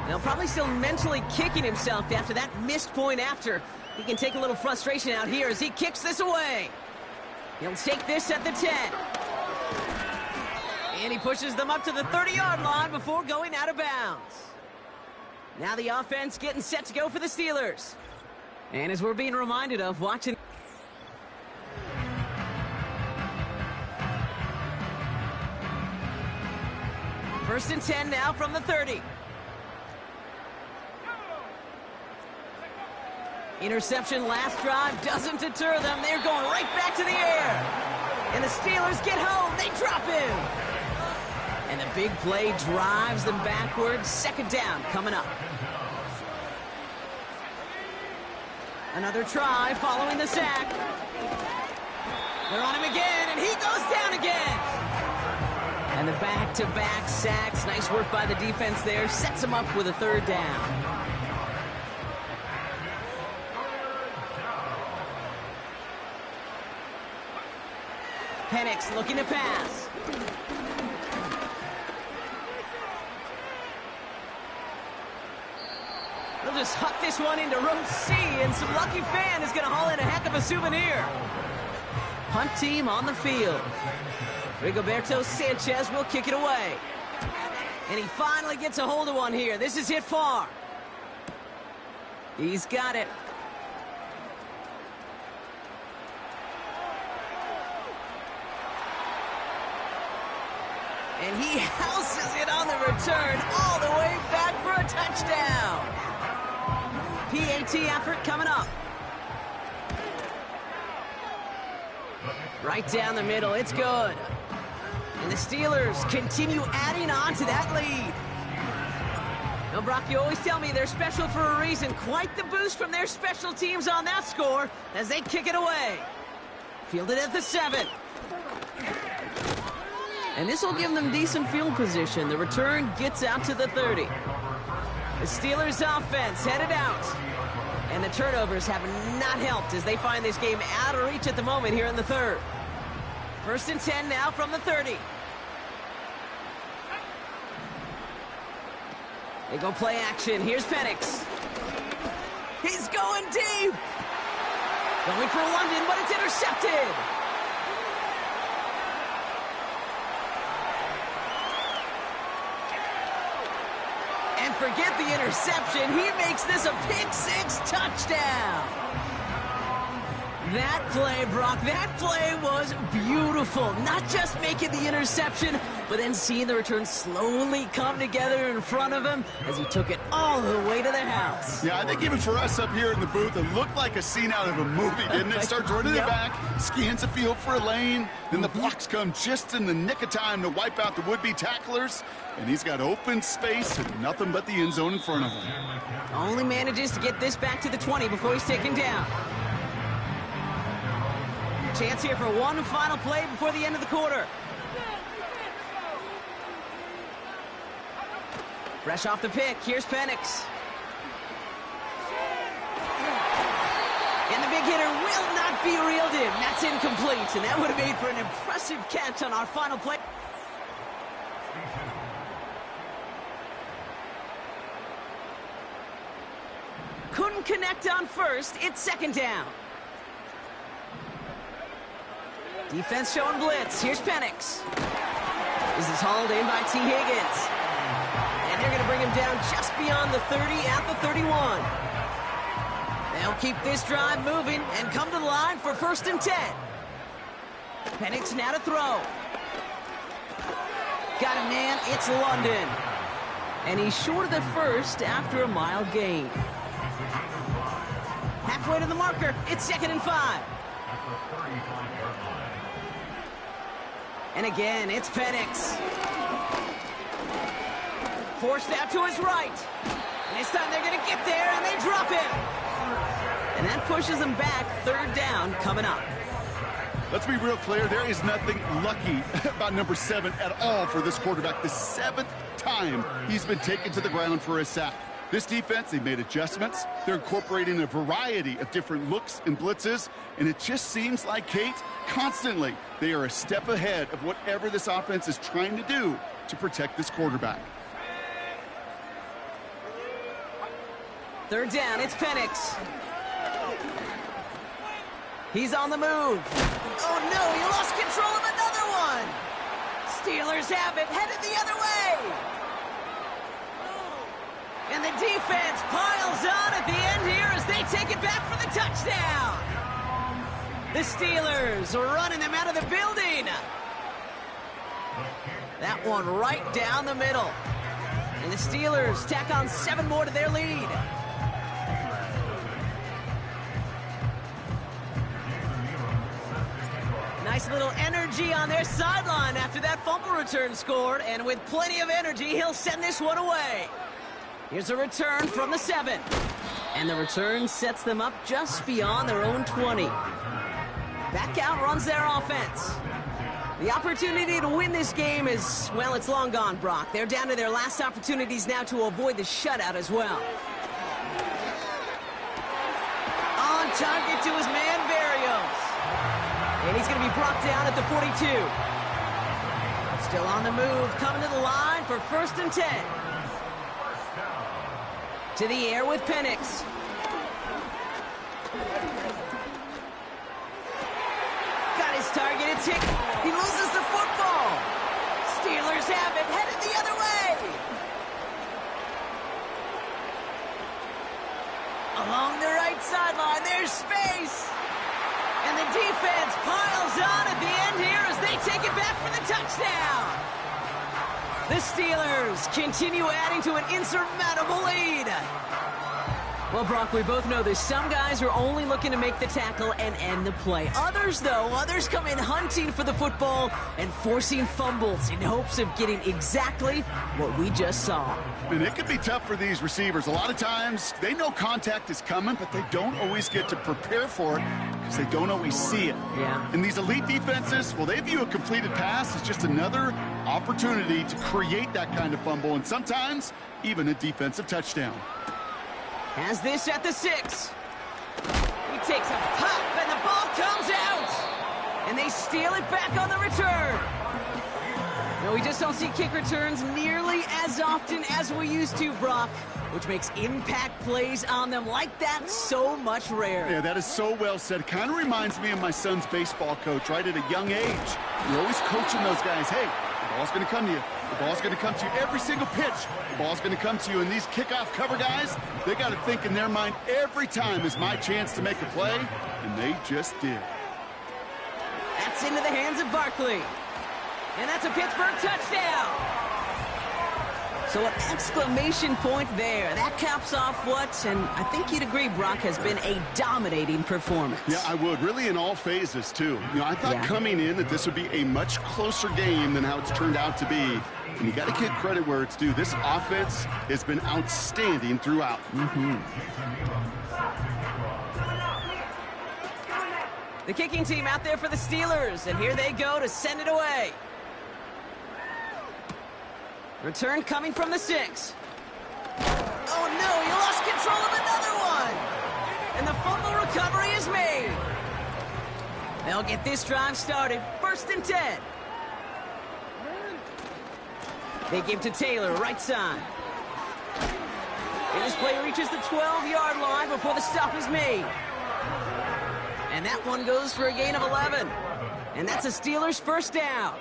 They'll probably still mentally kicking himself after that missed point after. He can take a little frustration out here as he kicks this away. He'll take this at the 10. And he pushes them up to the 30-yard line before going out of bounds. Now the offense getting set to go for the Steelers. And as we're being reminded of, watching. First and 10 now from the 30. Interception last drive doesn't deter them. They're going right back to the air. And the Steelers get home. They drop him. And the big play drives them backwards. Second down coming up. Another try following the sack. They're on him again, and he goes down again. And the back-to-back sacks. Nice work by the defense there. Sets him up with a third down. Penix looking to pass. They'll just huck this one into row C, and some lucky fan is going to haul in a heck of a souvenir. Punt team on the field. Rigoberto Sanchez will kick it away. And he finally gets a hold of one here. This is hit far. He's got it. And he houses it on the return all the way back for a touchdown. PAT effort coming up. Right down the middle. It's good. And the Steelers continue adding on to that lead. Now, Brock, you always tell me they're special for a reason. Quite the boost from their special teams on that score as they kick it away. Fielded at the 7. And this will give them decent field position. The return gets out to the 30. The Steelers offense headed out. And the turnovers have not helped as they find this game out of reach at the moment here in the third. First and 10 now from the 30. They go play action. Here's Penix. He's going deep. Going for London, but it's intercepted. And forget the interception. He makes this a pick-6 touchdown. That play, Brock, that play was beautiful. Not just making the interception, but then seeing the return slowly come together in front of him as he took it all the way to the house. Yeah, I think even for us up here in the booth, it looked like a scene out of a movie, didn't it? Starts running it back, scans the field for a lane, then the blocks come just in the nick of time to wipe out the would-be tacklers, and he's got open space and nothing but the end zone in front of him. Only manages to get this back to the 20 before he's taken down. Chance here for one final play before the end of the quarter. Fresh off the pick, here's Penix. And the big hitter will not be reeled in. That's incomplete, and that would have made for an impressive catch on our final play. Couldn't connect on first. It's second down. Defense showing blitz. Here's Penix. This is hauled in by T. Higgins. And they're going to bring him down just beyond the 30 at the 31. They'll keep this drive moving and come to the line for first and 10. Penix now to throw. Got a man. It's London. And he's short of the first after a mile gain. Halfway to the marker. It's second and 5. And again, it's Penix. Forced out to his right. And this time they're going to get there, and they drop him. And that pushes them back. Third down coming up. Let's be real clear. There is nothing lucky about number 7 at all for this quarterback. The 7th time he's been taken to the ground for a sack. This defense, they've made adjustments. They're incorporating a variety of different looks and blitzes, and it just seems like, Kate, constantly they are a step ahead of whatever this offense is trying to do to protect this quarterback. Third down, it's Penix. He's on the move. Oh, no, he lost control of another one. Steelers have it, headed the other way. And the defense piles on at the end here as they take it back for the touchdown. The Steelers are running them out of the building. That one right down the middle. And the Steelers tack on 7 more to their lead. Nice little energy on their sideline after that fumble return scored, and with plenty of energy, he'll send this one away. Here's a return from the 7. And the return sets them up just beyond their own 20. Back out runs their offense. The opportunity to win this game is, well, it's long gone, Brock. They're down to their last opportunities now to avoid the shutout as well. On target to his man, Barrios. And he's going to be brought down at the 42. Still on the move, coming to the line for 1st and 10. To the air with Penix. Got his targeted tick. He loses the football. Steelers have it, headed the other way. Along the right sideline, there's space. And the defense piles on at the end here as they take it back for the touchdown. The Steelers continue adding to an insurmountable lead. Well, Brock, we both know this. Some guys are only looking to make the tackle and end the play. Others come in hunting for the football and forcing fumbles in hopes of getting exactly what we just saw. And it can be tough for these receivers. A lot of times, they know contact is coming, but they don't always get to prepare for it because they don't always see it. Yeah. And these elite defenses, well, they view a completed pass as just another opportunity to create that kind of fumble, and sometimes even a defensive touchdown. Has this at the 6. He takes a pop, and the ball comes out. And they steal it back on the return. No, we just don't see kick returns nearly as often as we used to, Brock, which makes impact plays on them like that so much rarer. Yeah, that is so well said. It kind of reminds me of my son's baseball coach, right, at a young age. You're always coaching those guys, hey, the ball's going to come to you. The ball's going to come to you every single pitch. The ball's going to come to you. And these kickoff cover guys, they got to think in their mind every time is my chance to make a play, and they just did. That's into the hands of Barkley. And that's a Pittsburgh touchdown. So an exclamation point there. That caps off what, and I think you'd agree, Brock, has been a dominating performance. Yeah, I would. Really in all phases, too. You know, I thought coming in that this would be a much closer game than how it's turned out to be. And you got to give credit where it's due. This offense has been outstanding throughout. The kicking team out there for the Steelers, and here they go to send it away. Return coming from the 6. Oh no, he lost control of another one. And the fumble recovery is made. They'll get this drive started. 1st and 10. They give to Taylor, right side. And this play reaches the 12-yard line before the stop is made. And that one goes for a gain of 11. And that's a Steelers first down.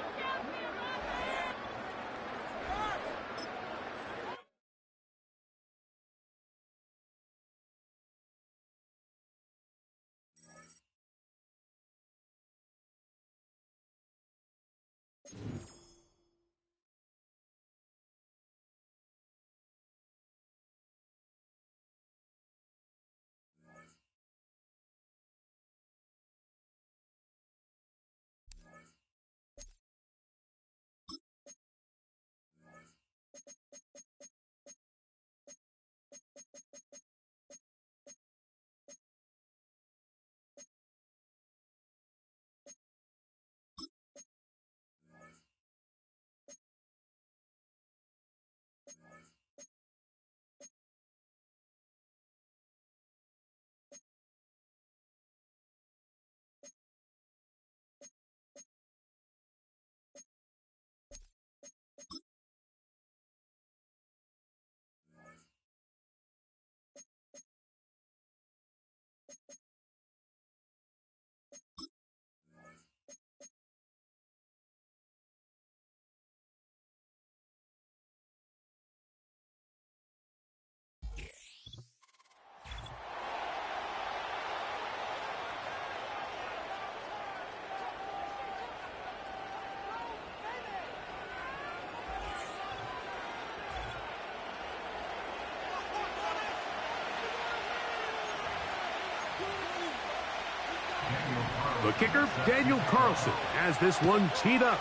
The kicker, Daniel Carlson, has this one teed up.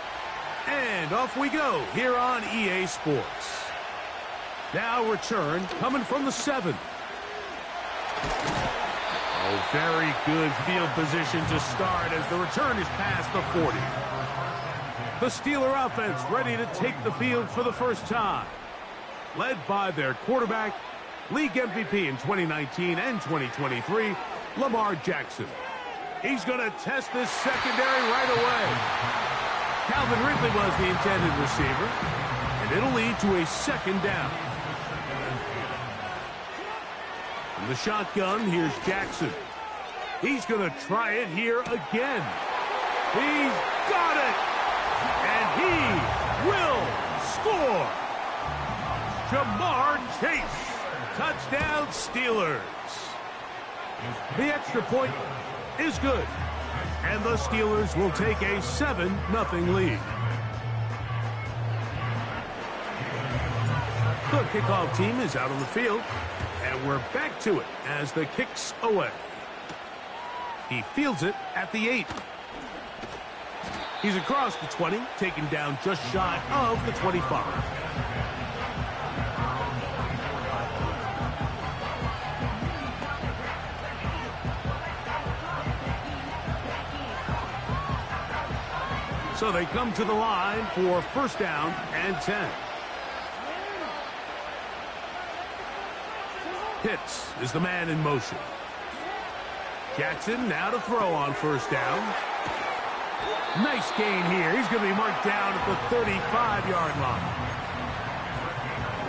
And off we go here on EA Sports. Now return coming from the 7. Oh, very good field position to start as the return is past the 40. The Steeler offense ready to take the field for the first time. Led by their quarterback, league MVP in 2019 and 2023, Lamar Jackson. He's going to test this secondary right away. Calvin Ridley was the intended receiver, and it'll lead to a second down. From the shotgun, here's Jackson. He's going to try it here again. He's got it! And he will score! Jamar Chase. Touchdown, Steelers. The extra point is good. And the Steelers will take a 7-0 lead. The kickoff team is out on the field. And we're back to it as the kick's away. He fields it at the 8. He's across the 20, taken down just shy of the 25. So they come to the line for first down and 10. Pitts is the man in motion. Jackson now to throw on first down. Nice gain here. He's going to be marked down at the 35-yard line.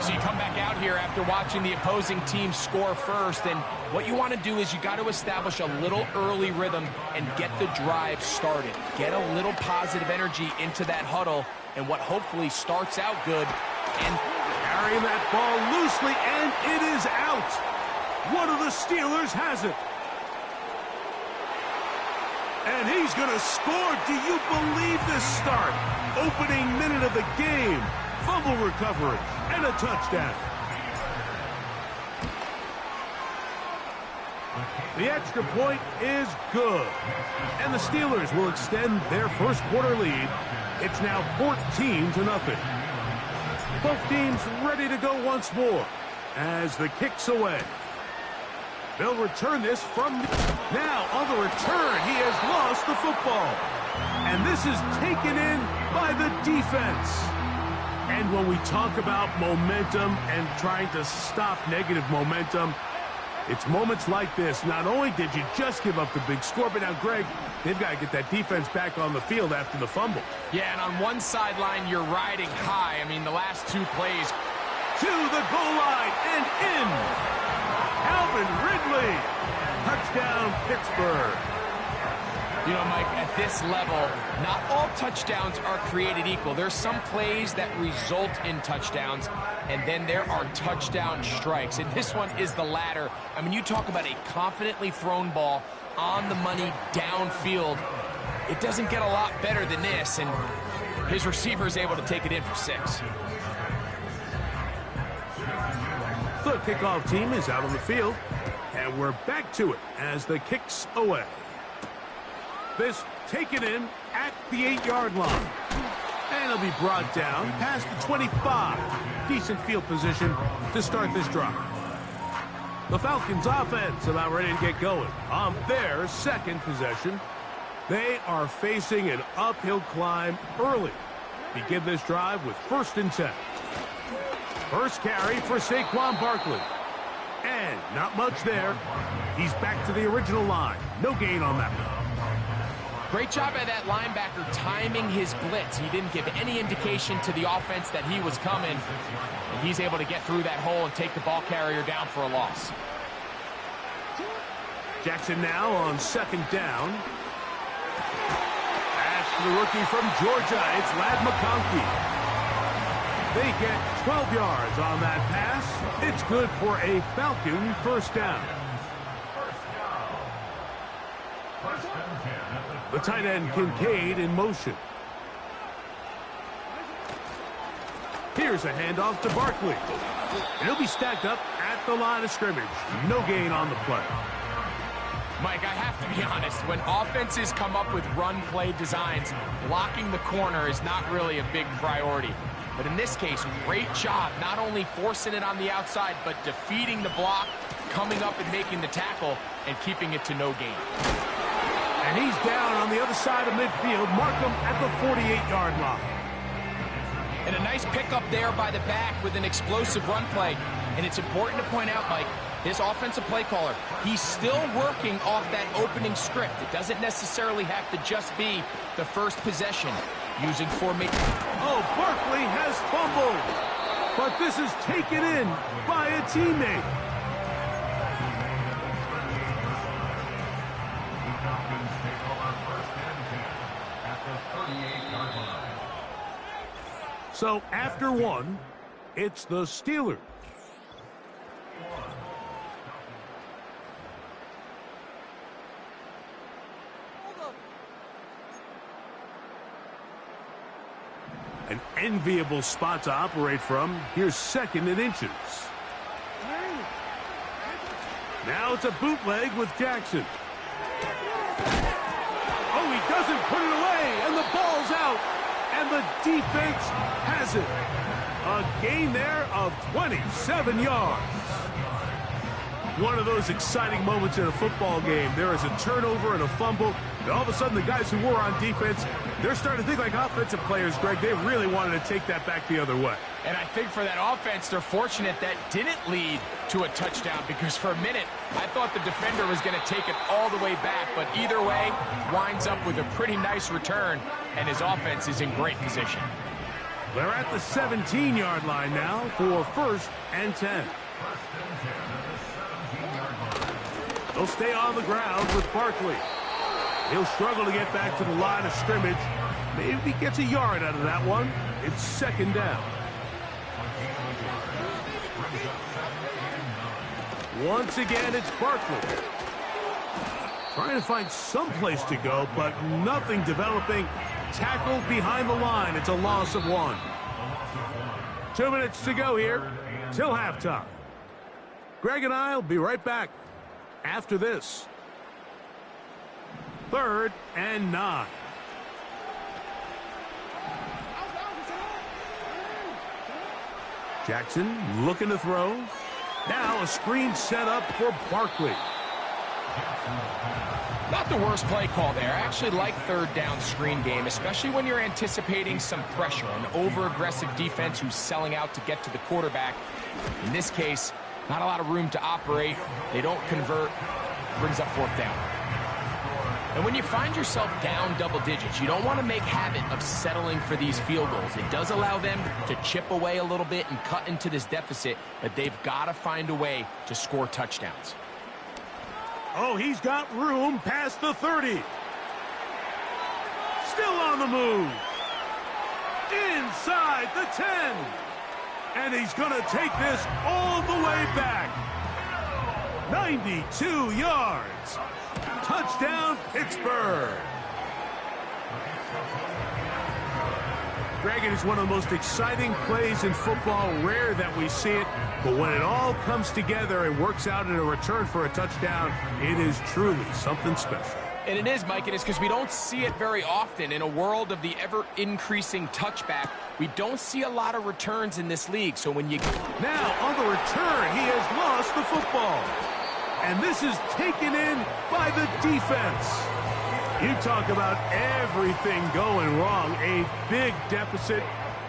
So you come back out here after watching the opposing team score first, and what you want to do is you got to establish a little early rhythm and get the drive started. Get a little positive energy into that huddle, and what hopefully starts out good. And carrying that ball loosely, and it is out. One of the Steelers has it. And he's going to score. Do you believe this start? Opening minute of the game. Fumble recovery and a touchdown. The extra point is good. And the Steelers will extend their first quarter lead. It's now 14-0. Both teams ready to go once more as the kick's away. They'll return this from... Now, on the return, he has lost the football. And this is taken in by the defense. And when we talk about momentum and trying to stop negative momentum, it's moments like this. Not only did you just give up the big score, but now, Greg, they've got to get that defense back on the field after the fumble. Yeah, and on one sideline, you're riding high. I mean, the last two plays. To the goal line and in. Calvin Ridley. Touchdown, Pittsburgh. You know, Mike, at this level, not all touchdowns are created equal. There's some plays that result in touchdowns, and then there are touchdown strikes. And this one is the latter. I mean, you talk about a confidently thrown ball on the money downfield. It doesn't get a lot better than this, and his receiver is able to take it in for 6. The kickoff team is out on the field, and we're back to it as the kick's away. This taken in at the 8-yard line. And it'll be brought down past the 25. Decent field position to start this drive. The Falcons offense about ready to get going on their second possession. They are facing an uphill climb early. Begin this drive with 1st and 10. First carry for Saquon Barkley. And not much there. He's back to the original line. No gain on that one. Great job by that linebacker timing his blitz. He didn't give any indication to the offense that he was coming. And he's able to get through that hole and take the ball carrier down for a loss. Jackson now on 2nd down. Pass to the rookie from Georgia. It's Ladd McConkey. They get 12 yards on that pass. It's good for a Falcon first down. The tight end Kincaid in motion. Here's a handoff to Barkley. And he'll be stacked up at the line of scrimmage. No gain on the play. Mike, I have to be honest. When offenses come up with run-play designs, blocking the corner is not really a big priority. But in this case, great job not only forcing it on the outside, but defeating the block, coming up and making the tackle, and keeping it to no gain. And he's down on the other side of midfield. Mark him at the 48-yard line. And a nice pickup there by the back with an explosive run play. And it's important to point out, Mike, this offensive play caller, he's still working off that opening script. It doesn't necessarily have to just be the first possession using formation. Oh, Barkley has fumbled, but this is taken in by a teammate. So after one, it's the Steelers. An enviable spot to operate from. Here's 2nd and inches. Now it's a bootleg with Jackson. Oh, he doesn't put it away, and the ball's out. And the defense has it. A gain there of 27 yards. One of those exciting moments in a football game. There is a turnover and a fumble. And all of a sudden, the guys who were on defense, they're starting to think like offensive players, Greg. They really wanted to take that back the other way. And I think for that offense, they're fortunate that didn't lead to a touchdown, because for a minute, I thought the defender was going to take it all the way back. But either way, winds up with a pretty nice return, and his offense is in great position. They're at the 17-yard line now for 1st and 10. They'll stay on the ground with Barkley. He'll struggle to get back to the line of scrimmage. Maybe he gets a yard out of that one. It's 2nd down. Once again, it's Barkley. Trying to find some place to go, but nothing developing. Tackled behind the line. It's a loss of 1. 2 minutes to go here till halftime. Greg and I will be right back after this. 3rd and 9. Jackson looking to throw. Now a screen set up for Barkley. Not the worst play call there. I actually like 3rd down screen game, especially when you're anticipating some pressure, an over-aggressive defense who's selling out to get to the quarterback. In this case, not a lot of room to operate. They don't convert. Brings up 4th down. And when you find yourself down double digits, you don't want to make habit of settling for these field goals. It does allow them to chip away a little bit and cut into this deficit, but they've got to find a way to score touchdowns. Oh, he's got room past the 30. Still on the move. Inside the 10. And he's going to take this all the way back. 92 yards. Touchdown, Pittsburgh. Greg, it is one of the most exciting plays in football. Rare that we see it, but when it all comes together and works out in a return for a touchdown, it is truly something special. And it is, Mike, and it's because we don't see it very often. In a world of the ever-increasing touchback, we don't see a lot of returns in this league. So when you... Now, on the return, he has lost the football. And this is taken in by the defense. You talk about everything going wrong. A big deficit.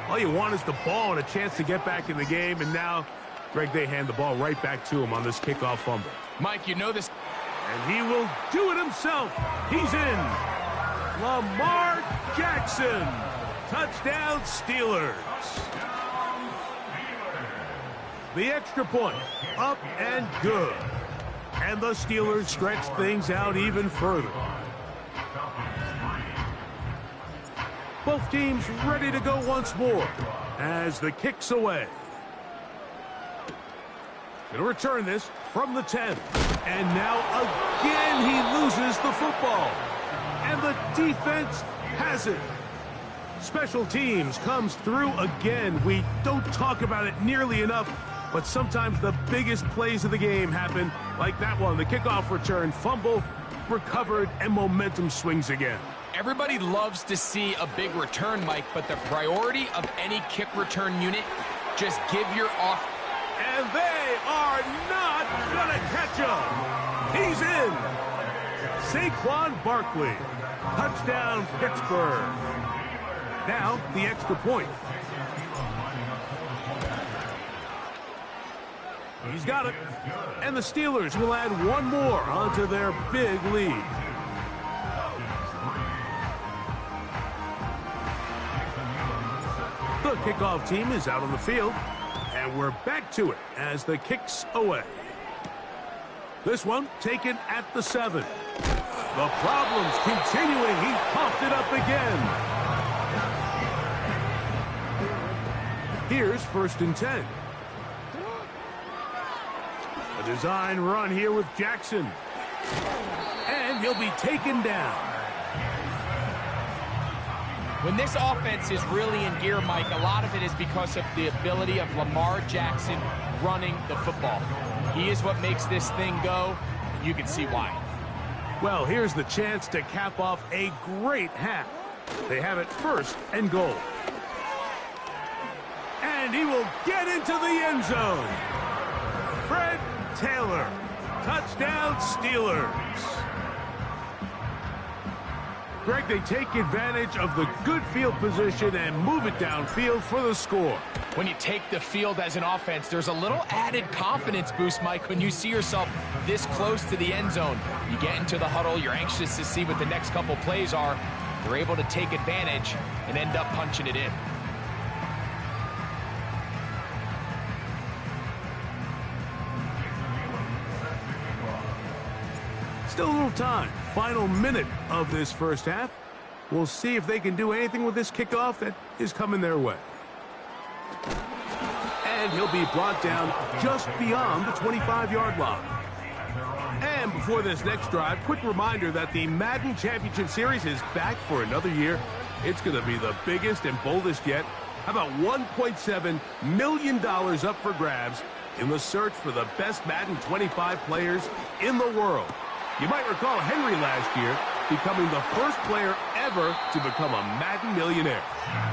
All you want is the ball and a chance to get back in the game. And now, Greg, they hand the ball right back to him on this kickoff fumble. Mike, you know this. And he will do it himself. He's in. Lamar Jackson. Touchdown, Steelers. The extra point. Up and good. And the Steelers stretch things out even further. Both teams ready to go once more as the kick's away. Going to return this from the 10. And now again he loses the football. And the defense has it. Special teams comes through again. We don't talk about it nearly enough, But sometimes the biggest plays of the game happen, like that one. The kickoff return, fumble, recovered, and momentum swings again. Everybody loves to see a big return, Mike, but the priority of any kick return unit, just give your off. And they are not going to catch him. He's in. Saquon Barkley. Touchdown, Pittsburgh. Now, the extra point. He's got it. And the Steelers will add one more onto their big lead. The kickoff team is out on the field. And we're back to it as the kick's away. This one taken at the 7. The problems continuing. He puffed it up again. Here's 1st and 10. A design run here with Jackson. And he'll be taken down. When this offense is really in gear, Mike, a lot of it is because of the ability of Lamar Jackson running the football. He is what makes this thing go. You can see why. Well, here's the chance to cap off a great half. They have it 1st and goal. And he will get into the end zone. Fred Taylor. Touchdown, Steelers. Greg, they take advantage of the good field position and move it downfield for the score. When you take the field as an offense, there's a little added confidence boost, Mike, when you see yourself this close to the end zone. You get into the huddle, you're anxious to see what the next couple plays are. You're able to take advantage and end up punching it in. Still a little time. Final minute of this first half. We'll see if they can do anything with this kickoff that is coming their way. And he'll be brought down just beyond the 25-yard line. And before this next drive, quick reminder that the Madden Championship Series is back for another year. It's going to be the biggest and boldest yet. How about $1.7 million up for grabs in the search for the best Madden 25 players in the world? You might recall Henry last year becoming the first player ever to become a Madden millionaire.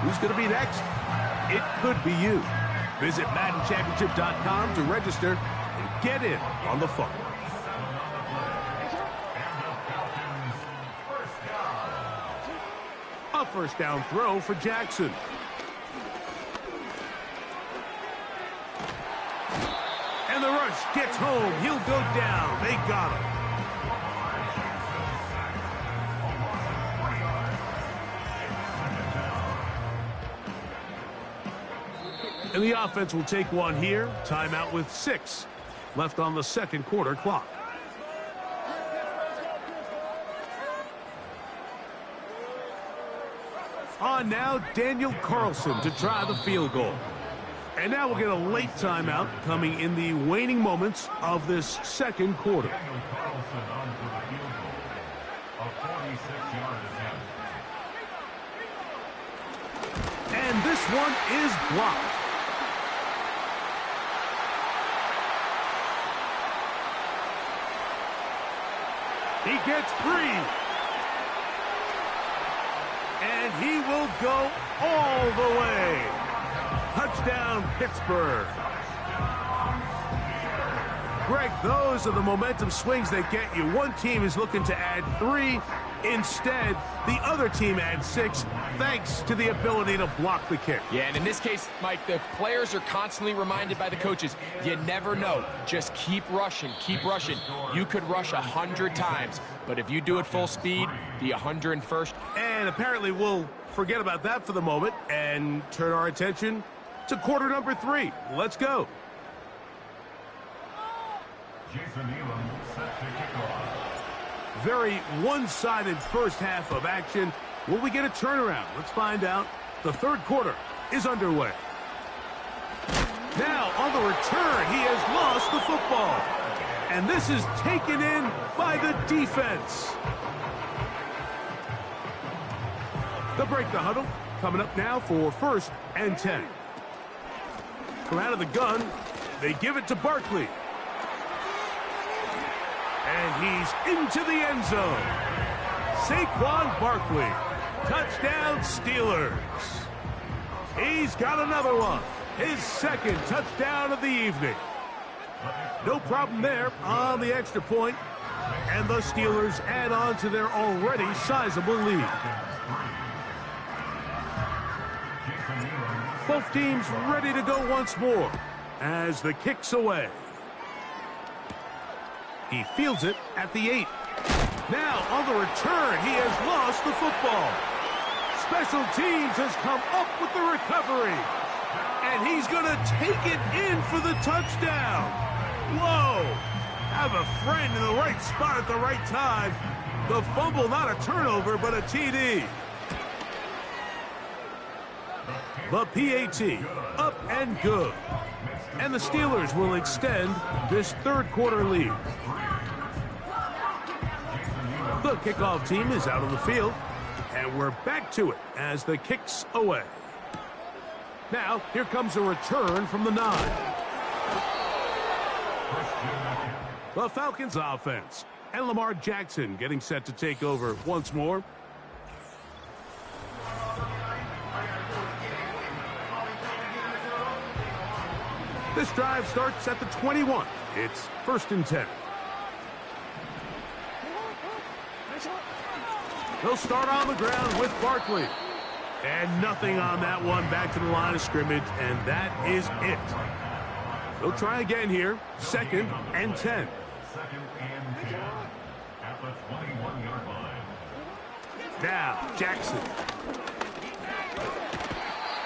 Who's going to be next? It could be you. Visit MaddenChampionship.com to register and get in on the fun. A 1st down throw for Jackson. And the rush gets home. He'll go down. They got him. And the offense will take one here. Timeout with 6 left on the 2nd quarter clock. On now, Daniel Carlson to try the field goal. And now we'll get a late timeout coming in the waning moments of this 2nd quarter. Daniel Carlson on for the field goal. A 46-yard attempt. And this one is blocked. He gets 3. And he will go all the way. Touchdown, Pittsburgh. Greg, those are the momentum swings that get you. One team is looking to add 3. Instead, the other team adds 6, thanks to the ability to block the kick. Yeah, and in this case, Mike, the players are constantly reminded by the coaches, you never know. Just keep rushing, keep rushing. You could rush 100 times, but if you do it full speed, the 101st. And apparently we'll forget about that for the moment and turn our attention to quarter number 3. Let's go. Jason Elam set to kick off. Very one-sided first half of action. Will we get a turnaround? Let's find out. The 3rd quarter is underway. Now, on the return, he has lost the football. And this is taken in by the defense. They'll break the huddle. Coming up now for 1st and 10. Come out of the gun. They give it to Barkley. And he's into the end zone. Saquon Barkley. Touchdown, Steelers. He's got another one. His second touchdown of the evening. No problem there on the extra point. And the Steelers add on to their already sizable lead. Both teams ready to go once more as the kick's away. He fields it at the 8. Now on the return, he has lost the football. Special teams has come up with the recovery. And he's going to take it in for the touchdown. Whoa! Have a friend in the right spot at the right time. The fumble, not a turnover, but a TD. The PAT, up and good. And the Steelers will extend this third quarter lead. The kickoff team is out on the field, and we're back to it as the kick's away. Now, here comes a return from the 9. The Falcons offense, and Lamar Jackson getting set to take over once more. This drive starts at the 21. It's 1st and 10. They'll start on the ground with Barkley. And nothing on that one, back to the line of scrimmage, and that is it. They'll try again here, 2nd and 10. 2nd and 10 at the 21-yard line. Now, Jackson.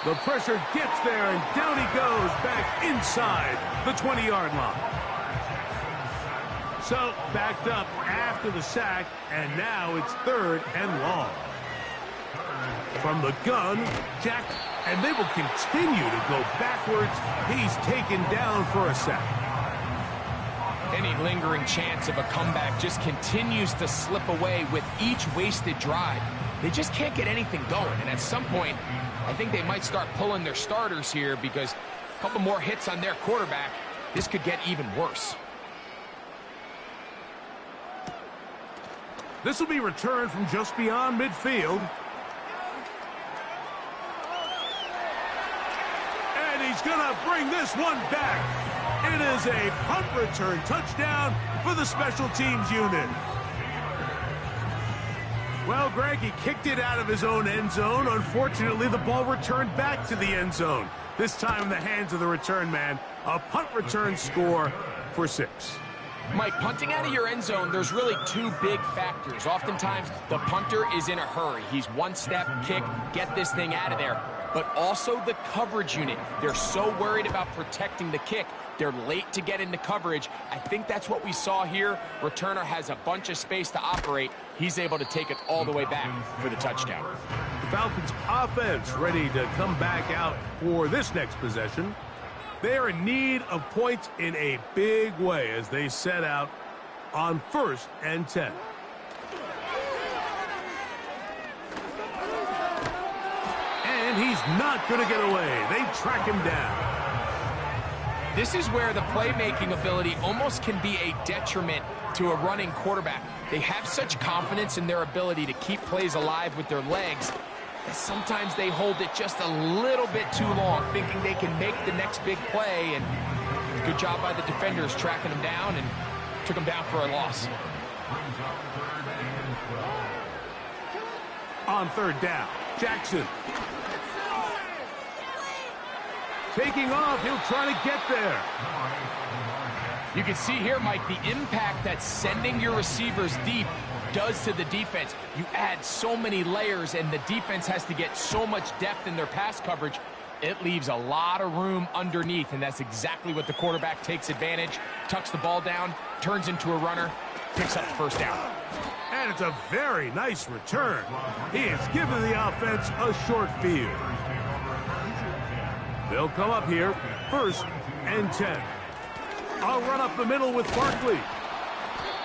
The pressure gets there, and down he goes back inside the 20-yard line. So, backed up after the sack, and now it's 3rd and long. From the gun, Jack, and they will continue to go backwards. He's taken down for a sack. Any lingering chance of a comeback just continues to slip away with each wasted drive. They just can't get anything going, and at some point, I think they might start pulling their starters here because a couple more hits on their quarterback, this could get even worse. This will be returned from just beyond midfield. And he's going to bring this one back. It is a punt return touchdown for the special teams unit. Well, Greg, he kicked it out of his own end zone. Unfortunately, the ball returned back to the end zone. This time in the hands of the return man. A punt return score for 6. Mike, punting out of your end zone, there's really 2 big factors. Oftentimes, the punter is in a hurry. He's one step, kick, get this thing out of there. But also the coverage unit. They're so worried about protecting the kick. They're late to get into coverage. I think that's what we saw here. Returner has a bunch of space to operate. He's able to take it all the way back for the touchdown. The Falcons offense ready to come back out for this next possession. They're in need of points in a big way as they set out on 1st and 10. And he's not going to get away. They track him down. This is where the playmaking ability almost can be a detriment to a running quarterback. They have such confidence in their ability to keep plays alive with their legs that sometimes they hold it just a little bit too long, thinking they can make the next big play. And good job by the defenders tracking him down and took him down for a loss. On 3rd down, Jackson. Taking off, he'll try to get there. You can see here, Mike, the impact that sending your receivers deep does to the defense. You add so many layers, and the defense has to get so much depth in their pass coverage. It leaves a lot of room underneath, and that's exactly what the quarterback takes advantage. Tucks the ball down, turns into a runner, picks up the 1st down. And it's a very nice return. He has given the offense a short field. They'll come up here, 1st and 10. I'll run up the middle with Barkley.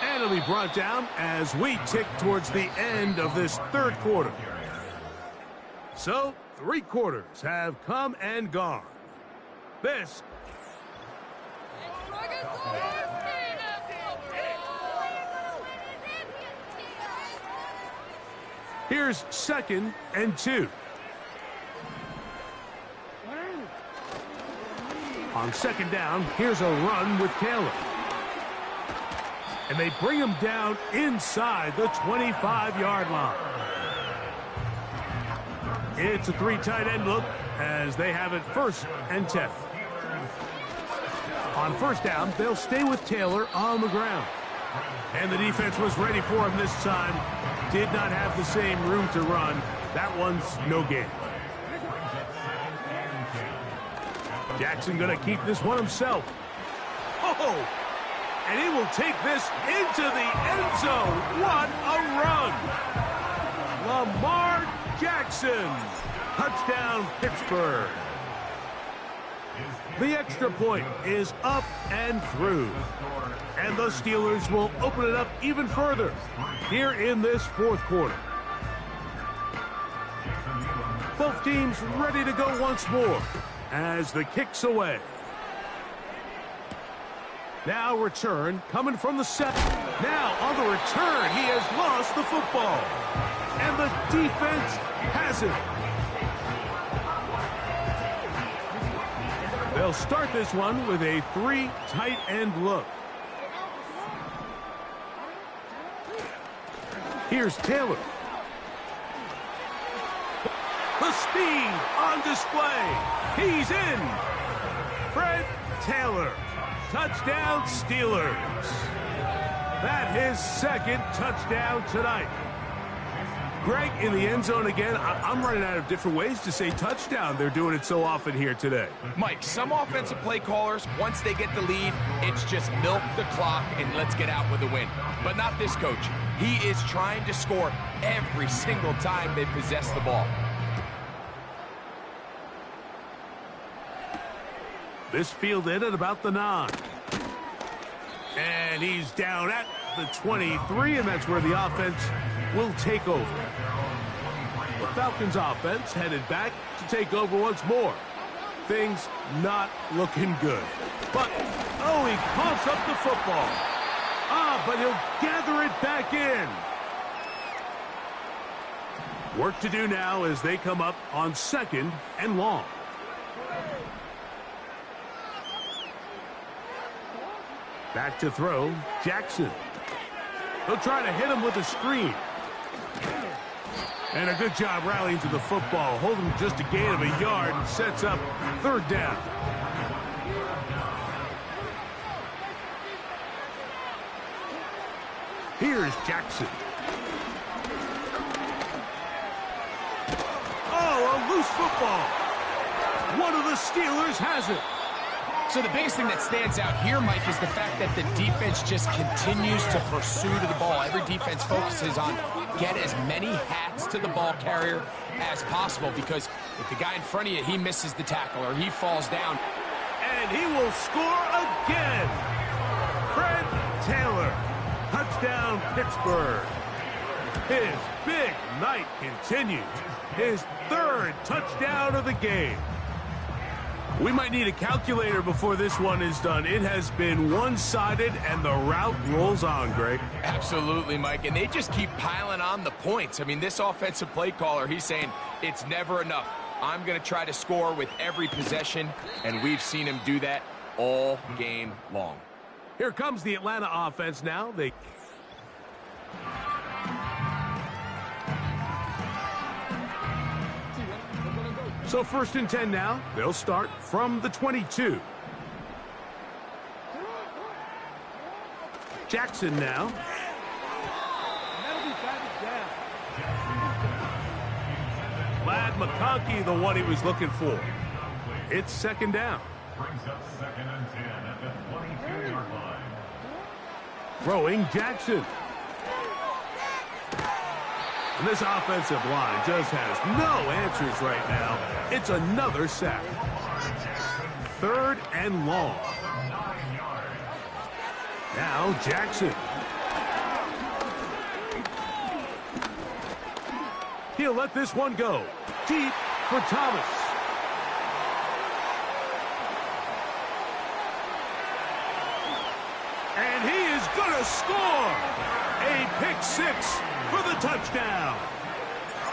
And it'll be brought down as we tick towards the end of this 3rd quarter. So, 3 quarters have come and gone. This Here's 2nd and 2. On 2nd down, here's a run with Taylor. And they bring him down inside the 25-yard line. It's a 3 tight end look as they have it 1st and 10. On 1st down, they'll stay with Taylor on the ground. And the defense was ready for him this time. Did not have the same room to run. That one's no gain. Jackson going to keep this one himself. Oh! And he will take this into the end zone. What a run! Lamar Jackson. Touchdown, Pittsburgh. The extra point is up and through. And the Steelers will open it up even further here in this 4th quarter. Both teams ready to go once more as the kick's away. Now return coming from the 7. Now on the return, he has lost the football. And the defense has it. They'll start this one with a 3 tight end look. Here's Taylor. The speed on display. He's in. Fred Taylor. Touchdown, Steelers. That his 2nd touchdown tonight. Greg in the end zone again. I'm running out of different ways to say touchdown. They're doing it so often here today. Mike, some offensive play callers, once they get the lead, it's just milk the clock and let's get out with a win. But not this coach. He is trying to score every single time they possess the ball. This fielded at about the 9. And he's down at the 23, and that's where the offense will take over. The Falcons offense headed back to take over once more. Things not looking good. But, oh, he coughs up the football. But he'll gather it back in. Work to do now as they come up on 2nd and long. Back to throw, Jackson. He'll try to hit him with a screen. And a good job rallying to the football. Holding just a gain of a yard and sets up 3rd down. Here's Jackson. Oh, a loose football. One of the Steelers has it. So the biggest thing that stands out here, Mike, is the fact that the defense just continues to pursue to the ball. Every defense focuses on get as many hats to the ball carrier as possible, because if the guy in front of you, he misses the tackle or he falls down. And he will score again. Fred Taylor. Touchdown, Pittsburgh. His big night continues. His 3rd touchdown of the game. We might need a calculator before this one is done. It has been one-sided, and the route rolls on, Greg. Absolutely, Mike, and they just keep piling on the points. I mean, this offensive play caller, he's saying it's never enough. I'm going to try to score with every possession, and we've seen him do that all game long. Here comes the Atlanta offense now. So 1st and 10 now. They'll start from the 22. Jackson now. Lad McConkey, the one he was looking for. It's 2nd down. Brings up 2nd and 10 at the 22-yard line. Throwing Jackson. And this offensive line just has no answers right now. It's another sack. 3rd and long. Now Jackson. He'll let this one go. Deep for Thomas. the score! A pick six for the touchdown.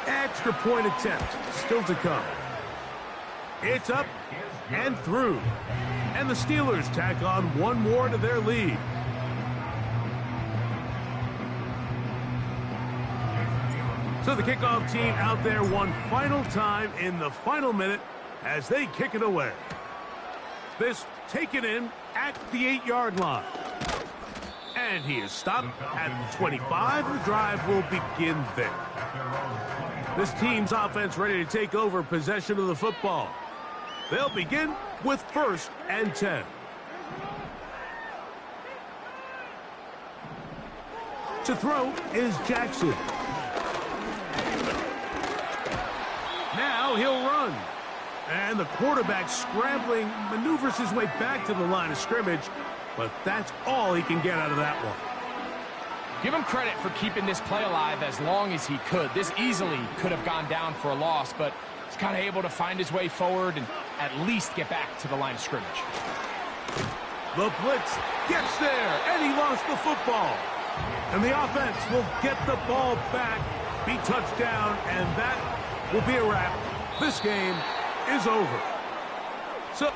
Extra point attempt still to come. It's up and through. And the Steelers tack on one more to their lead. So the kickoff team out there one final time in the final minute as they kick it away. This taken in at the 8-yard line. And he is stopped at the 25. The drive will begin there. This team's offense ready to take over possession of the football. They'll begin with 1st and 10. To throw is Jackson. Now he'll run. And the quarterback scrambling maneuvers his way back to the line of scrimmage, but that's all he can get out of that one. Give him credit for keeping this play alive as long as he could. This easily could have gone down for a loss, but he's kind of able to find his way forward and at least get back to the line of scrimmage. The blitz gets there, and he lost the football. And the offense will get the ball back, be touchdown, and that will be a wrap. This game is over. So